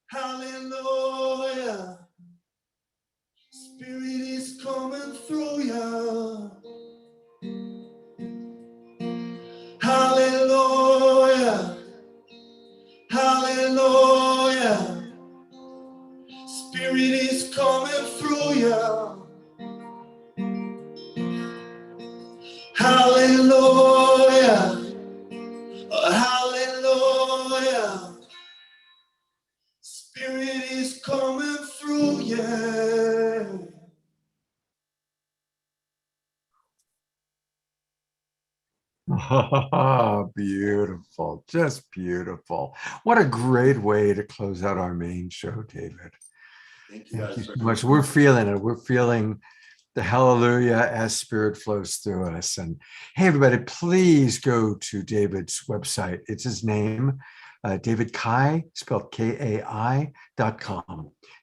hallelujah. Spirit is coming through you. Hallelujah, hallelujah. Spirit is coming through you. Hallelujah, hallelujah. Spirit is coming through you. Beautiful, just beautiful. What a great way to close out our main show, David. Thank you Thank guys you so very much. We're feeling it. We're feeling the hallelujah as spirit flows through us. And hey, everybody, please go to David's website. It's his name, David Kai, spelled KAI.com,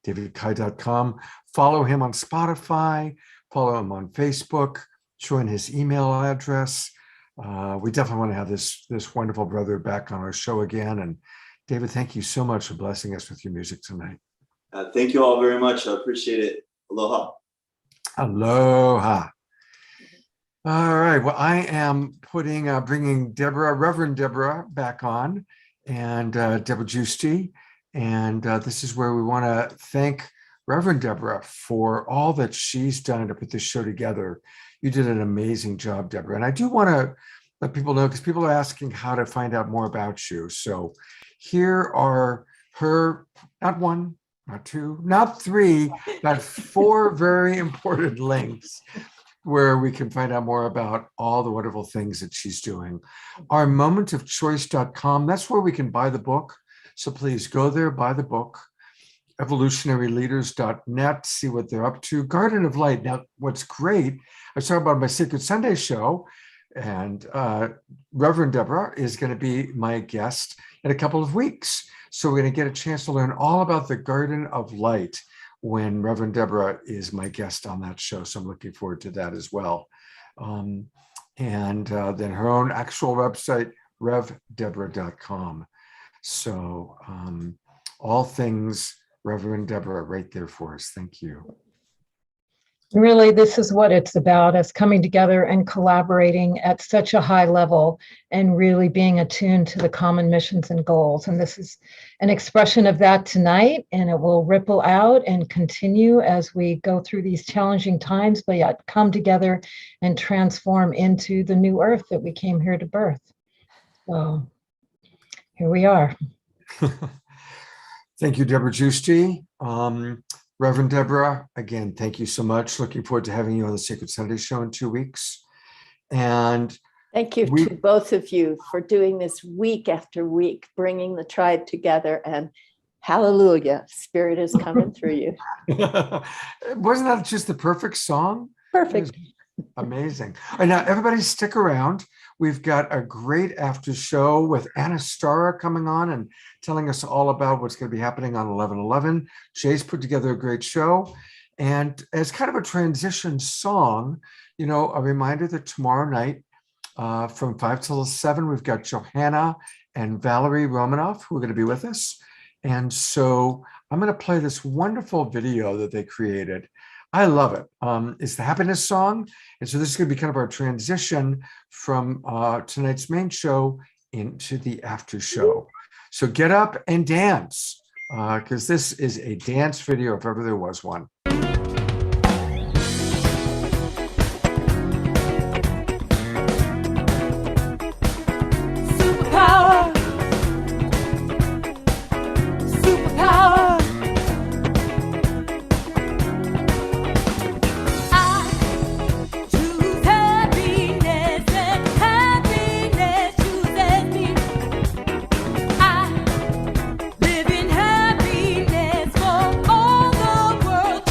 davidkai.com. Follow him on Spotify, follow him on Facebook, join his email address. We definitely want to have this wonderful brother back on our show again. And David, thank you so much for blessing us with your music tonight. Thank you all very much. I appreciate it. Aloha. Aloha. All right. Well, I am bringing Reverend Deborah back on, and Deborah Giusti. And this is where we want to thank Reverend Deborah for all that she's done to put this show together. You did an amazing job, Deborah. And I do want to let people know, because people are asking how to find out more about you. So here are her, not one, not two, not three, but 4 very important links where we can find out more about all the wonderful things that she's doing. Our momentofchoice.com, that's where we can buy the book. So please go there, buy the book. Evolutionaryleaders.net, see what they're up to. Garden of Light. Now, what's great, I was talking about my Sacred Sunday show, and Reverend Deborah is going to be my guest in a couple of weeks. So we're going to get a chance to learn all about the Garden of Light when Reverend Deborah is my guest on that show. So I'm looking forward to that as well. And then her own actual website, revdeborah.com. So all things Reverend Deborah right there for us. Thank you. Really, this is what it's about, us coming together and collaborating at such a high level and really being attuned to the common missions and goals. And this is an expression of that tonight, and it will ripple out and continue as we go through these challenging times, but yet come together and transform into the new earth that we came here to birth. So here we are. Thank you, Deborah Giusti. Reverend Deborah, again, thank you so much. Looking forward to having you on the Sacred Sunday show in 2 weeks. And thank you to both of you for doing this week after week, bringing the tribe together, and hallelujah, Spirit is coming through you. Wasn't that just the perfect song? Perfect. Amazing. All right, now everybody stick around. We've got a great after show with Anna Stara coming on and telling us all about what's going to be happening on 11/11. Jay's put together a great show. And as kind of a transition song, you know, a reminder that tomorrow night from 5 till 7, we've got Johanna and Valerie Romanoff who are going to be with us. And so I'm going to play this wonderful video that they created. I love it. It's the happiness song. And so this is going to be kind of our transition from tonight's main show into the after show. So get up and dance, because this is a dance video if ever there was one. Live in happiness for all the world.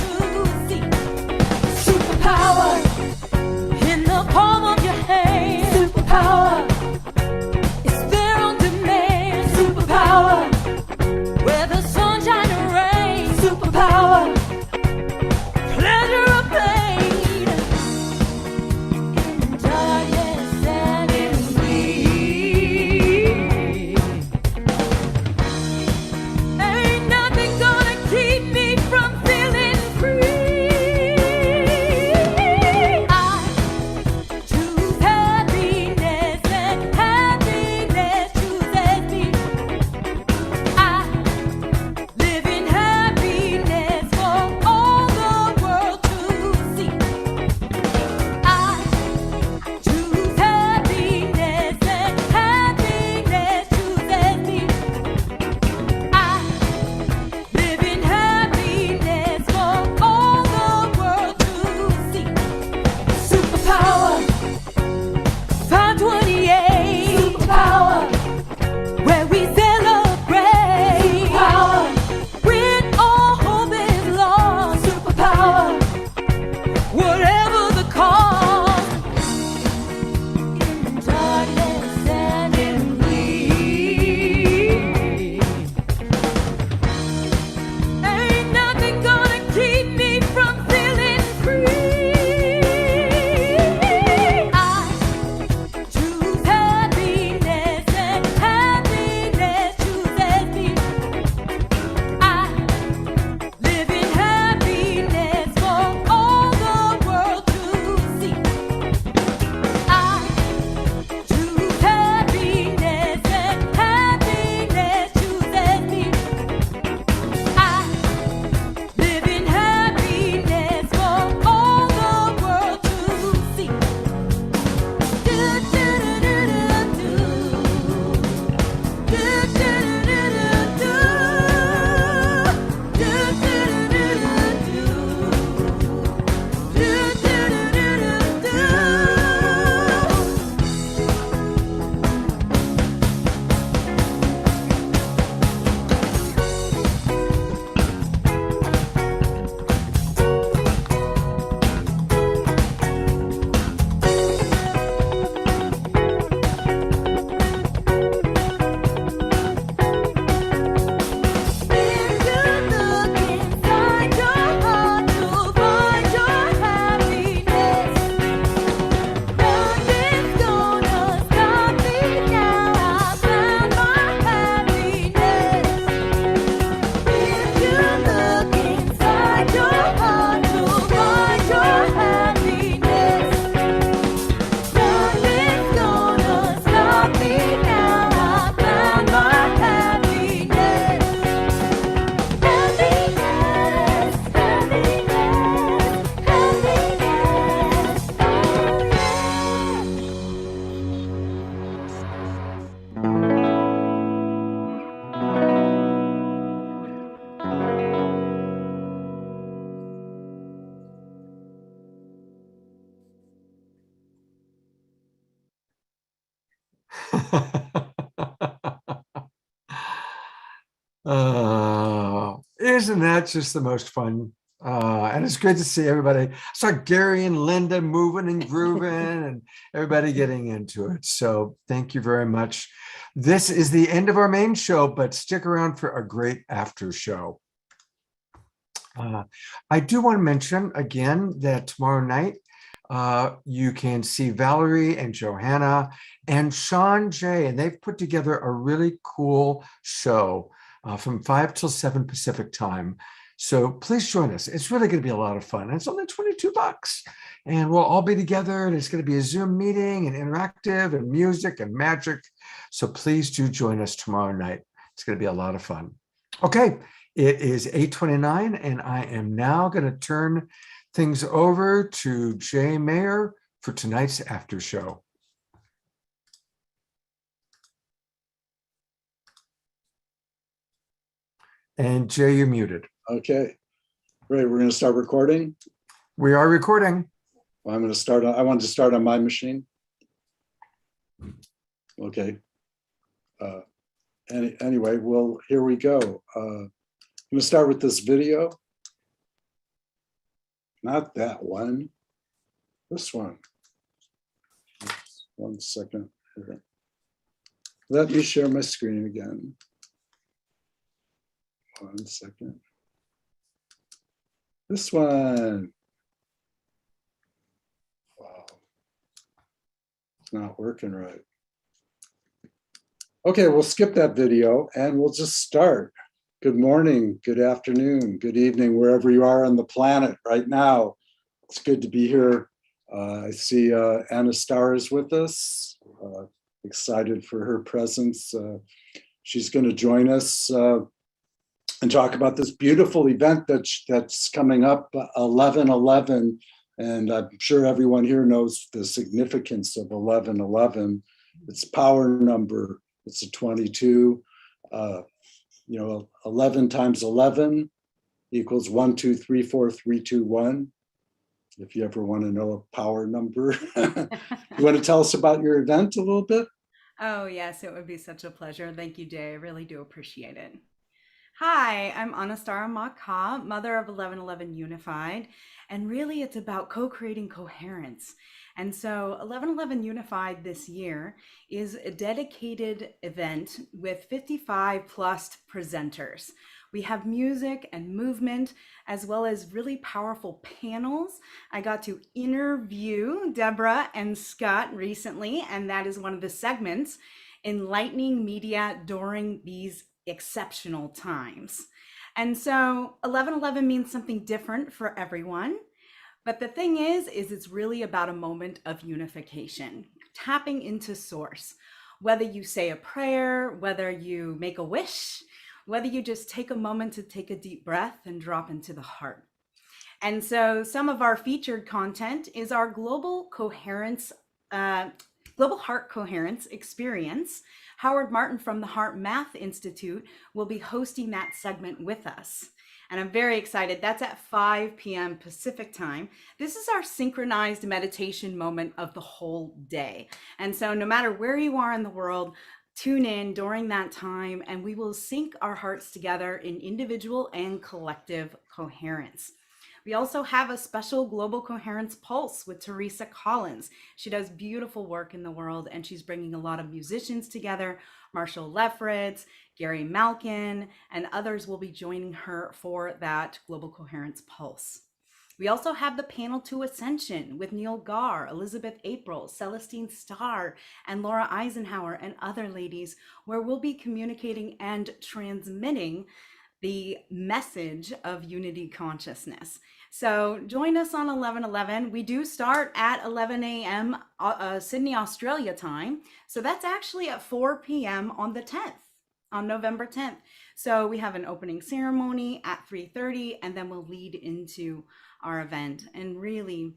Isn't that just the most fun? And it's great to see everybody. I saw Gary and Linda moving and grooving and everybody getting into it. So thank you very much. This is the end of our main show, but stick around for a great after show. I do want to mention again that tomorrow night, you can see Valerie and Johanna and Sean Jay, and they've put together a really cool show from 5 till 7 Pacific time. So please join us. It's really going to be a lot of fun. And it's only $22. And we'll all be together, and it's going to be a Zoom meeting and interactive and music and magic. So please do join us tomorrow night. It's going to be a lot of fun. Okay, it is 8:29, and I am now going to turn things over to Jay Mayer for tonight's after show. And Jay, you're muted. Okay, great. We're going to start recording. We are recording. Well, I'm going to start. I wanted to start on my machine. Okay. Anyway, well, here we go. I'm going to start with this video. Not that one. This one. One second. Here. Let me share my screen again. 1 second. This one. Wow. It's not working right. Okay, we'll skip that video and we'll just start. Good morning, good afternoon, good evening, wherever you are on the planet right now. It's good to be here. I see Anna Starr is with us. Excited for her presence. She's going to join us and talk about this beautiful event that's coming up, 11/11. And I'm sure everyone here knows the significance of 11/11. It's power number. It's a 22. 11 times 11 equals 1, 2, 3, 4, 3, 2, 1. If you ever want to know a power number. You want to tell us about your event a little bit? Oh, yes, it would be such a pleasure. Thank you, Jay. I really do appreciate it. Hi, I'm Anastara Maka, mother of 1111 Unified, and really it's about co-creating coherence. And so 1111 Unified this year is a dedicated event with 55 plus presenters. We have music and movement, as well as really powerful panels. I got to interview Deborah and Scott recently, and that is one of the segments, Enlightening Media During These Exceptional Times. And so 1111 means something different for everyone. But the thing is it's really about a moment of unification, tapping into source. Whether you say a prayer, whether you make a wish, whether you just take a moment to take a deep breath and drop into the heart. And so some of our featured content is our global Heart Coherence experience. Howard Martin from the Heart Math Institute will be hosting that segment with us. And I'm very excited. That's at 5 p.m. Pacific time. This is our synchronized meditation moment of the whole day. And so no matter where you are in the world, tune in during that time and we will sync our hearts together in individual and collective coherence. We also have a special Global Coherence Pulse with Teresa Collins. She does beautiful work in the world and she's bringing a lot of musicians together. Marshall Lefritz, Gary Malkin, and others will be joining her for that Global Coherence Pulse. We also have the Panel to Ascension with Neil Gar, Elizabeth April, Celestine Starr, and Laura Eisenhower, and other ladies, where we'll be communicating and transmitting the message of unity consciousness. So join us on 11/11. We do start at 11 a.m. Sydney, Australia time. So that's actually at 4 p.m. on the 10th, on November 10th. So we have an opening ceremony at 3:30, and then we'll lead into our event. And really,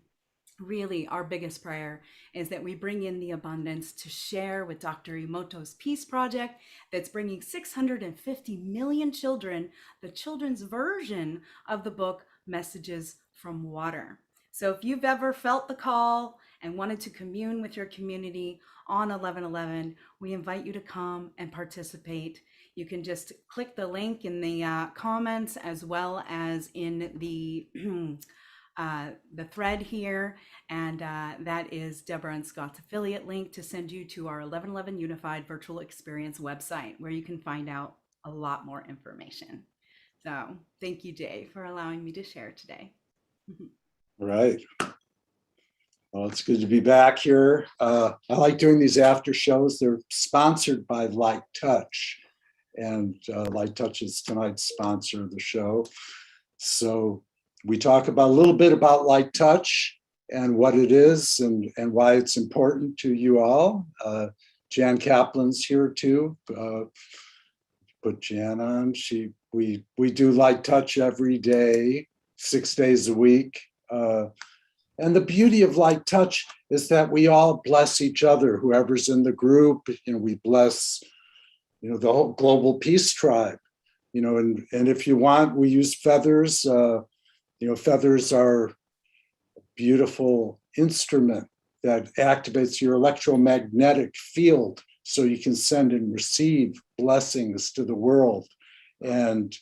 our biggest prayer is that we bring in the abundance to share with Dr. Emoto's Peace Project that's bringing 650 million children the children's version of the book Messages from Water. So if you've ever felt the call and wanted to commune with your community on 11/11, we invite you to come and participate. You can just click the link in the comments as well as in the thread here, and that is Deborah and Scott's affiliate link to send you to our 1111 Unified Virtual Experience website, where you can find out a lot more information. So thank you, Jay, for allowing me to share today. Right. Well, it's good to be back here. I like doing these after shows. They're sponsored by Light Touch, and Light Touch is tonight's sponsor of the show. So we talk about a little bit about Light Touch and what it is and why it's important to you all. Jan Kaplan's here too. Put Jan on. We do Light Touch every day, 6 days a week. And the beauty of Light Touch is that we all bless each other, whoever's in the group, we bless, the whole global peace tribe, and if you want, we use feathers. Feathers are a beautiful instrument that activates your electromagnetic field so you can send and receive blessings to the world. And,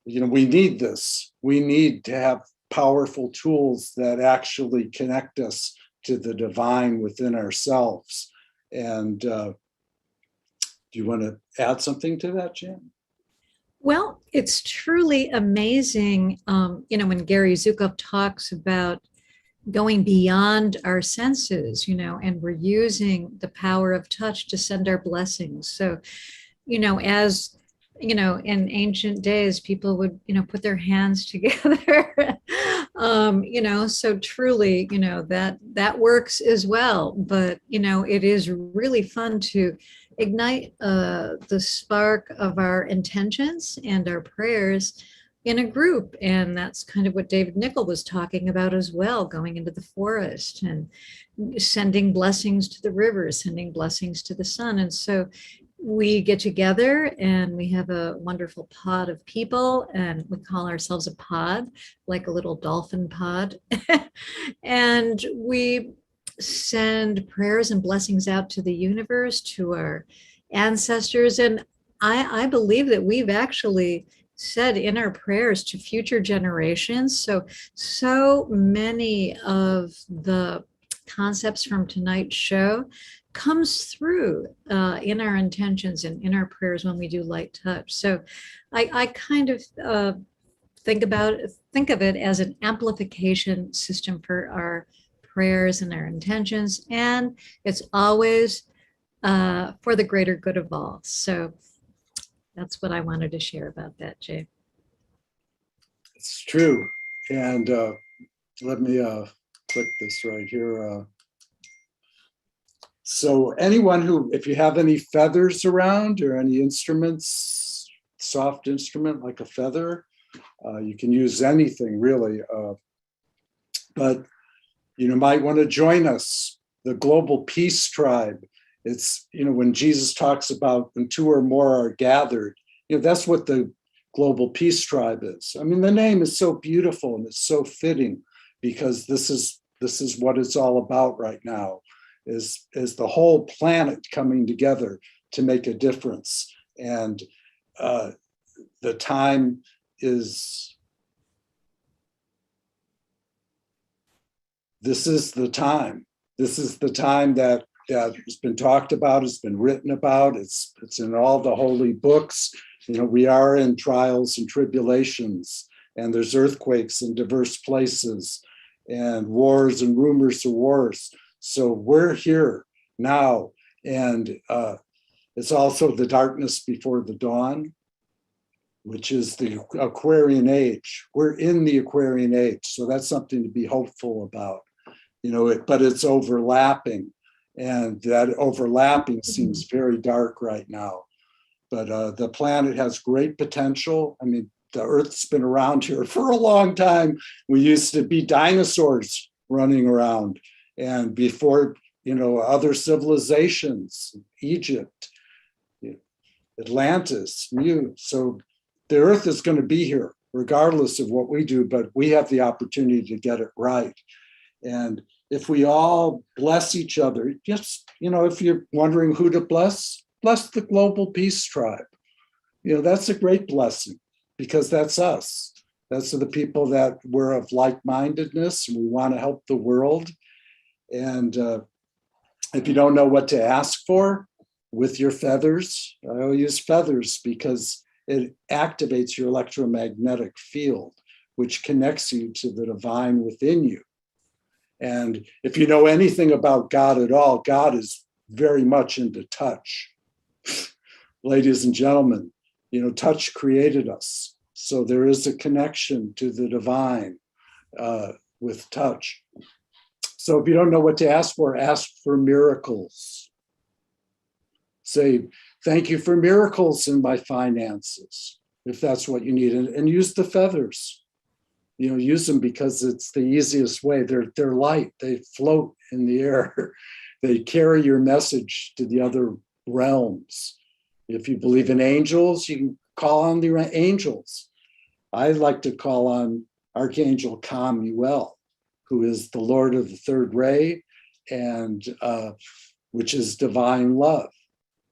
we need this. We need to have powerful tools that actually connect us to the divine within ourselves. And do you want to add something to that, Jan? Well, it's truly amazing, when Gary Zukav talks about going beyond our senses, and we're using the power of touch to send our blessings. So, as in ancient days, people would, put their hands together, so truly, that works as well. But, it is really fun to ignite the spark of our intentions and our prayers in a group. And that's kind of what David Nicol was talking about as well, going into the forest and sending blessings to the rivers, sending blessings to the sun. And so we get together and we have a wonderful pod of people, and we call ourselves a pod, like a little dolphin pod. And we send prayers and blessings out to the universe, to our ancestors. And I believe that we've actually said in our prayers to future generations. So many of the concepts from tonight's show comes through in our intentions and in our prayers when we do Light Touch. So I kind of think of it as an amplification system for our prayers and our intentions, and it's always for the greater good of all. So that's what I wanted to share about that, Jay. It's true. And let me click this right here. So anyone who, if you have any feathers around or any instruments, soft instrument like a feather, you can use anything really. But you might want to join us, the Global Peace Tribe. It's, when Jesus talks about when two or more are gathered, that's what the Global Peace Tribe is. I mean, the name is so beautiful and it's so fitting, because this is what it's all about right now, is the whole planet coming together to make a difference. And the time is, this is the time. This is the time that has been talked about, it's been written about, it's in all the holy books. We are in trials and tribulations, and there's earthquakes in diverse places, and wars and rumors of wars. So we're here now, and it's also the darkness before the dawn, which is the Aquarian age. We're in the Aquarian age, so that's something to be hopeful about. But it's overlapping, and that overlapping seems very dark right now. But the planet has great potential. I mean, the Earth's been around here for a long time. We used to be dinosaurs running around, and before, other civilizations, Egypt, Atlantis, so the Earth is going to be here regardless of what we do, but we have the opportunity to get it right. And if we all bless each other, just, if you're wondering who to bless the Global Peace Tribe. that's a great blessing, because that's us. That's the people that we're of like-mindedness, and we want to help the world. And if you don't know what to ask for with your feathers, I'll use feathers because it activates your electromagnetic field, which connects you to the divine within you. And if you know anything about God at all, God is very much into touch. Ladies and gentlemen, touch created us. So there is a connection to the divine with touch. So if you don't know what to ask for miracles. Say, thank you for miracles in my finances, if that's what you need. And use the feathers. Use them because it's the easiest way. They're light. They float in the air. They carry your message to the other realms. If you believe in angels, you can call on the angels. I like to call on Archangel Chamuel, who is the Lord of the third ray, and which is divine love.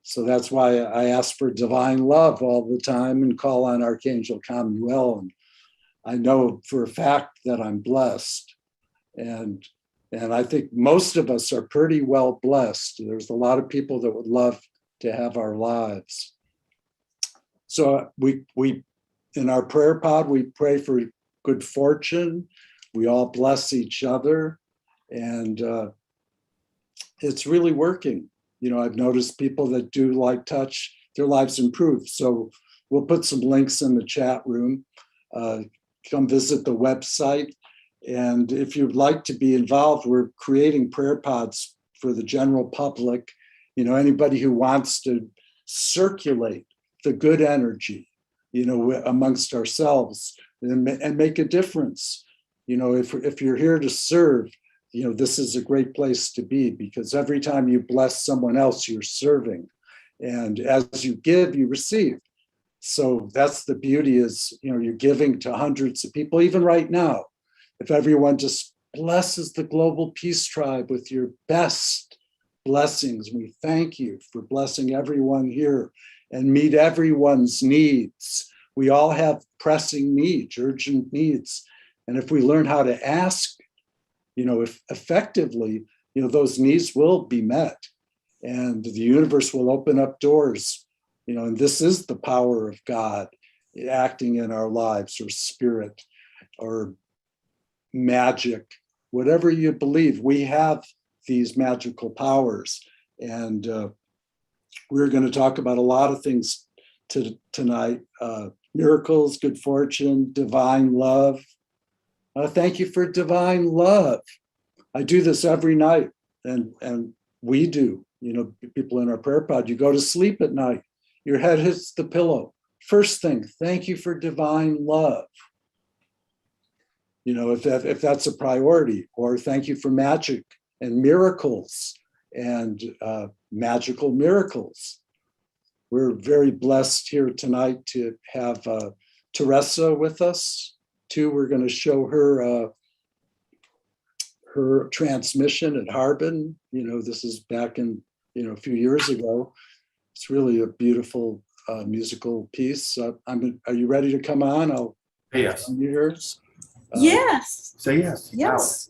So that's why I ask for divine love all the time and call on Archangel Chamuel. And I know for a fact that I'm blessed. And I think most of us are pretty well blessed. There's a lot of people that would love to have our lives. So we in our prayer pod, we pray for good fortune. We all bless each other. And it's really working. I've noticed people that do like touch, their lives improve. So we'll put some links in the chat room. Come visit the website. And if you'd like to be involved, we're creating prayer pods for the general public. Anybody who wants to circulate the good energy, amongst ourselves and make a difference. If you're here to serve, this is a great place to be, because every time you bless someone else, you're serving. And as you give, you receive. So that's the beauty is, you're giving to hundreds of people, even right now. If everyone just blesses the Global Peace Tribe with your best blessings, we thank you for blessing everyone here and meet everyone's needs. We all have pressing needs, urgent needs. And if we learn how to ask, if effectively, those needs will be met and the universe will open up doors, and this is the power of God acting in our lives, or spirit, or magic, whatever you believe. We have these magical powers. And we're going to talk about a lot of things tonight. Miracles, good fortune, divine love. Thank you for divine love. I do this every night, and we do. People in our prayer pod, you go to sleep at night, your head hits the pillow. First thing, thank you for divine love. If that's a priority, or thank you for magic and miracles and magical miracles. We're very blessed here tonight to have Teresa with us too. We're going to show her her transmission at Harbin. This is back in a few years ago. It's really a beautiful musical piece. Are you ready to come on? I'll yes. Yours. Yes. Say yes. Yes.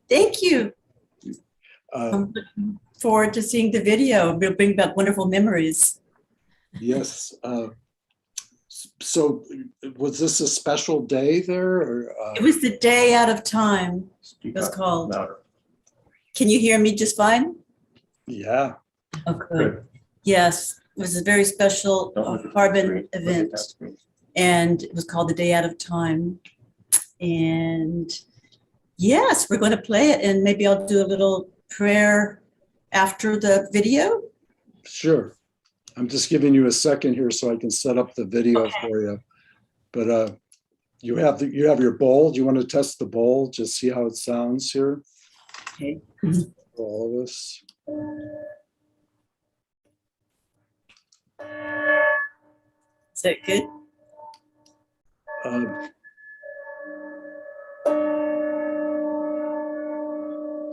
Thank you. I'm looking forward to seeing the video. It'll bring back wonderful memories. Yes. So was this a special day there? Or, it was the Day Out of Time. It was called. Louder. Can you hear me just fine? Yeah. Oh, good. Yes. It was a very special Harbin event. And it was called the Day Out of Time. And yes, we're going to play it, and maybe I'll do a little prayer after the video. Sure. I'm just giving you a second here so I can set up the video for you. But you have your bowl. Do you want to test the bowl? Just see how it sounds here. Okay. For all of us. Is that good?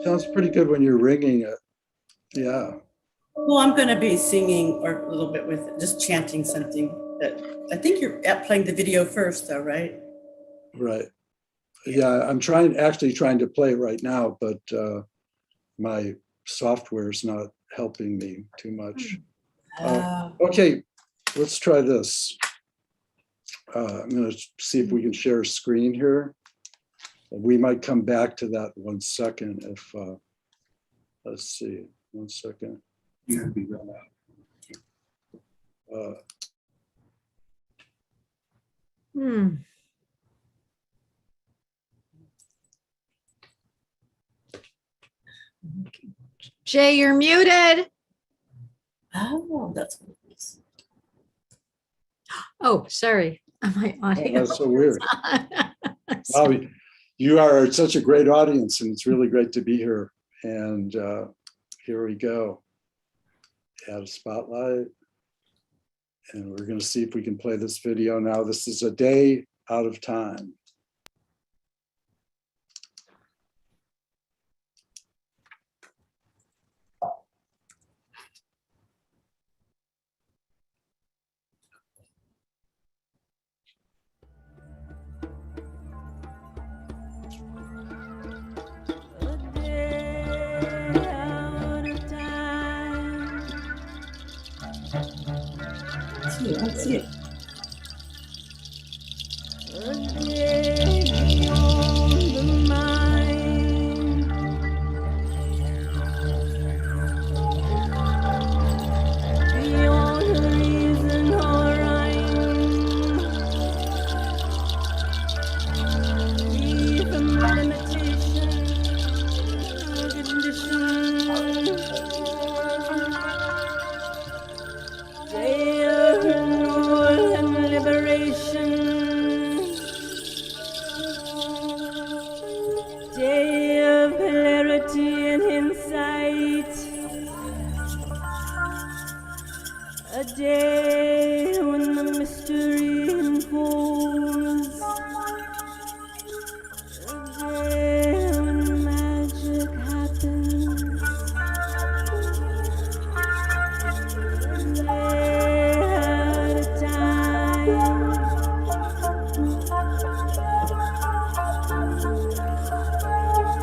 Sounds pretty good when you're ringing it. Yeah. Well, I'm going to be singing or a little bit with it, just chanting something I think you're playing the video first, though, right? Right. Yeah, I'm actually trying to play right now, but my software is not helping me too much. Okay, let's try this. I'm going to see if we can share a screen here. We might come back to that 1 second if, let's see, 1 second. Yeah, be right out. Jay, you're muted. Oh, that's what it is. Oh, sorry. My audio. Oh, that's so weird. Wow, you are such a great audience, and it's really great to be here. And here we go. Add a spotlight. And we're going to see if we can play this video now. This is a day out of time. Let's see it.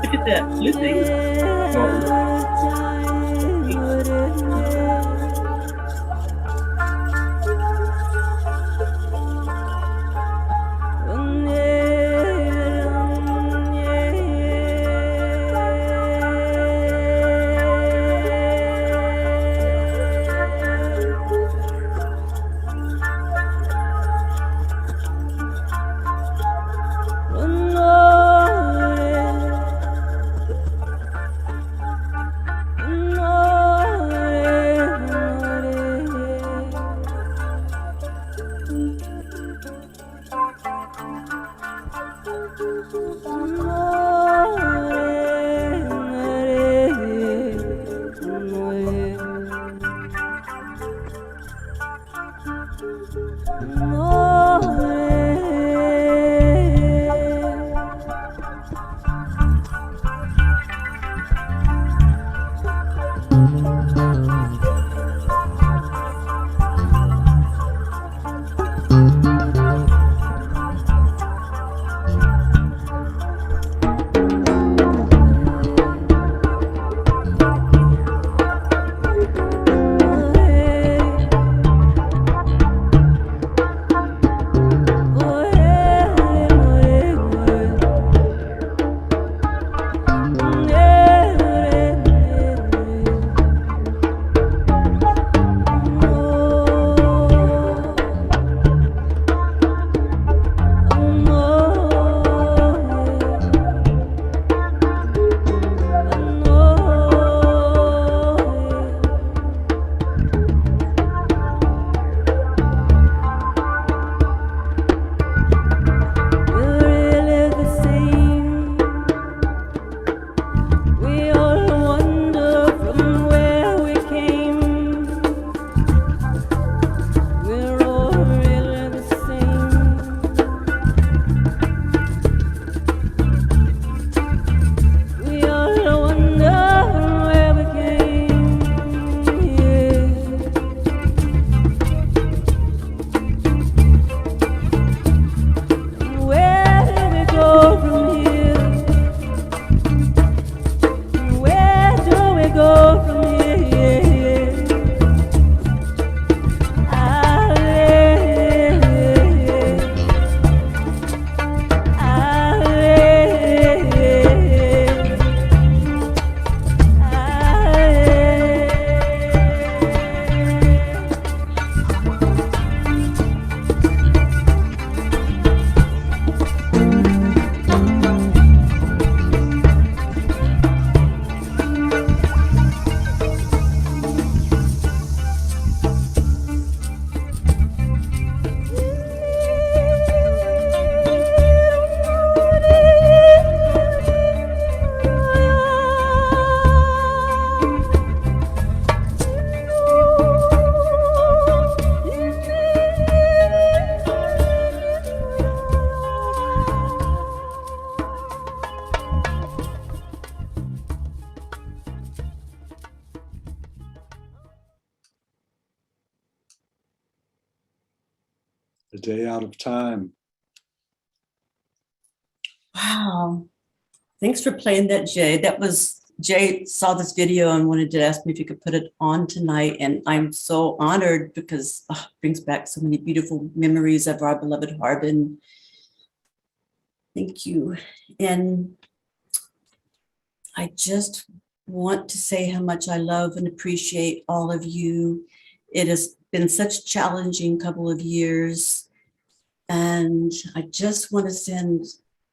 Look at that blue thing. day out of time. Wow. Thanks for playing that, Jay. Jay saw this video and wanted to ask me if you could put it on tonight. And I'm so honored because it brings back so many beautiful memories of our beloved Harbin. Thank you. And I just want to say how much I love and appreciate all of you. It has been such a challenging couple of years. And I just want to send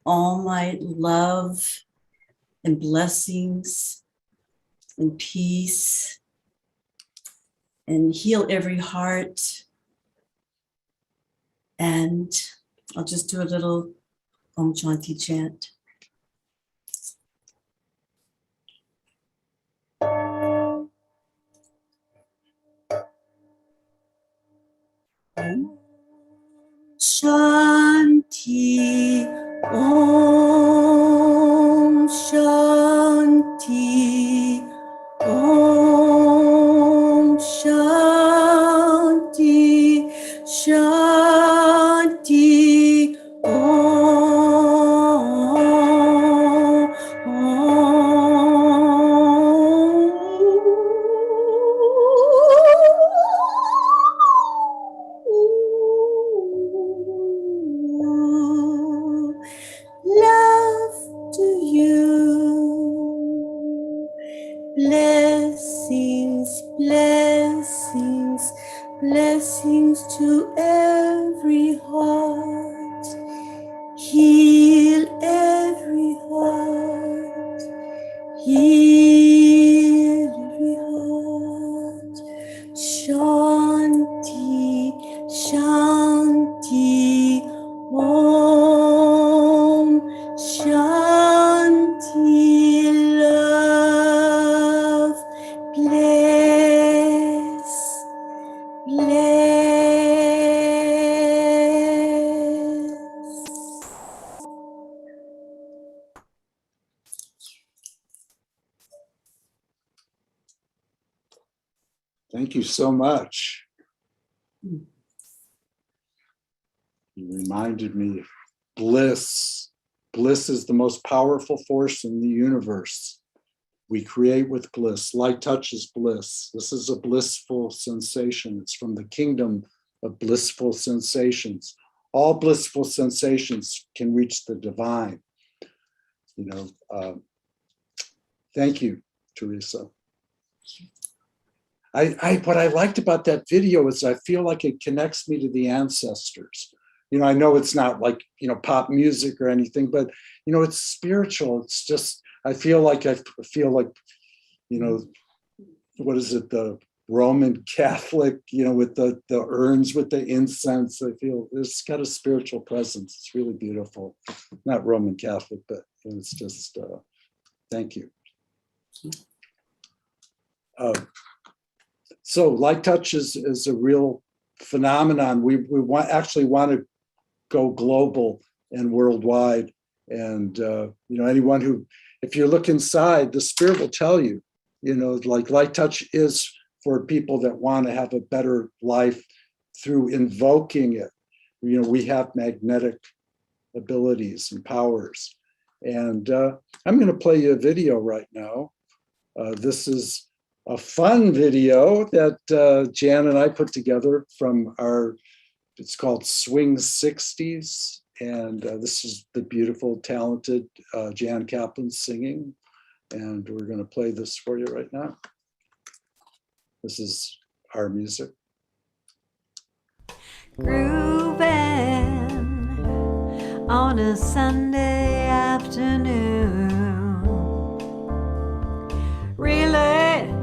all my love and blessings and peace and heal every heart. And I'll just do a little Om Shanti chant. Om Shanti, Om Shanti, Om Shanti, Shanti, love to you. Blessings, blessings, blessings to every heart. Heal every heart. Heal every heart. Shanti, Shanti, Om Shanti, love, bless, bless. Thank you so much. You reminded me of bliss. Bliss is the most powerful force in the universe. We create with bliss. Light touches bliss. This is a blissful sensation. It's from the kingdom of blissful sensations. All blissful sensations can reach the divine. Thank you, Teresa. What I liked about that video is I feel like it connects me to the ancestors. I know it's not like, pop music or anything, but, it's spiritual. It's just, I feel like, what is it? The Roman Catholic, with the urns, with the incense. I feel it's got a spiritual presence. It's really beautiful. Not Roman Catholic, but it's just, thank you. So light touch is a real phenomenon. We actually want to go global and worldwide. And, anyone who, if you look inside, the spirit will tell you, like light touch is for people that want to have a better life through invoking it. We have magnetic abilities and powers. And I'm going to play you a video right now. This is a fun video that Jan and I put together from it's called Swing 60s. And this is the beautiful, talented Jan Kaplan singing. And we're going to play this for you right now. This is our music. Grooving on a Sunday afternoon. Really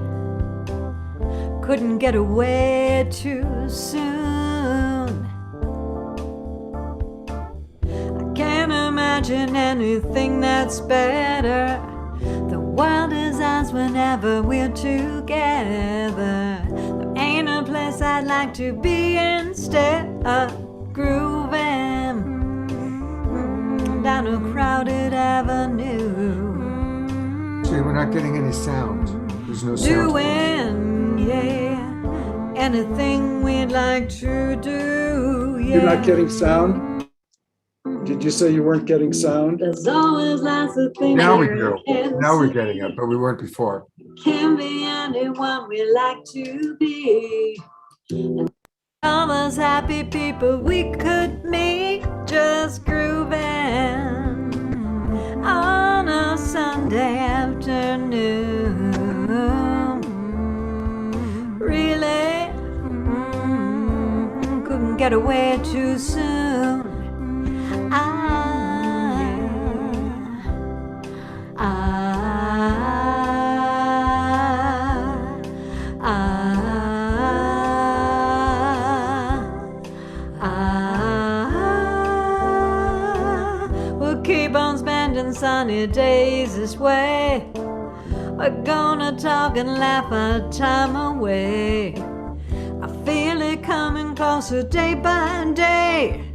couldn't get away too soon. I can't imagine anything that's better. The world is ours whenever we're together. There ain't a place I'd like to be instead of grooving down a crowded avenue. See, we're not getting any sound. There's no sound. Doing, yeah, anything we'd like to do. You're not getting sound? Did you say you weren't getting sound? There's always lots of things Now we we do. can Now we're see. getting it, but we weren't before. Can be anyone we like to be. And some as happy people we could meet, just grooving on a Sunday afternoon. Really, couldn't get away too soon. We'll keep on spending sunny days this way. We're gonna talk and laugh our time away. I feel it coming closer day by day.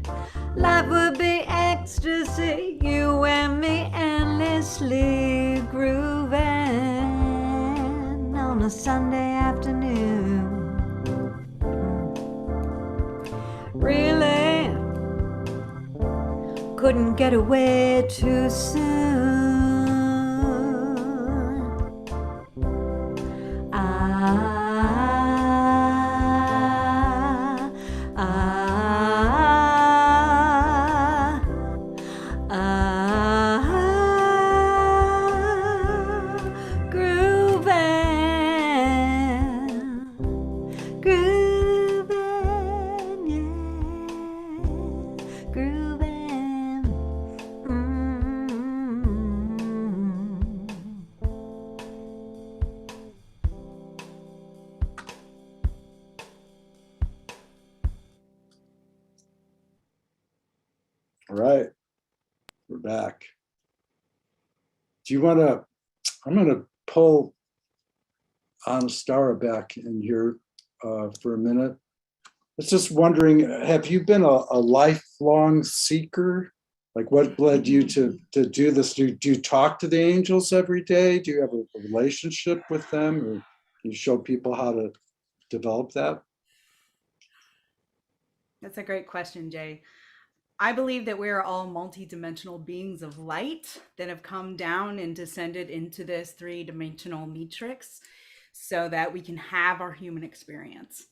Life would be ecstasy, you and me endlessly grooving on a Sunday afternoon. Really, couldn't get away too soon. All right, we're back. Do you want to, I'm going to pull Anastara back in here for a minute. I was just wondering, have you been a lifelong seeker? Like what led you to do this? Do you talk to the angels every day? Do you have a relationship with them? Or can you show people how to develop that? That's a great question, Jay. I believe that we are all multidimensional beings of light that have come down and descended into this three-dimensional matrix so that we can have our human experience.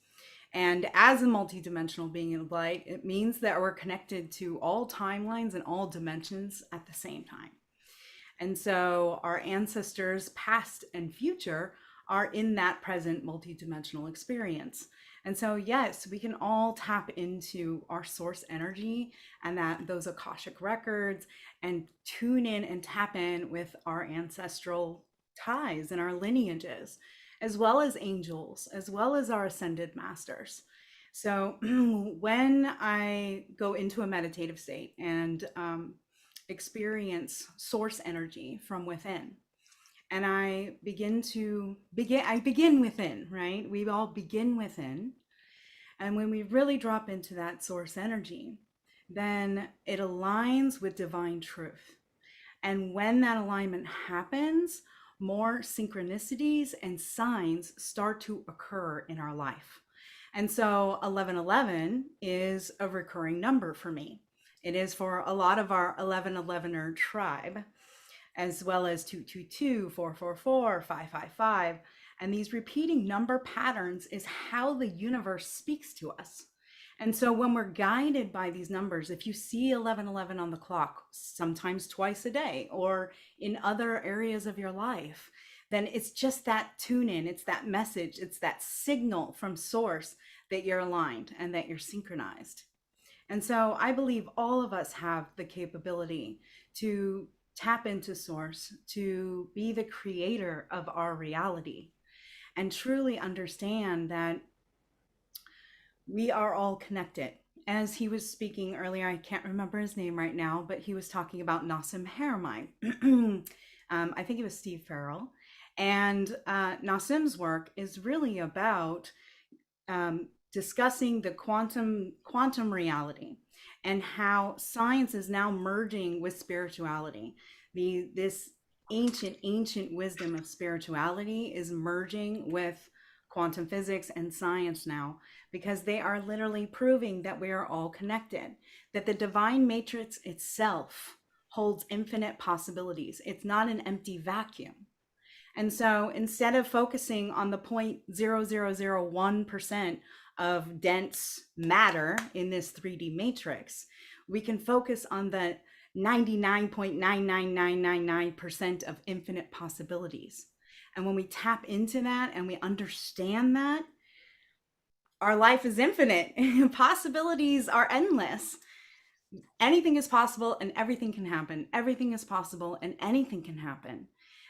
And as a multidimensional being of light, it means that we're connected to all timelines and all dimensions at the same time. And so our ancestors, past and future, are in that present multidimensional experience. And so, yes, we can all tap into our source energy and those Akashic records and tune in and tap in with our ancestral ties and our lineages, as well as angels, as well as our ascended masters. So when I go into a meditative state and experience source energy from within, and I begin within, right? We all begin within. And when we really drop into that source energy, then it aligns with divine truth. And when that alignment happens, more synchronicities and signs start to occur in our life. And so 1111 is a recurring number for me. It is for a lot of our 1111er tribe, as well as 222, 444, 555. And these repeating number patterns is how the universe speaks to us. And so when we're guided by these numbers, if you see 1111 on the clock, sometimes twice a day or in other areas of your life, then it's just that tune in, it's that message, it's that signal from source that you're aligned and that you're synchronized. And so I believe all of us have the capability to tap into source, to be the creator of our reality, and truly understand that we are all connected. As he was speaking earlier, I can't remember his name right now, but he was talking about Nassim Haramein. I think it was Steve Farrell. And Nassim's work is really about discussing the quantum reality and how science is now merging with spirituality. This ancient wisdom of spirituality is merging with quantum physics and science now, because they are literally proving that we are all connected, that the divine matrix itself holds infinite possibilities. It's not an empty vacuum. And so instead of focusing on the 0.0001% of dense matter in this 3D matrix, we can focus on the 99.99999% of infinite possibilities. And when we tap into that and we understand that, our life is infinite. Possibilities are endless. Anything is possible and everything can happen. Everything is possible and anything can happen.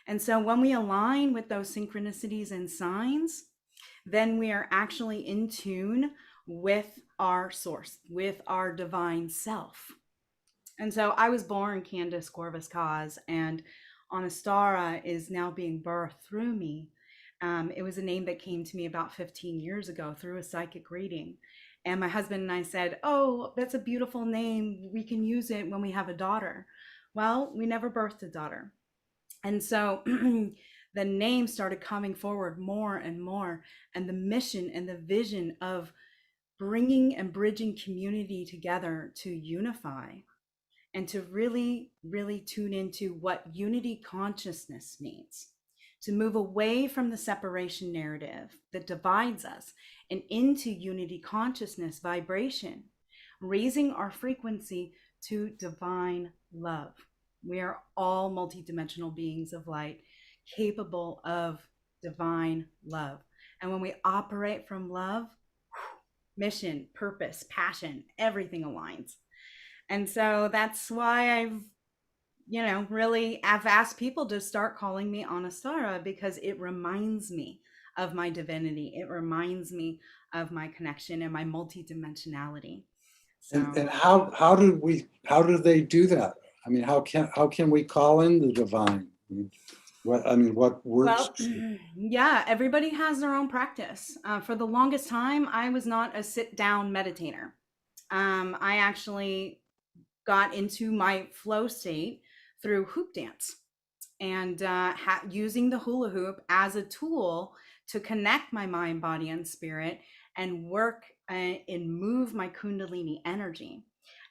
And so when we align with those synchronicities and signs, then we are actually in tune with our source, with our divine self. And so I was born Candace Corvus Cause, and Anastara is now being birthed through me. It was a name that came to me about 15 years ago through a psychic reading. And my husband and I said, oh, that's a beautiful name. We can use it when we have a daughter. Well, we never birthed a daughter. And so the name started coming forward more and more, and the mission and the vision of bringing and bridging community together to unify and to really, really tune into what unity consciousness means, to move away from the separation narrative that divides us and into unity consciousness vibration, raising our frequency to divine love. We are all multidimensional beings of light, capable of divine love. And when we operate from love, mission, purpose, passion, everything aligns. And so that's why I've asked people to start calling me Anastara, because it reminds me of my divinity. It reminds me of my connection and my multidimensionality. So, And how do they do that? I mean, how can we call in the divine? What works? well, yeah, everybody has their own practice. For the longest time, I was not a sit-down meditator. I actually got into my flow state through hoop dance and using the hula hoop as a tool to connect my mind, body, and spirit and work and move my Kundalini energy.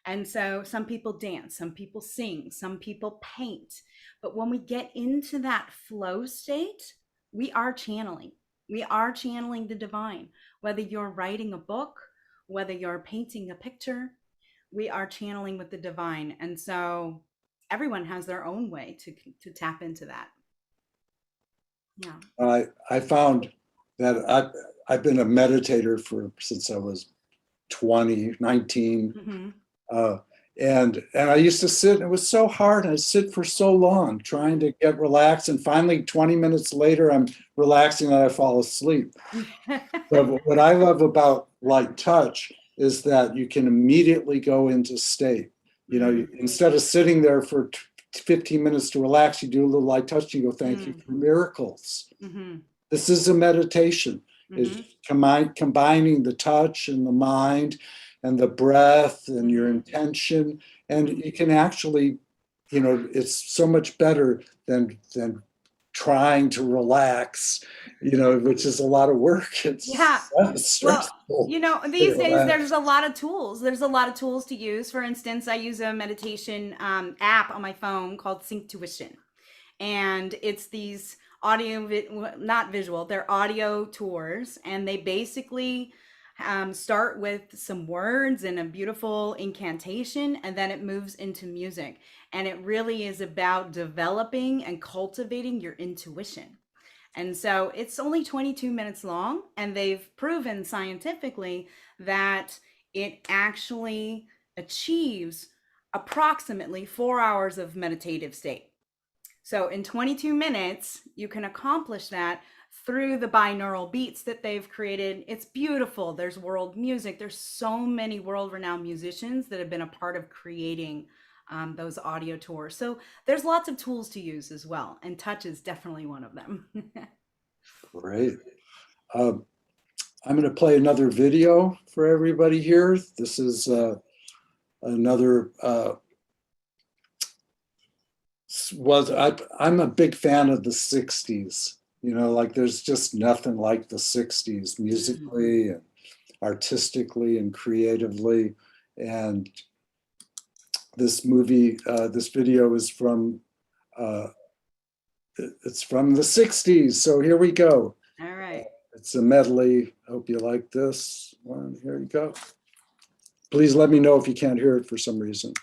And so some people dance, some people sing, some people paint. But when we get into that flow state, we are channeling. We are channeling the divine. Whether you're writing a book, whether you're painting a picture, we are channeling with the divine. And so everyone has their own way to tap into that. Yeah. I found that I've been a meditator since I was 19. Mm-hmm. And I used to sit, and it was so hard. I'd sit for so long trying to get relaxed. And finally, 20 minutes later, I'm relaxing and I fall asleep. But what I love about light touch is that you can immediately go into state. Instead of sitting there for 15 minutes to relax, you do a little light touch and you go, thank you for miracles. Mm-hmm. This is a meditation. Mm-hmm. It's combining the touch and the mind and the breath and your intention. And you can actually, it's so much better than trying to relax, which is a lot of work. It's stressful. Well, these days there's a lot of tools. There's a lot of tools to use. For instance, I use a meditation app on my phone called Synctuition. And it's these not visual, they're audio tours. And they basically start with some words and a beautiful incantation, and then it moves into music. And it really is about developing and cultivating your intuition. And so it's only 22 minutes long, and they've proven scientifically that it actually achieves approximately 4 hours of meditative state. So in 22 minutes, you can accomplish that through the binaural beats that they've created. It's beautiful. There's world music. There's so many world-renowned musicians that have been a part of creating those audio tours. So there's lots of tools to use as well. And touch is definitely one of them. Great. I'm going to play another video for everybody here. This is another, I'm a big fan of the 60s. You know, like there's just nothing like the 60s musically and artistically and creatively. And this movie, this video is from, it's from the 60s. So here we go. All right. It's a medley. Hope you like this one. Here you go. Please let me know if you can't hear it for some reason.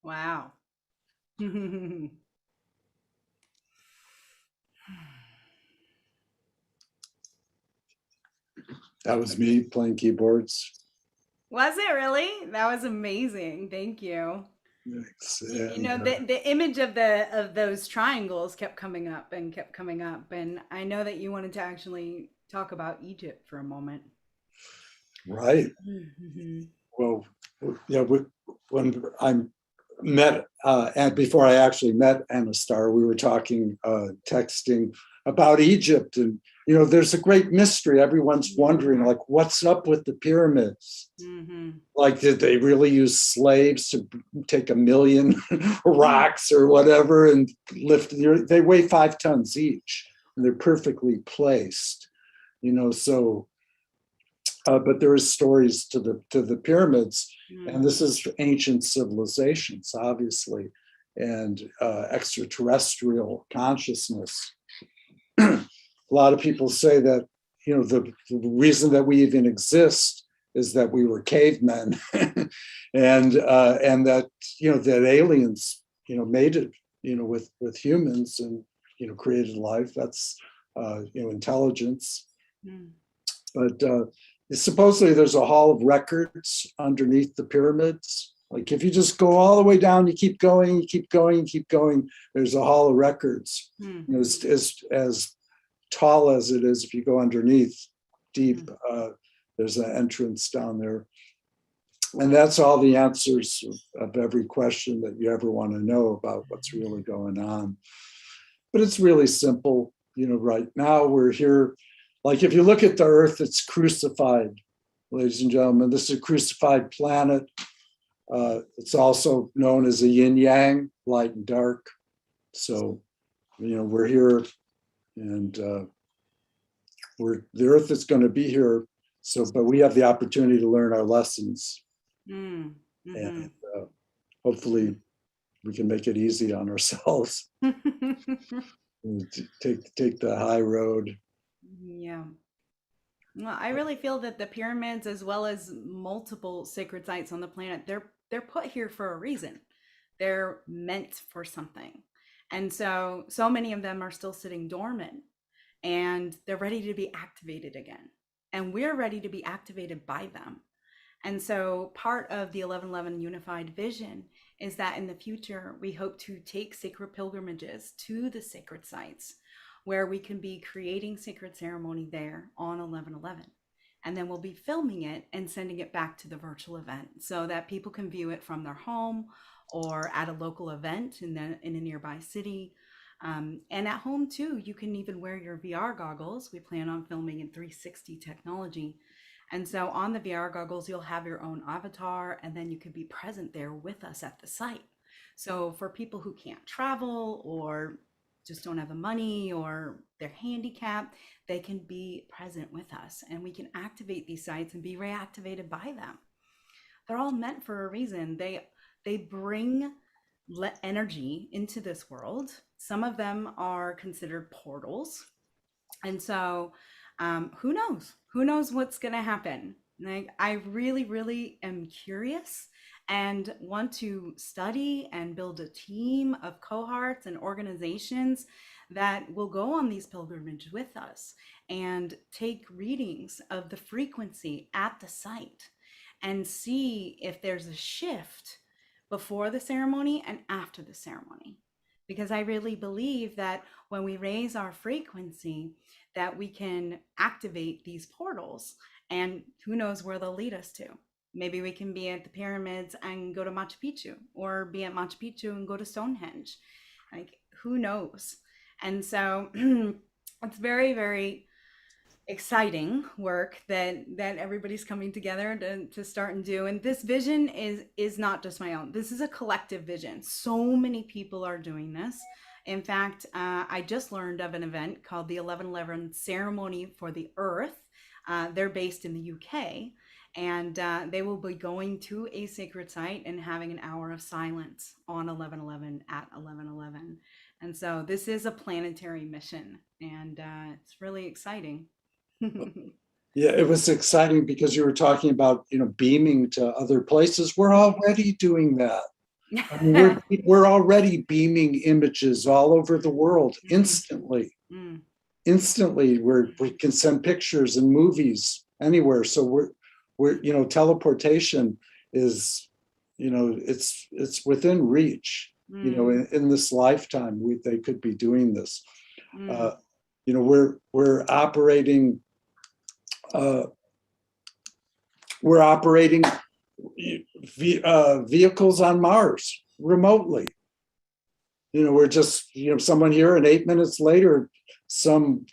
Wow. That was me playing keyboards. Was it really? That was amazing. Thank you. You know, the image of those triangles kept coming up, and I know that you wanted to actually talk about Egypt for a moment. Right. Mm-hmm. Well, yeah, when I met, and before I actually met Anastar, we were talking, texting about Egypt. And, you know, there's a great mystery. Everyone's wondering, like, what's up with the pyramids? Mm-hmm. Like, did they really use slaves to take 1 million rocks or whatever and lift? They weigh 5 tons each, and they're perfectly placed, you know, so. But there is stories to the pyramids, and this is ancient civilizations, obviously, and extraterrestrial consciousness. A lot of people say that, you know, the reason that we even exist is that we were cavemen, and that, you know, that aliens, you know, made it, you know, with humans and, you know, created life. That's you know, intelligence, but. Supposedly there's a hall of records underneath the pyramids. Like if you just go all the way down, you keep going, you keep going, you keep going, there's a hall of records. You know, as tall as it is, if you go underneath deep, there's an entrance down there. And that's all the answers of every question that you ever want to know about what's really going on. But it's really simple. You know, right now we're here. Like if you look at the Earth, it's crucified, ladies and gentlemen. This is a crucified planet. It's also known as a yin yang, light and dark. So, you know, we're here, and the Earth is going to be here. So, but we have the opportunity to learn our lessons, and hopefully, we can make it easy on ourselves. Take the high road. Yeah. Well, I really feel that the pyramids, as well as multiple sacred sites on the planet, they're put here for a reason. They're meant for something. And so many of them are still sitting dormant, and they're ready to be activated again. And we're ready to be activated by them. And so part of the 1111 Unified Vision is that in the future, we hope to take sacred pilgrimages to the sacred sites, where we can be creating sacred ceremony there on 11/11. And then we'll be filming it and sending it back to the virtual event so that people can view it from their home or at a local event in a nearby city. And at home too, you can even wear your VR goggles. We plan on filming in 360 technology. And so on the VR goggles, you'll have your own avatar, and then you can be present there with us at the site. So for people who can't travel or just don't have the money or they're handicapped, they can be present with us, and we can activate these sites and be reactivated by them. They're all meant for a reason. They bring energy into this world. Some of them are considered portals. And so who knows what's going to happen. Like, I really, really am curious and want to study and build a team of cohorts and organizations that will go on these pilgrimages with us and take readings of the frequency at the site and see if there's a shift before the ceremony and after the ceremony. Because I really believe that when we raise our frequency, that we can activate these portals, and who knows where they'll lead us to. Maybe we can be at the pyramids and go to Machu Picchu, or be at Machu Picchu and go to Stonehenge. Like, who knows? And so it's very, very exciting work that everybody's coming together to start and do. And this vision is not just my own. This is a collective vision. So many people are doing this. In fact, I just learned of an event called the 1111 Ceremony for the Earth. They're based in the UK, and they will be going to a sacred site and having an hour of silence on 11/11 at 11/11. And so this is a planetary mission, and it's really exciting. Yeah, it was exciting because you were talking about, you know, beaming to other places. We're already doing that. I mean, we're already beaming images all over the world instantly. Instantly, we can send pictures and movies anywhere. So we're you know, teleportation is it's within reach. In this lifetime, they could be doing this. We're operating vehicles on Mars remotely. We're just someone here, and 8 minutes later, some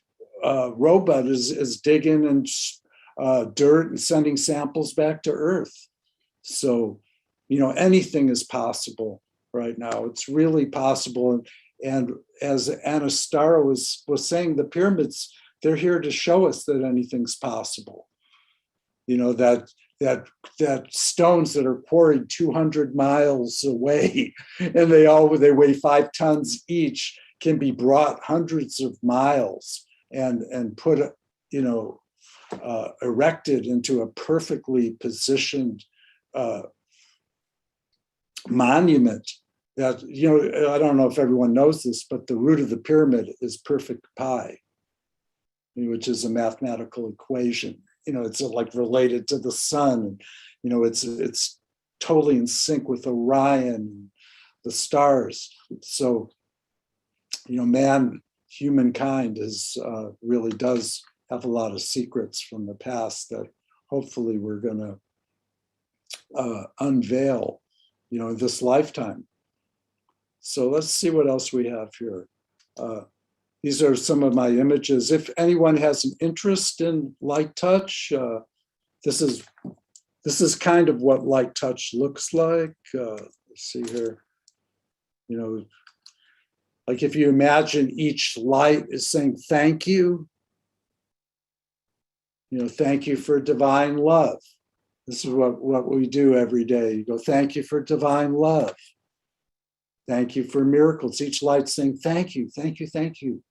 robot is digging in dirt and sending samples back to Earth. So, anything is possible right now. It's really possible. And as Anastara was saying, the pyramids, they're here to show us that anything's possible. That stones that are quarried 200 miles away, and they weigh 5 tons each, can be brought hundreds of miles and put, erected into a perfectly positioned monument. That, I don't know if everyone knows this, but the root of the pyramid is perfect pi, which is a mathematical equation. It's like related to the sun. It's totally in sync with Orion, the stars. So, humankind really does have a lot of secrets from the past that hopefully we're going to unveil, in this lifetime. So let's see what else we have here. These are some of my images. If anyone has an interest in light touch, this is kind of what light touch looks like. Let's see here. Like if you imagine each light is saying thank you. Thank you for divine love. This is what we do every day. You go, thank you for divine love. Thank you for miracles. Each light saying thank you, thank you, thank you.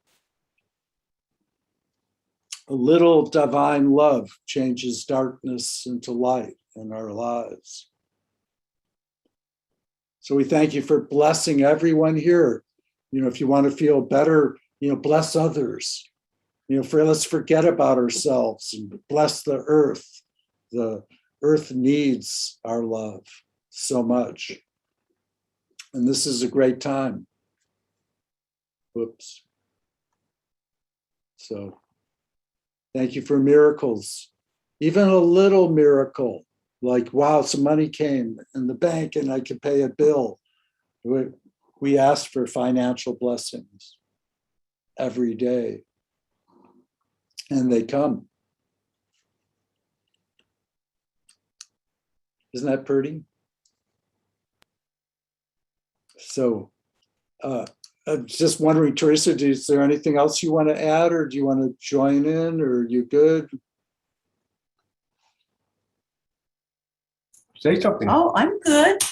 A little divine love changes darkness into light in our lives. So we thank you for blessing everyone here. If you want to feel better, bless others. Let's forget about ourselves and bless the earth. The earth needs our love so much. And this is a great time. Whoops. So thank you for miracles. Even a little miracle, like, wow, some money came in the bank and I could pay a bill. We ask for financial blessings every day, and they come. Isn't that pretty? So I'm just wondering, Teresa, is there anything else you want to add, or do you want to join in, or are you good? Say something. Oh, I'm good.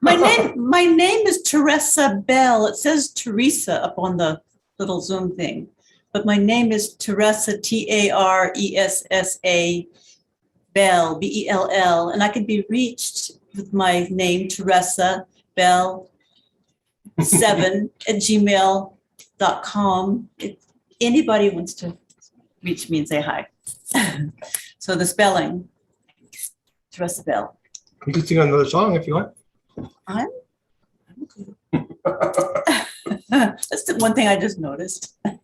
My name is Teresa Bell. It says Teresa up on the little Zoom thing, but my name is Teresa, Taressa Bell, Bell, and I can be reached with my name, Teresa Bell 7@gmail.com. If anybody wants to reach me and say hi. So the spelling, Teresa Bell. You can sing another song if you want. I'm good. That's the one thing I just noticed. I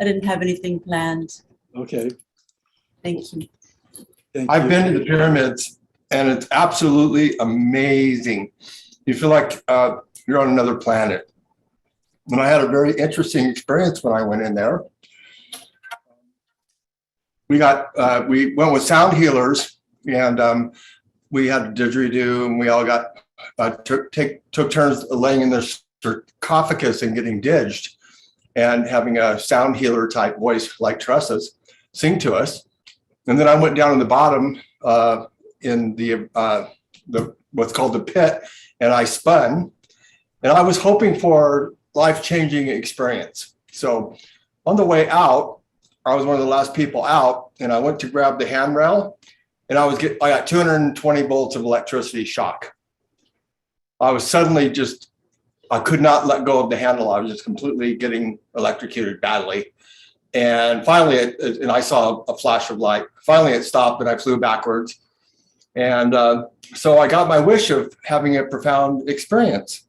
didn't have anything planned. Okay. Thank you. I've been to the pyramids, and it's absolutely amazing. You feel like you're on another planet. And I had a very interesting experience when I went in there. We went with sound healers, and we had a didgeridoo, and we all got took turns laying in their sarcophagus and getting didged, and having a sound healer type voice like Teresa's sing to us. And then I went down in the bottom in the what's called the pit, and I spun, and I was hoping for life-changing experience. So on the way out, I was one of the last people out, and I went to grab the handrail, and I got 220 volts of electricity shock. I was suddenly I could not let go of the handle. I was just completely getting electrocuted badly. And finally, and I saw a flash of light. Finally, it stopped, and I flew backwards. And so I got my wish of having a profound experience.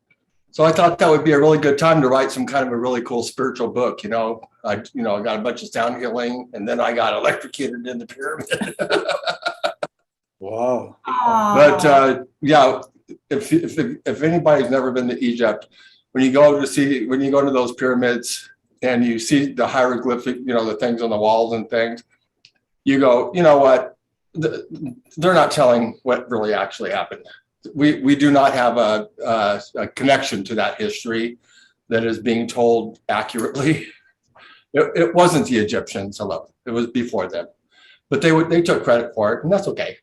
So I thought that would be a really good time to write some kind of a really cool spiritual book. I got a bunch of sound healing, and then I got electrocuted in the pyramid. Wow. But yeah, if anybody's never been to Egypt, when you go to those pyramids and you see the hieroglyphic, the things on the walls and things, you go, you know what? They're not telling what really actually happened. We do not have a connection to that history that is being told accurately. It wasn't the Egyptians alone. It was before them, but they took credit for it, and that's okay.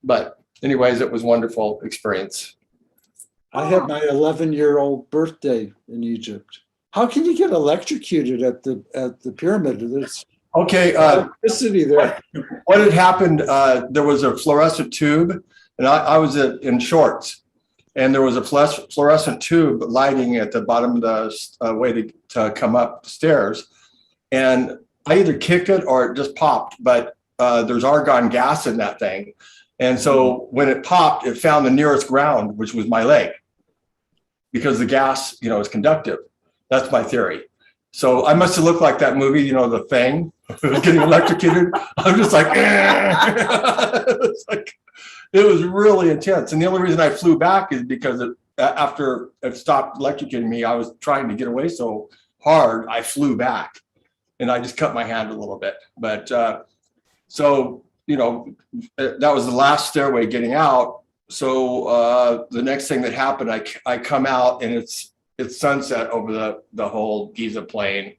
But anyways, it was a wonderful experience. I had my 11-year-old birthday in Egypt. How can you get electrocuted at the pyramid? There's electricity there. What had happened, there was a fluorescent tube, and I was in shorts, and there was a fluorescent tube lighting at the bottom of the way to come up the stairs. And I either kicked it or it just popped, but there's argon gas in that thing. And so when it popped, it found the nearest ground, which was my leg, because the gas, is conductive. That's my theory. So I must have looked like that movie, The Thing, getting electrocuted. I'm just like, it was really intense. And the only reason I flew back is because after it stopped electrocuting me, I was trying to get away so hard, I flew back, and I just cut my hand a little bit. But that was the last stairway getting out. So the next thing that happened, I come out, and it's sunset over the whole Giza plain,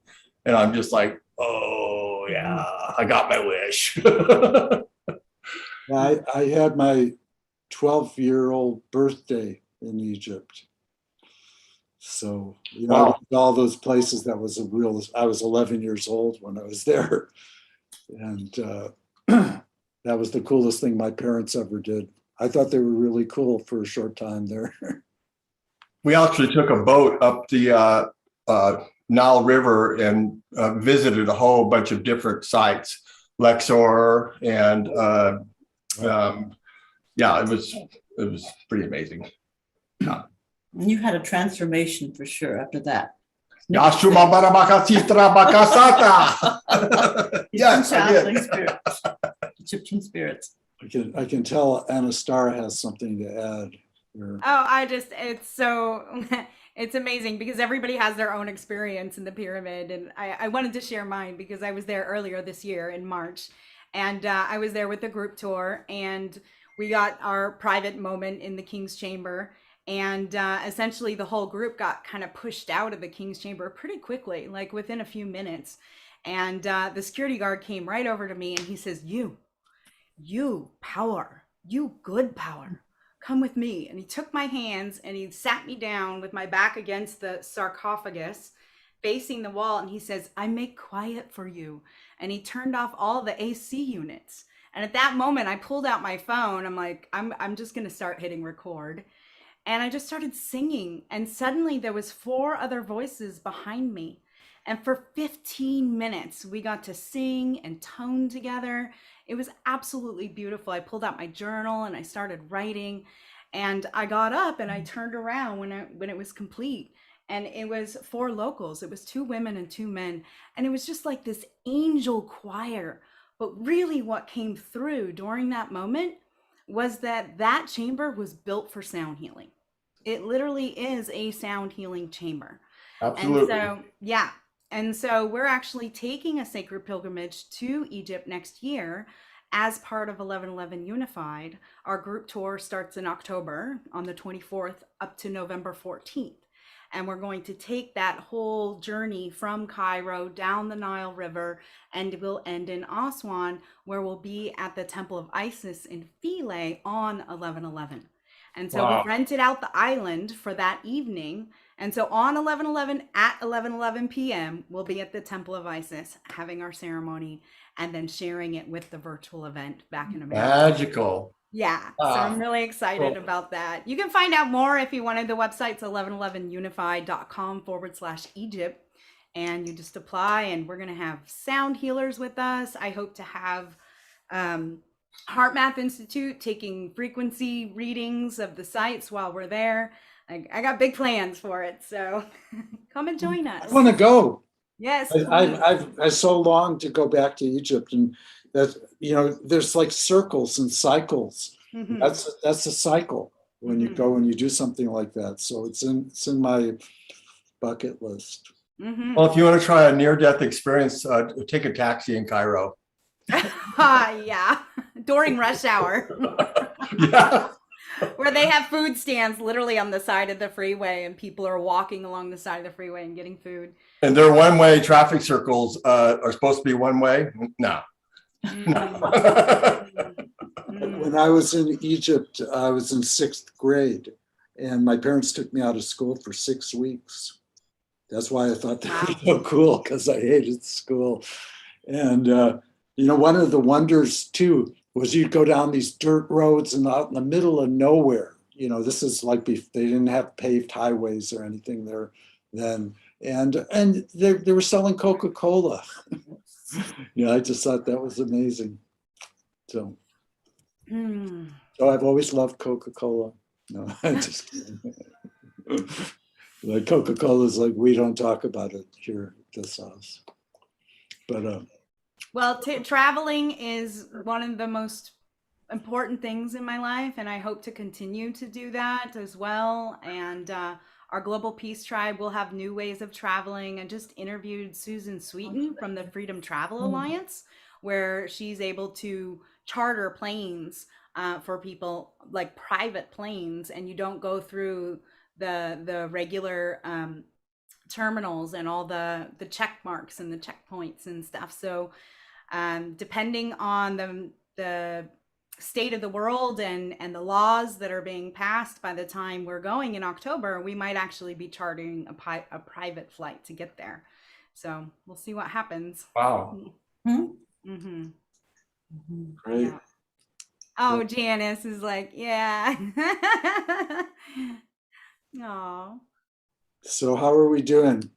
and I'm just like, oh yeah, I got my wish. I had my 12-year-old birthday in Egypt. So, Wow. all those places, I was 11 years old when I was there. And that was the coolest thing my parents ever did. I thought they were really cool for a short time there. We actually took a boat up the Nile River and visited a whole bunch of different sites, Luxor, and it was pretty amazing. Yeah. You had a transformation for sure after that. Yashuma Barabakasitra Bakasata. Yes, I did. Spirits. Egyptian spirits. I can tell Anastara has something to add here. It's amazing because everybody has their own experience in the pyramid. And I wanted to share mine because I was there earlier this year in March. And I was there with the group tour, and we got our private moment in the King's Chamber. And essentially the whole group got kind of pushed out of the King's Chamber pretty quickly, like within a few minutes. And the security guard came right over to me and he says, you power, you good power, come with me. And he took my hands and he sat me down with my back against the sarcophagus facing the wall. And he says, I make quiet for you. And he turned off all the AC units. And at that moment, I pulled out my phone. I'm like, I'm just going to start hitting record. And I just started singing. And suddenly there was 4 other voices behind me. And for 15 minutes, we got to sing and tone together. It was absolutely beautiful. I pulled out my journal and I started writing. And I got up and I turned around when it was complete. And it was 4 locals. It was 2 women and 2 men. And it was just like this angel choir. But really what came through during that moment was that chamber was built for sound healing. It literally is a sound healing chamber. Absolutely. And so we're actually taking a sacred pilgrimage to Egypt next year as part of 1111 Unified. Our group tour starts in October on the 24th up to November 14th. And we're going to take that whole journey from Cairo down the Nile River, and we'll end in Aswan, where we'll be at the Temple of Isis in Philae on 1111. And so we rented out the island for that evening. And so on 1111 at 11:11 p.m., we'll be at the Temple of Isis having our ceremony and then sharing it with the virtual event back in America. Magical. Yeah, so I'm really excited about that. You can find out more if you wanted. The website's 1111unified.com/Egypt. And you just apply, and we're going to have sound healers with us. I hope to have Heart Math Institute, taking frequency readings of the sites while we're there. I got big plans for it, so come and join us. I want to go. Yes, I so long to go back to Egypt, and that, you know, there's like circles and cycles. Mhm. That's a cycle when you go and you do something like that. So it's in my bucket list. Mhm. Well, if you want to try a near-death experience, take a taxi in Cairo. Yeah, during rush hour. Yeah. Where they have food stands literally on the side of the freeway, and people are walking along the side of the freeway and getting food. And their one-way traffic circles are supposed to be one way. No. When I was in Egypt, I was in 6th grade, and my parents took me out of school for 6 weeks. That's why I thought that was so cool, because I hated school. And, you know, one of the wonders too was you'd go down these dirt roads and out in the middle of nowhere. You know, this is like they didn't have paved highways or anything there then. And they were selling Coca-Cola. Yeah, I just thought that was amazing. So I've always loved Coca-Cola. No, I'm just kidding. Like Coca-Cola is like, we don't talk about it here at this house. But Well, traveling is one of the most important things in my life, and I hope to continue to do that as well. And our Global Peace Tribe will have new ways of traveling. I just interviewed Susan Sweeten from the Freedom Travel Alliance, where she's able to charter planes for people, like private planes, and you don't go through the regular terminals and all the check marks and the checkpoints and stuff. So depending on the state of the world and the laws that are being passed by the time we're going in October, we might actually be chartering a private flight to get there. So we'll see what happens. Wow. Mm-hmm. Great. Yeah. Oh, Janice is like, yeah. Aw. so how are we doing?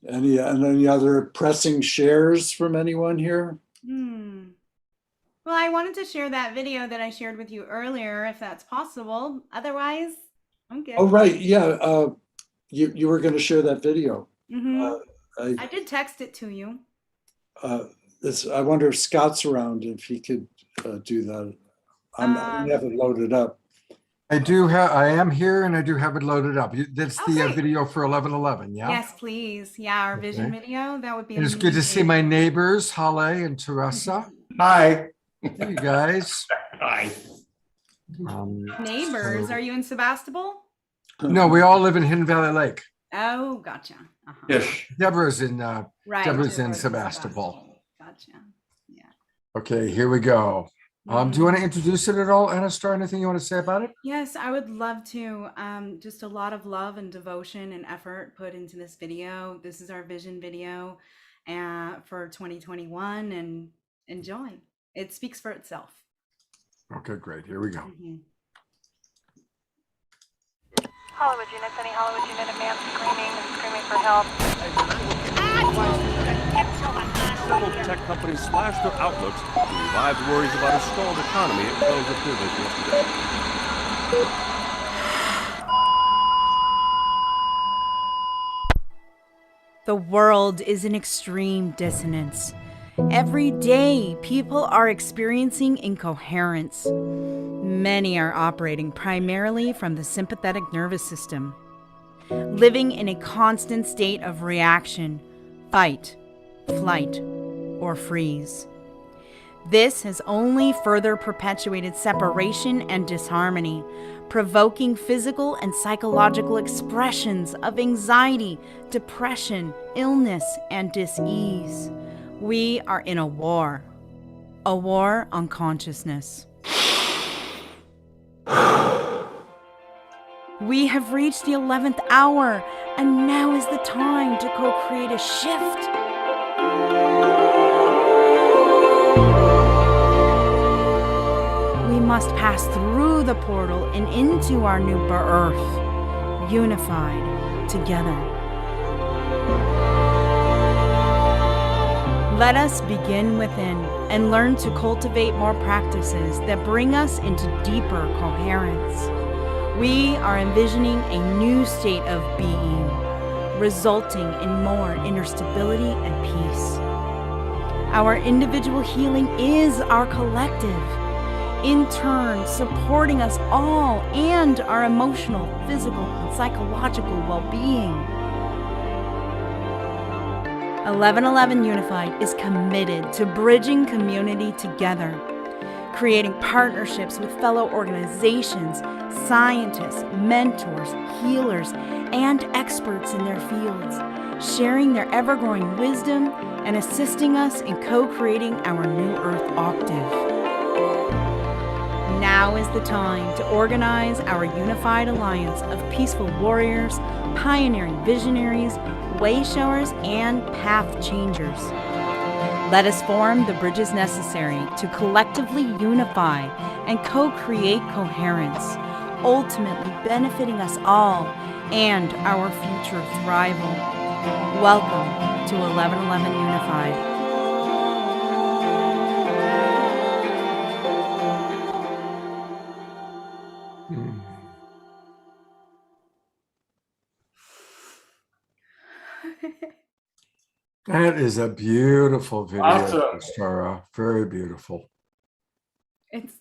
Any other pressing shares from anyone here? Well, I wanted to share that video that I shared with you earlier, if that's possible. Otherwise, I'm good. Oh, right. Yeah. You were going to share that video. I did text it to you. I wonder if Scott's around, if he could do that. I have it loaded up. I am here, and I do have it loaded up. That's the video for 11/11, yeah? Yes, please. Yeah, our vision video. That would be And it's good to see my neighbors, Hale and Teresa. Hi. Hey, you guys. Hi. Neighbors. So- Are you in Sebastopol? No, we all live in Hidden Valley Lake. Oh, gotcha. Deborah's in Right. Deborah's in Sebastopol. Gotcha. Okay, here we go. Do you want to introduce it at all, Anastar? Anything you want to say about it? Yes, I would love to. Just a lot of love and devotion and effort put into this video. This is our vision video for 2021, and enjoy. It speaks for itself. Okay, great. Here we go. Hollywood units, any Hollywood unit, a man screaming and screaming for help. Several tech companies slashed their outlooks to revive worries about a stalled economy at close of business yesterday. The world is in extreme dissonance. Every day, people are experiencing incoherence. Many are operating primarily from the sympathetic nervous system, living in a constant state of reaction, fight, flight, or freeze. This has only further perpetuated separation and disharmony, provoking physical and psychological expressions of anxiety, depression, illness, and dis-ease. We are in a war on consciousness. We have reached the 11th hour, and now is the time to co-create a shift. We must pass through the portal and into our new birth, unified together. Let us begin within. and learn to cultivate more practices that bring us into deeper coherence. We are envisioning a new state of being, resulting in more inner stability and peace. Our individual healing is our collective, in turn supporting us all and our emotional, physical, and psychological well-being. 1111 Unified is committed to bridging community together, creating partnerships with fellow organizations, scientists, mentors, healers, and experts in their fields, sharing their ever-growing wisdom and assisting us in co-creating our New Earth octave. Now is the time to organize our unified alliance of peaceful warriors, pioneering visionaries, way showers, and path changers. Let us form the bridges necessary to collectively unify and co-create coherence, ultimately benefiting us all and our future thrival. Welcome to 1111 Unified. That is a beautiful video, Awesome. Sarah. Very beautiful. It's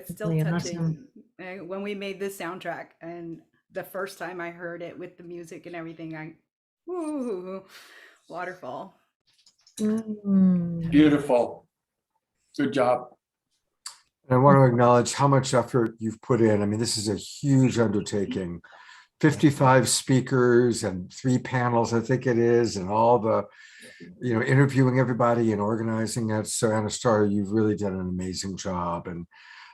still Really touching. When we made this soundtrack, and the first time I heard it with the music and everything, waterfall. Beautiful. Good job. And I want to acknowledge how much effort you've put in. I mean, this is a huge undertaking. 55 speakers and 3 panels, I think it is, and all the, interviewing everybody and organizing it. So Anastasia, you've really done an amazing job. And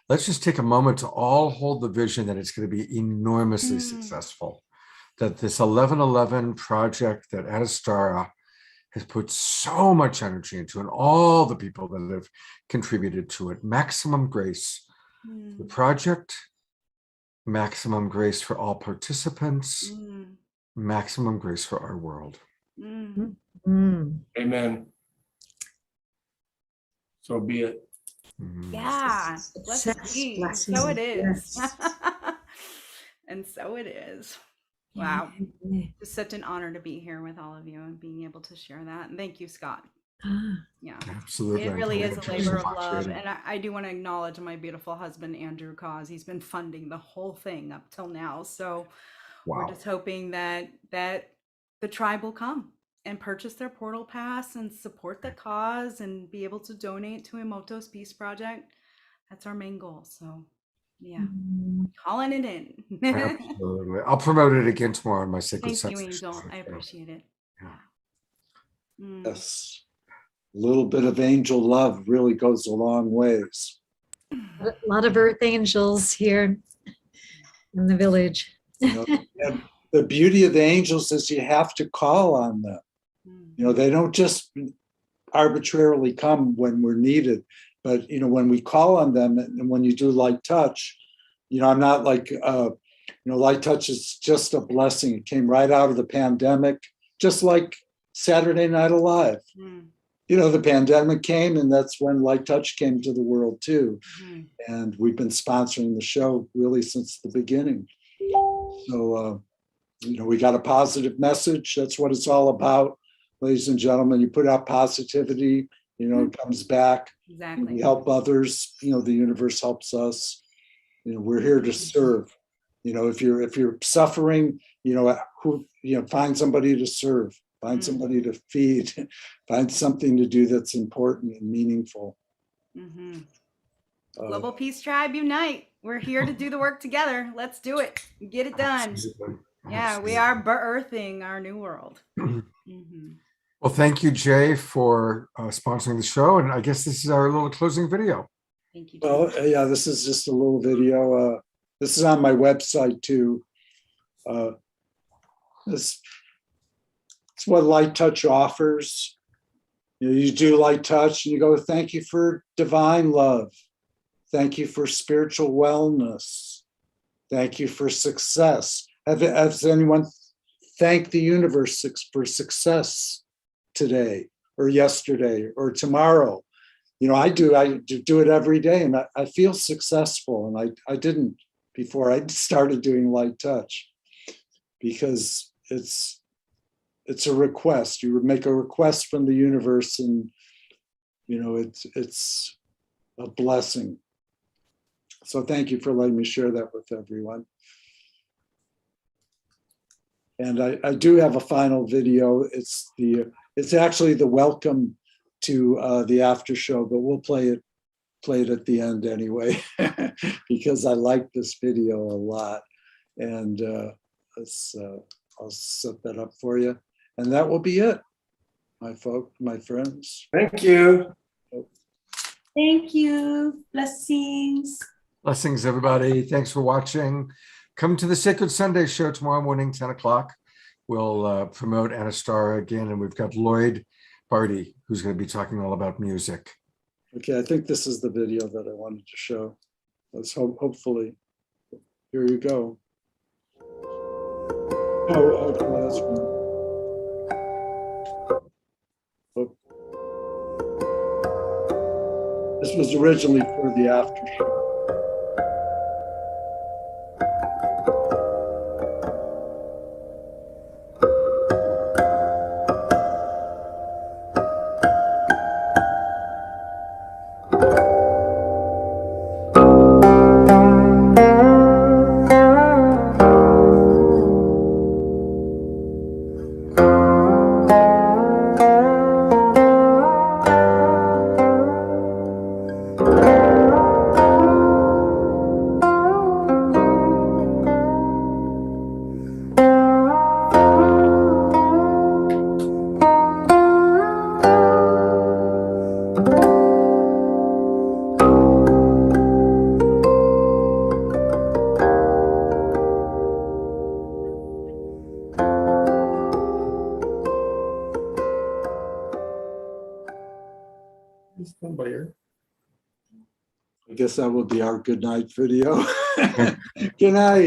let's just take a moment to all hold the vision that it's going to be enormously successful. That this 1111 project that Anastasia has put so much energy into, and all the people that have contributed to it. Maximum grace for the project, maximum grace for all participants, maximum grace for our world. Amen. So be it. Yeah, blessed be. So it is. And so it is. Wow. It's such an honor to be here with all of you and being able to share that. And thank you, Scott. Yeah, Absolutely. it really is a Thank you so labor of much, love. Eddie. And I do want to acknowledge my beautiful husband, Andrew Cause. He's been funding the whole thing up till now. So we're just hoping that the tribe will come and purchase their portal pass and support the cause and be able to donate to Emoto's Peace Project. That's our main goal. So yeah, calling it in. Absolutely. I'll promote it again tomorrow on my Sacred Thank you, Sex Angel. show. I appreciate it. Yes. A little bit of angel love really goes a long ways. A lot of earth angels here in the village. And the beauty of the angels is you have to call on them. They don't just arbitrarily come when we're needed, but when we call on them, and when you do light touch, I'm not like light touch is just a blessing. It came right out of the pandemic, just like Saturday Night Alive. The pandemic came, and that's when light touch came to the world too. And we've been sponsoring the show really since the beginning. So we got a positive message. That's what it's all about, ladies and gentlemen. You put out positivity, it comes back. Exactly. We help others, the universe helps us. We're here to serve. If you're suffering, find somebody to serve, find somebody to feed, find something to do that's important and meaningful. Global Peace Tribe Unite. We're here to do the work together. Let's do it. Get it done. Absolutely. Yeah, we are birthing our new world. Well, thank you, Jay, for sponsoring the show. And I guess this is our little closing video. Thank you. Well, yeah, this is just a little video. This is on my website too. It's what light touch offers. You do light touch and you go, thank you for divine love. Thank you for spiritual wellness. Thank you for success. Has anyone thanked the universe for success today or yesterday or tomorrow? I do it every day, and I feel successful. And I didn't before I started doing light touch, because it's a request. You would make a request from the universe, and it's a blessing. So thank you for letting me share that with everyone. And I do have a final video. It's actually the welcome to the after show, but we'll play it at the end anyway, because I like this video a lot. And I'll set that up for you. And that will be it, my friends. Thank you. Thank you. Blessings. Blessings, everybody. Thanks for watching. Come to the Sacred Sunday show tomorrow morning, 10 o'clock. We'll promote Anastara again, and we've got Lloyd Barty, who's going to be talking all about music. Okay, I think this is the video that I wanted to show. Let's hopefully. Here you go. Oh, okay, that's one. Oh. This was originally for the after show. I guess that will be our good night video. Good night.